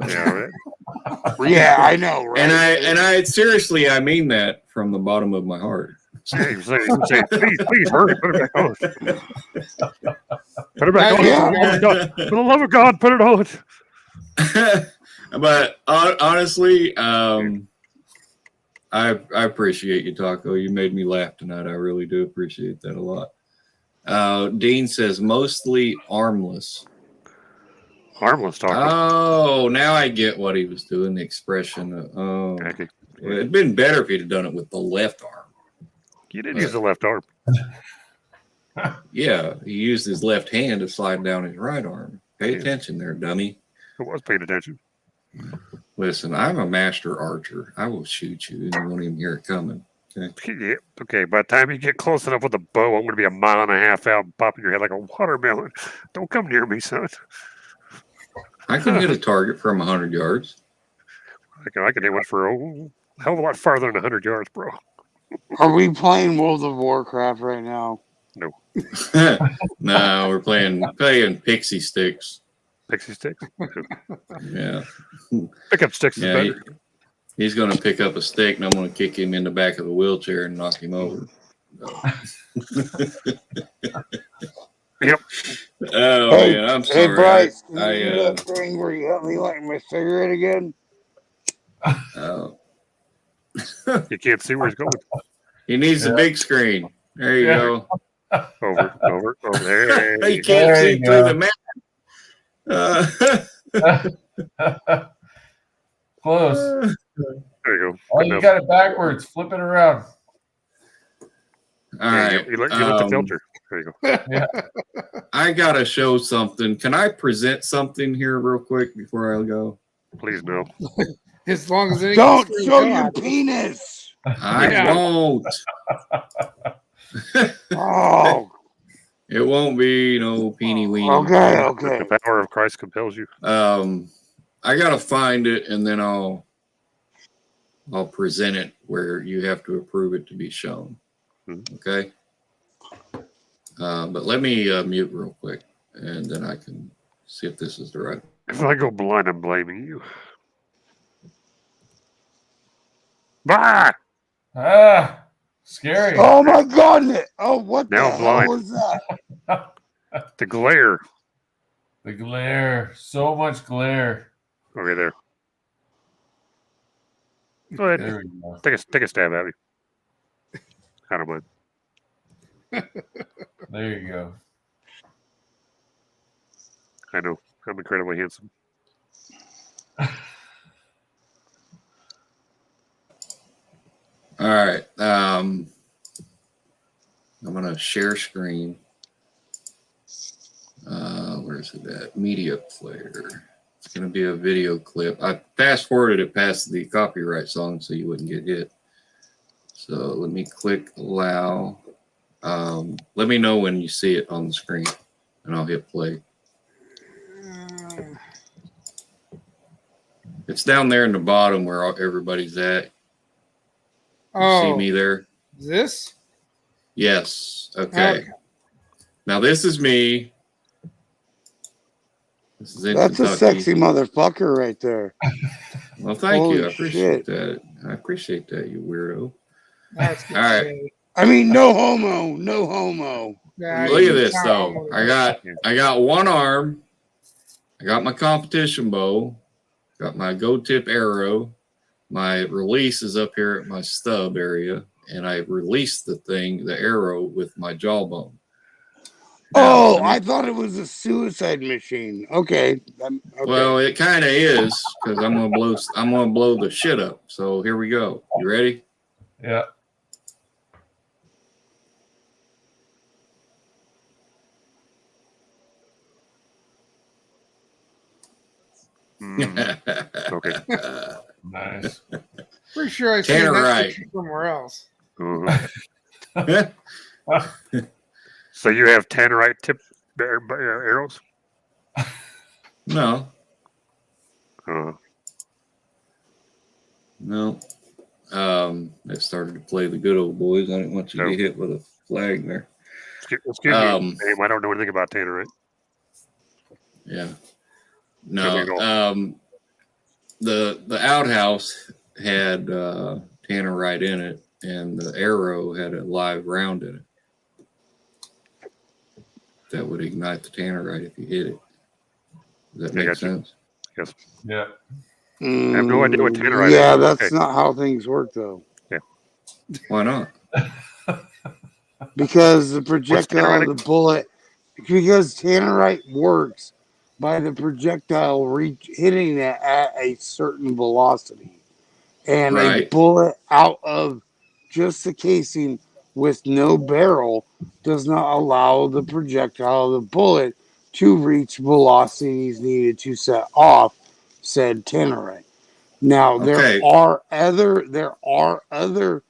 Yeah, right. Yeah, I know, right? And I seriously, I mean that from the bottom of my heart. Yeah, you say, please, hurry, put it back on. Put it back on. Yeah. For the love of God, put it on. But honestly, I appreciate you, Taco. You made me laugh tonight. I really do appreciate that a lot. Dean says mostly armless. Harmless talking. Oh, now I get what he was doing. The expression. Okay. It'd been better if he'd have done it with the left arm. You didn't use the left arm. Yeah, he used his left hand to slide down his right arm. Pay Yeah. attention there, dummy. I was paying attention. Listen, I'm a master archer. I will shoot you, and you won't even hear it coming. Okay. Yeah. Okay, by the time you get close enough with a bow, I'm going to be 1.5 miles out and popping your head like a watermelon. Don't come near me, son. I can hit a target from 100 yards. I can hit one for a hell of a lot farther than 100 yards, bro. Are we playing World of Warcraft right now? No, we're playing pixie sticks. Pixie sticks? Yeah. Pick up sticks is Yeah, better. he's going to pick up a stick, and I'm going to kick him in the back of the wheelchair and knock him over. Yep. Oh, Hey, man, I'm sorry. Hey, Bryce, can I, you do that thing where you help me light my cigarette again? You can't see where he's going. he needs a big screen. There you go. Over there. You can't There see you through go. the map. Close. There you go. Oh, you got it backwards. Flip it around. All right. You lit the filter. There you go. I got to show something. Can I present something here real quick before I go? Please no. As long as it Don't show your penis. I Yeah. won't. Oh, It won't be no peeny weeny. okay. The power of Christ compels you. I gotta find it and then I'll present it where you have to approve it to be shown. Okay. But let me mute real quick and then I can see if this is the right. If I go blind, I'm blaming you. Bah! Scary. Oh my God! Oh, what Now the I'm hell blind. was that? The glare. The glare. So much glare. Okay, there. Go ahead. There we go. Take a stab at me. I don't mind. There you go. I know. I'm incredibly handsome. All right. I'm gonna share screen. Where's it at? Media player. It's gonna be a video clip. I fast forwarded it past the copyright song so you wouldn't get hit. So let me click allow. Let me know when you see it on the screen, and I'll hit play. It's down there in the bottom where everybody's at. You see me there? This? Yes. Okay. Now this is me. This is in That's Kentucky. a sexy motherfucker right there. Well, thank Holy you. I appreciate shit. that. I appreciate that, you weirdo. That's good All right. shit. I mean, no homo, no homo. Nah, Look you at this can't though. homo. I got one arm. I got my competition bow. Got my go tip arrow. My release is up here at my stub area, and I released the arrow with my jawbone. Oh, Now, I thought it was a suicide machine. Okay. Okay. well, it kind of is because I'm gonna blow the shit up. So here we go. You ready? Yeah. Okay. Nice. Pretty sure I Tanner seen that Wright. picture somewhere else. Mhm. So you have tannerite tip arrows? No, Uh, no. They started to play the good old boys. I didn't want you to get hit with a flag there. excuse me, Abe, I don't know anything about tannerite. Yeah. Tell me it all. No. The outhouse had tannerite in it, and the arrow had a live round in it that would ignite the tannerite if you hit it. Does that make sense? Yes. Yeah. I have no idea what tannerite Yeah, is. that's Okay. not how things work, though. Why not? Because the projectile tannerite? of the bullet, because tannerite works by the projectile hitting it at a certain velocity. And a Right. bullet out of just the casing with no barrel does not allow the projectile of the bullet to reach velocities needed to set off said tannerite. Now Okay. there are other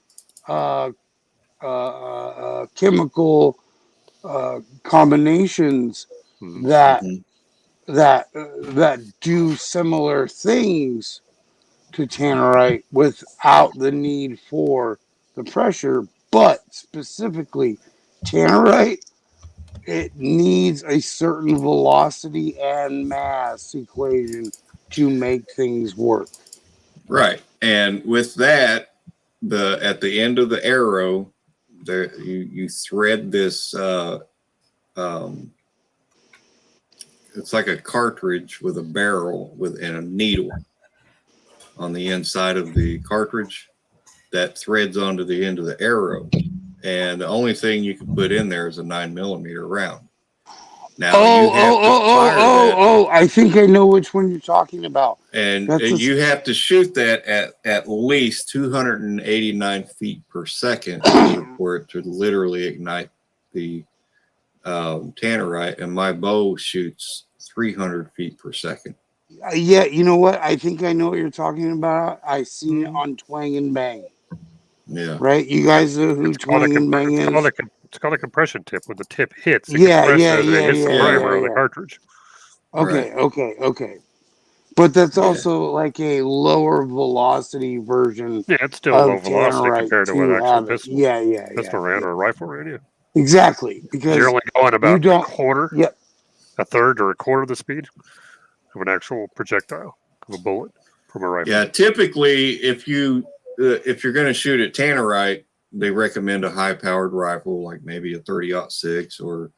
chemical combinations that Mhm. that do similar things to tannerite without the need for the pressure, but specifically tannerite, it needs a certain velocity and mass equation to make things work. Right. And with that, at the end of the arrow, there you thread this it's like a cartridge with a barrel and a needle on the inside of the cartridge that threads onto the end of the arrow. And the only thing you can put in there is a 9mm round. Now you have to fire that. I think I know which one you're talking about. And you have to shoot that at least 289 feet per second for it to literally ignite the tannerite. And my bow shoots 300 feet per second. Yeah, you know what? I think I know what you're talking about. I seen it on Twang and Bang. Yeah. Right? You guys know who Twang and Bang is? It's called a compression tip. When the tip hits, it Yeah, compresses and it hits the primer of the cartridge. Okay, okay. But that's also like a lower velocity version. Yeah, it's still low velocity compared to an actual pistol. Pistol round or a rifle round, yeah. Exactly. Because you're only going about a quarter, a third, or a quarter of the speed of an actual projectile of a bullet from a rifle. Yeah, typically, if you're going to shoot at tannerite, they recommend a high-powered rifle, like maybe a 30-06 or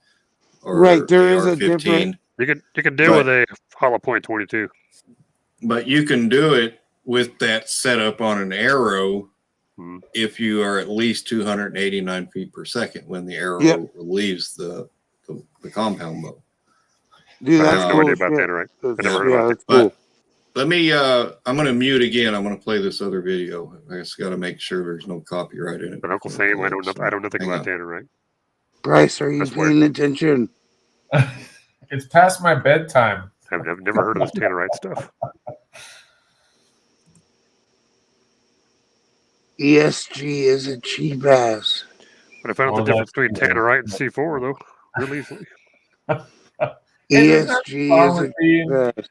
right. There is a AR-15. different. You can deal with a hollow point 22. But you can do it with that setup on an arrow if you are at least 289 feet per second when the arrow leaves the compound bow. Dude, I have no idea about tannerite. I never heard about it. But let me, I'm going to mute again. I'm going to play this other video. I just got to make sure there's no copyright in it. But Uncle Sam, I don't know nothing about tannerite. Bryce, are you paying attention? It's past my bedtime. I've never heard of this tannerite stuff. ESG is a cheap ass. But I found the difference between tannerite and C4, though, real easily. ESG is a cheap ass.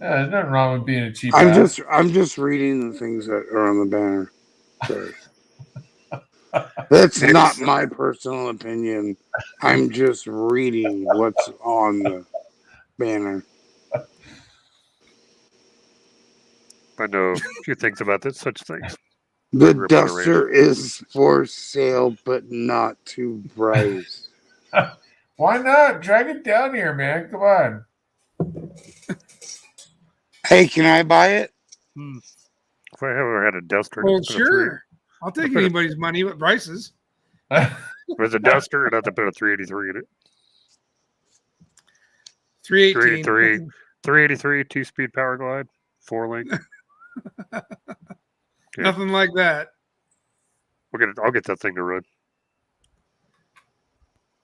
Yeah, there's nothing wrong with being a cheap I'm ass. just reading the things that are on the banner. Sorry. That's not my personal opinion. I'm just reading what's on the banner. I know a few things about such things. The Duster is for sale, but not to Bryce. Why not? Drag it down here, man. Come on. Hey, can I buy it? If I ever had a Duster, well, sure. I'll take anybody's money but Bryce's. There's a Duster, and I have to put a 383 in it. 318. 383, 2-speed power glide, 4-link. Nothing like that. I'll get that thing to run.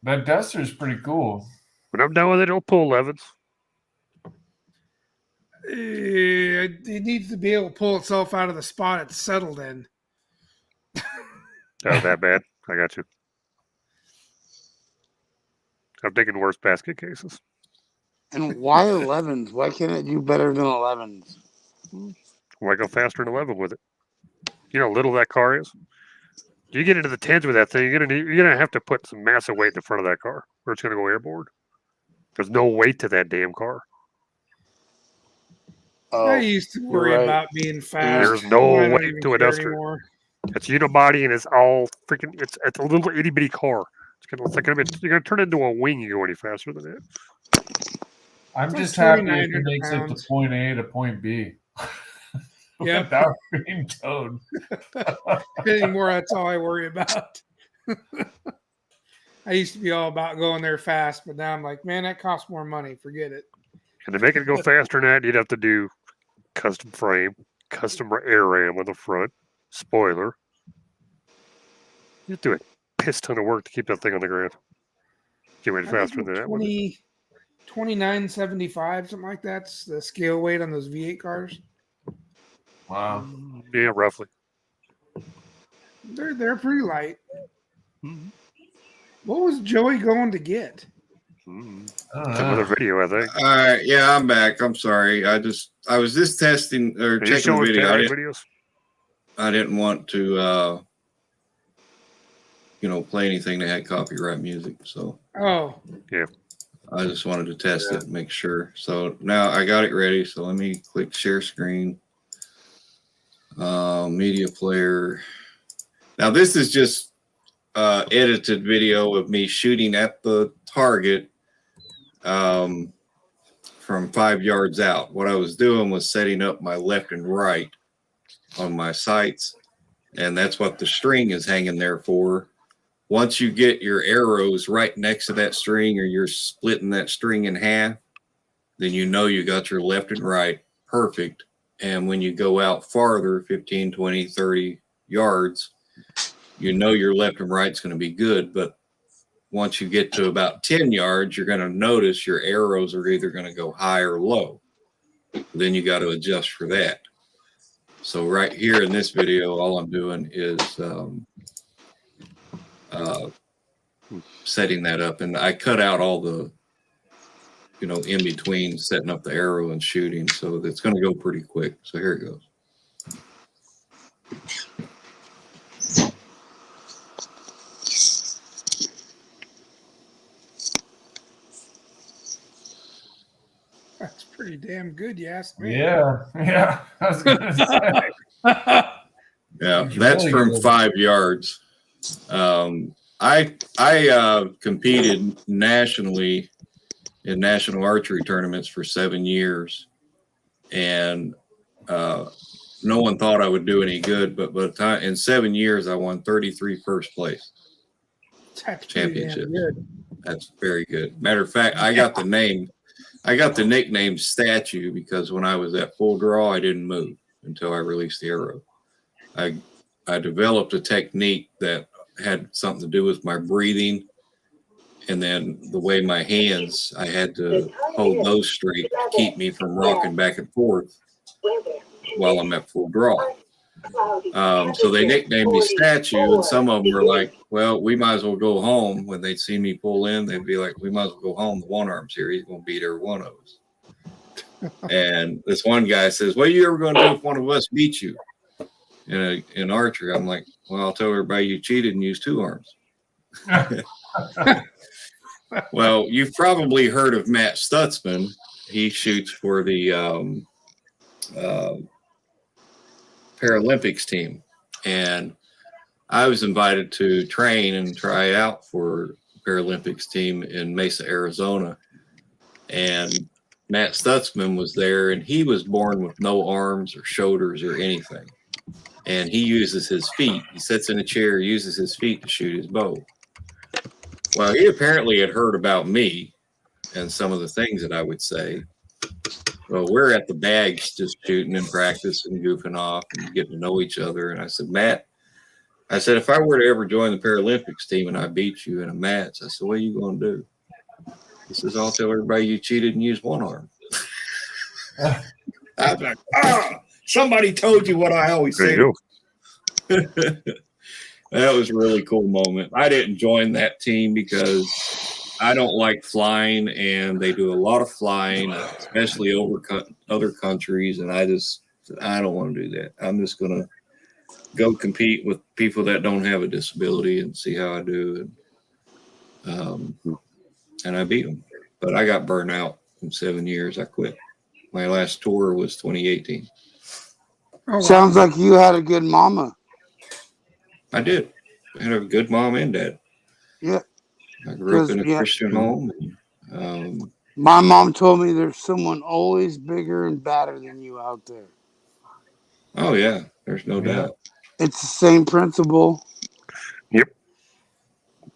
That Duster's pretty cool. When I'm done with it, it'll pull 11s. It needs to be able to pull itself out of the spot it's settled in. Oh, that bad. I got you. I'm taking worse basket cases. And why 11s? Why can't it do better than 11s? Why go faster than 11 with it? You know how little that car is? You get into the 10s with that thing, you're gonna have to put some massive weight in the front of that car, or it's gonna go airborne. There's no weight to that damn car. Oh, I used to worry right. about being fast. There's no I don't weight even to a care Duster. anymore. It's unibody and it's all freaking. It's a little itty bitty car. You're gonna turn it into a wing. You go any faster than it. I'm Plus just happy if 2,900 it makes it to pounds. point A to point B. Yep. Without being towed. Anymore, that's all I worry about. I used to be all about going there fast, but now I'm like, man, that costs more money. Forget it. And to make it go faster than that, you'd have to do custom frame, custom air ram on the front, spoiler. You'd do a piss ton of work to keep that thing on the ground. Get way faster than that. 2975, something like that's the scale weight on those V8 cars. Wow. Yeah, roughly. They're pretty light. Mm-hmm. What was Joey going to get? Another video, I think. All right, yeah, I'm back. I'm sorry. I was just testing or Are you checking the showing video. videos? I didn't want to, play anything that had copyright music. So Oh, yeah. I just wanted to test it, make sure. So now I got it ready. So let me click share screen. Media player. Now this is just edited video of me shooting at the target from 5 yards out. What I was doing was setting up my left and right on my sights, and that's what the string is hanging there for. Once you get your arrows right next to that string, or you're splitting that string in half, then you know you got your left and right perfect. And when you go out farther, 15, 20, 30 yards, you know your left and right's going to be good. But once you get to about 10 yards, you're going to notice your arrows are either going to go high or low. Then you got to adjust for that. So right here in this video, all I'm doing is setting that up. And I cut out all the, in between setting up the arrow and shooting. So it's going to go pretty quick. So here it goes. that's pretty damn good, you ask me. Yeah. I was gonna say. Yeah, It's that's really from good. 5 yards. I competed nationally in national archery tournaments for 7 years, and no one thought I would do any good. But by the time in 7 years, I won 33 first place That's pretty damn championships. good. That's very good. Matter of fact, I got the nickname Statue because when I was at full draw, I didn't move until I released the arrow. I developed a technique that had something to do with my breathing, and then the way my hands, I had to hold those straight to keep me from rocking back and forth while I'm at full draw. So they nicknamed me Statue, and some of them were like, well, we might as well go home. When they'd see me pull in, they'd be like, we might as well go home. The one arm's here. He's going to beat every one of us. And this one guy says, what are you ever going to do if one of us beats you in archery? I'm like, well, I'll tell everybody you cheated and used two arms. Well, you've probably heard of Matt Stutzman. He shoots for the Paralympics team. And I was invited to train and try out for the Paralympics team in Mesa, Arizona. And Matt Stutzman was there, and he was born with no arms or shoulders or anything. And he uses his feet. He sits in a chair, uses his feet to shoot his bow. Well, he apparently had heard about me and some of the things that I would say. Well, we're at the bags just shooting and practicing, goofing off and getting to know each other. And I said, Matt, if I were to ever join the Paralympics team and I beat you in a match, I said, what are you going to do? He says, I'll tell everybody you cheated and used one arm. I'm like, somebody told you what I always say. That was a really cool moment. I didn't join that team because I don't like flying, and they do a lot of flying, especially over other countries. And I don't want to do that. I'm just going to go compete with people that don't have a disability and see how I do. And I beat them, but I got burned out in 7 years. I quit. My last tour was 2018. Oh, wow. Sounds like you had a good mama. I did. I had a good mom and dad. Yeah. I grew up in a Christian home. And, my mom told me there's someone always bigger and badder than you out there. oh, yeah. There's no doubt. It's the same principle. Yep.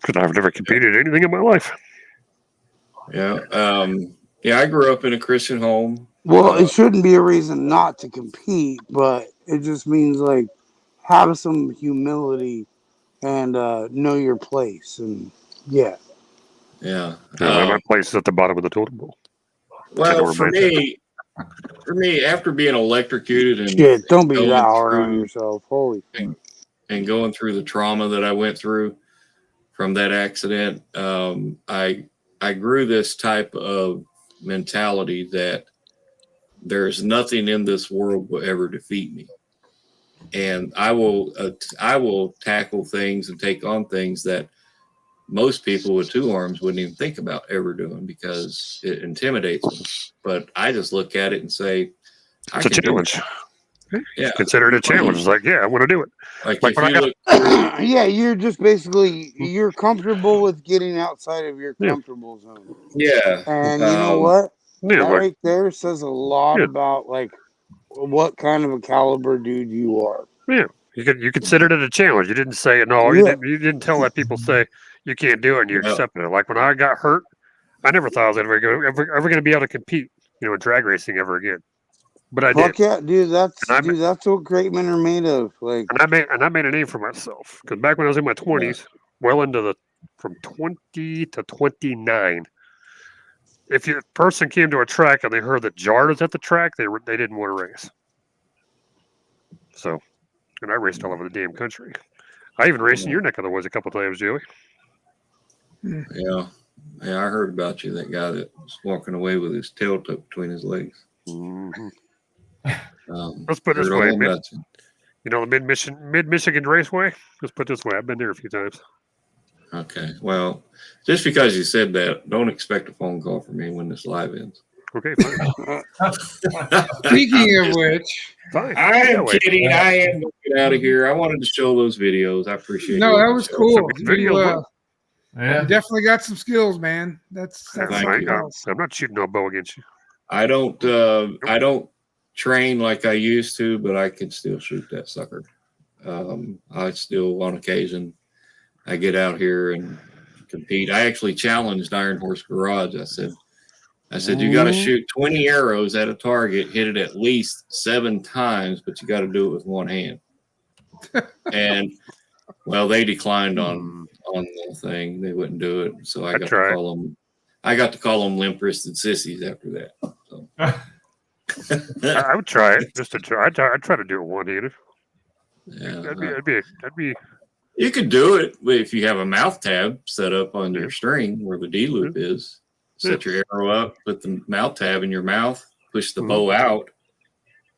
Because I've never competed in anything in my life. Yeah. I grew up in a Christian home. Well, it shouldn't be a reason not to compete, but it just means like have some humility and know your place. And yeah. Yeah. My place is at the bottom of the totem pole. Well, for me, after being electrocuted and shit, don't be going that hard on through- yourself. Holy. and going through the trauma that I went through from that accident, I grew this type of mentality that there's nothing in this world will ever defeat me, and I will tackle things and take on things that most people with two arms wouldn't even think about ever doing because it intimidates them. But I just look at it and say, It's a challenge. Yeah, Consider it a challenge. It's like, yeah, I want to do it. like Like if when you I look, Yeah, you're just basically you're comfortable with getting outside of your Yeah. comfortable zone. yeah, And you know what? Yeah, That like, right there says a lot Yeah. about like what kind of a caliber dude you are. yeah. You considered it a challenge. You didn't say no. Yeah. You didn't tell that people say you can't do it, and you Yeah. accepted it. Like when I got hurt, I never thought I was ever going to be able to compete, in drag racing ever again. But I Fuck did, yeah, dude. And I That's what great men are made of. Like, and I made a name for myself. Because back when I was in my 20s, well into from 20 to 29, if a person came to a track and they heard that Jard was at the track, they didn't want to race. So, and I raced all over the damn country. I even raced in your neck of the woods a couple times, Joey. yeah. I heard about you. That guy that was walking away with his tail tucked between his legs. Mm-hmm. Um, Let's put it this heard way, all man. about you. The Mid-Michigan Raceway? Let's put it this way. I've been there a few times. Okay. Well, just because you said that, don't expect a phone call from me when this live ends. Okay, fine. Speaking of which, Fine. I am That way. kidding. I am going to get out of here. I wanted to show those videos. I appreciate it. no, that was cool. Some good You, videos, Yeah. you definitely got some skills, man. That's Thank something you. else. I'm not shooting no bow against you. I don't train like I used to, but I can still shoot that sucker. I still, on occasion, I get out here and compete. I actually challenged Iron Horse Garage. I said, you got to shoot 20 arrows at a target, hit it at least 7 times, but you got to do it with one hand. And well, they declined on the thing. They wouldn't do it. So I got to call them limp-wristed sissies after that. So. I would try it just to try. I'd try to do it one-handed. Yeah, That'd be. you could do it if you have a mouth tab set up on your string where the D loop is. Set your arrow up, put the mouth tab in your mouth, push the bow out,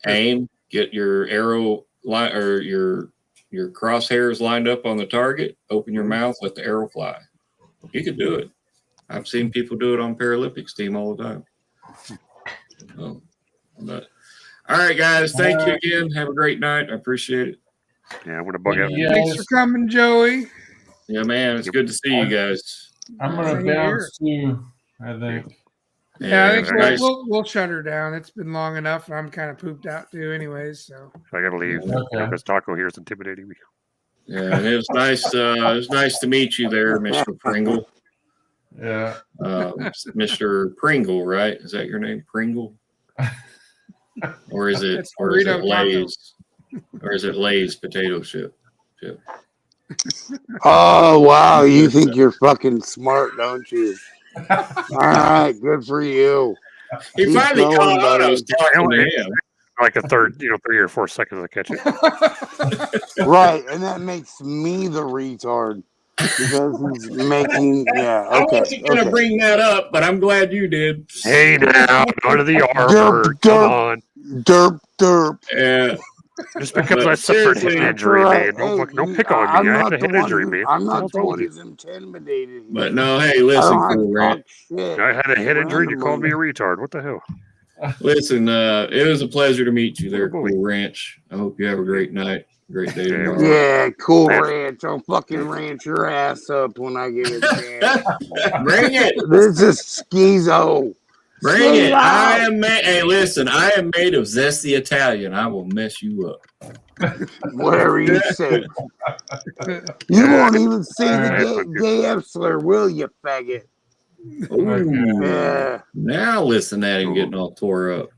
aim, get your arrow line or your crosshairs lined up on the target, open your mouth, let the arrow fly. You could do it. I've seen people do it on Paralympics team all the time. But all right, guys, thank you again. Have a great night. I appreciate it. Yeah, I'm gonna bug out. Yeah. Thanks for coming, Joey. Yeah, man, it's good to see you guys. I'm gonna Same bounce too, I think. Yeah, I think nice. we'll shut her down. It's been long enough, and I'm kind of pooped out too, anyways. So I gotta leave. Okay. This taco here is intimidating me. Yeah, and it was nice. It was nice to meet you there, Mr. Pringle. Yeah. Mr. Pringle, right? Is that your name, Pringle? Or is it It's burrito taco. Lay's? Or is it Lay's potato chip? oh wow, you think you're fucking smart, don't you? All right, good for you. He Keep finally going, caught on. I buddy. was talking to him. Like a third, 3 or 4 seconds to catch it. Right, and that makes me the retard because he's making. Yeah, I okay. wasn't going to bring that up, but I'm glad you did. Hey now, none of the R Derp, word. Come derp. on. Derp. Yeah. Just because But I suffered a seriously, head injury, Right. man. Hey, Don't pick on me. I'm I had not a the head one injury, who. man. I'm What the not hell's the wrong one with you? who's intimidated. but no, hey, I listen, don't have Cool to Ranch. talk shit. I had a head injury and you called me a randomly. retard. What the hell? Listen, it was a pleasure to meet you there, Oh, boy. Cool Ranch. I hope you have a great night, great day Yeah. tomorrow. Yeah, Cool Man. Ranch. I'll fucking ranch your ass up when I get a chance. Bring it. This is Schizo. Bring it. I Schizo. am made. Hey, listen, I am made of zesty Italian. I will mess you up. Whatever you say. You won't even say the gay F slur, will you, faggot? Ooh. Yeah. Now listen at him getting all tore up.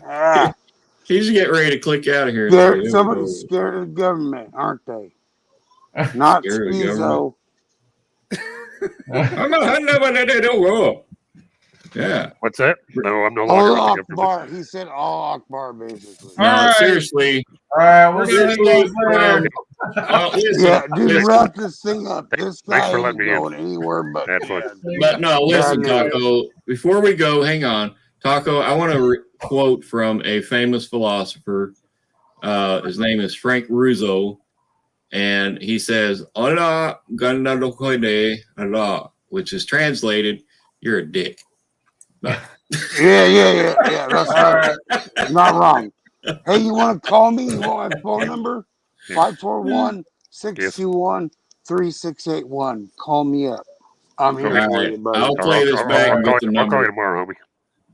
Ah. He's getting ready to click out of here. Somebody's scared of the government, aren't they? Not Scared of the Schizo. I'm not hunting nobody that don't go. Yeah. What's that? No, I'm no longer Allah hunting government. Akbar. He said Allah Akbar, basically. No, All right. seriously. All right, we'll see Seriously. you later. Listen, Yeah, dude, Thanks. wrap this thing up. This Thanks guy for ain't letting me in. going anywhere but. Had fun. But no, listen, Yeah, Taco. Before we go, hang on, Taco. I want to quote from a famous philosopher. His name is Frank Russo, and he says, "Allah ganadokode Allah," which is translated, "You're a dick." But, Yeah. That's right. Not wrong. Hey, you want to call me? You want my phone number? 541-621-3681. Call me up. I'm here all for right, you, buddy. I'll play this back and get the I'll call you number. tomorrow, homie.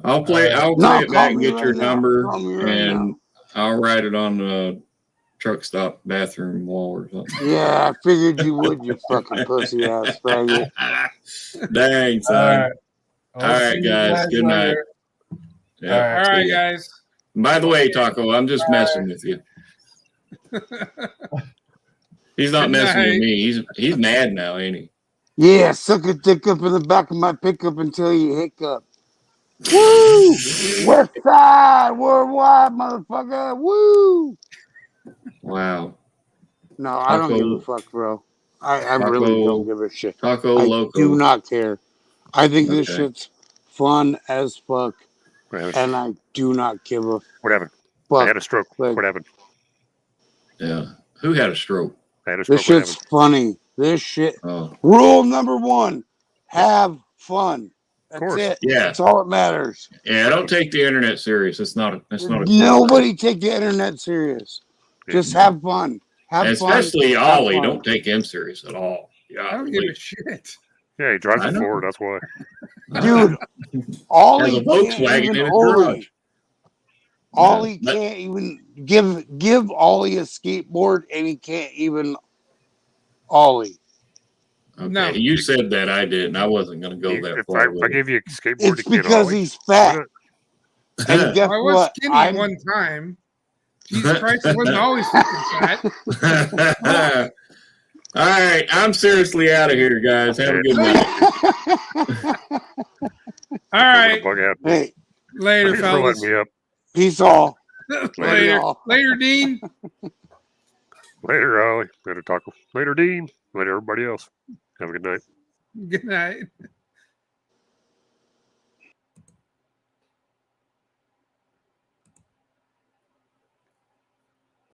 I'll play it No, back call and me get right your now. number, Call me right and now. I'll write it on the truck stop bathroom wall or something. Yeah, I figured you would, you fucking pussy ass faggot. Dang, son. All right, All right, guys. Good night. later. Yeah, All right. All see right, ya. guys. By the way, Taco, I'm just messing with you. He's not Good messing with night. me. He's mad now, ain't he? Yeah, suck a dick up in the back of my pickup until you hiccup. Woo! West side, worldwide, motherfucker. Woo! Wow. No, I don't give a fuck, bro. I really don't give a shit. Taco I Loco. do not care. I think this Okay. shit's fun as fuck, What and I do not give a happened? I fuck. had a stroke. Like, What happened? Yeah. Who had a stroke? I had a stroke. this What shit's happened? funny. This shit. Oh, Rule number 1: have fun. That's course. it. yeah. That's all that matters. Yeah. Don't take the internet serious. It's not a. Nobody take the internet serious. Just have fun. Have Especially fun. Ollie. Have fun. Don't take him serious at all. Yeah. I don't give a shit. Yeah, he drives I a know. Ford. That's why. Dude, Ollie Has a can't Volkswagen even in his Ollie. garage. Ollie Yeah, can't even give Ollie a skateboard, and he can't even Ollie. Okay. No. You said that. I didn't. I wasn't going to go that If far. I with it. gave you a skateboard, It's to get because Ollie, he's why fat. not? And guess I was what? skinny one time. Jesus Christ, I wasn't always fucking fat. All right, I'm seriously out of here, guys. Have a good night. All right. Bug out. Hey, Later, Thanks for fellas. letting me up. peace all. Later. y'all. Later, Dean. Later, Ollie. Later, Taco. Later, Dean. Later, everybody else. Have a good night. Good night.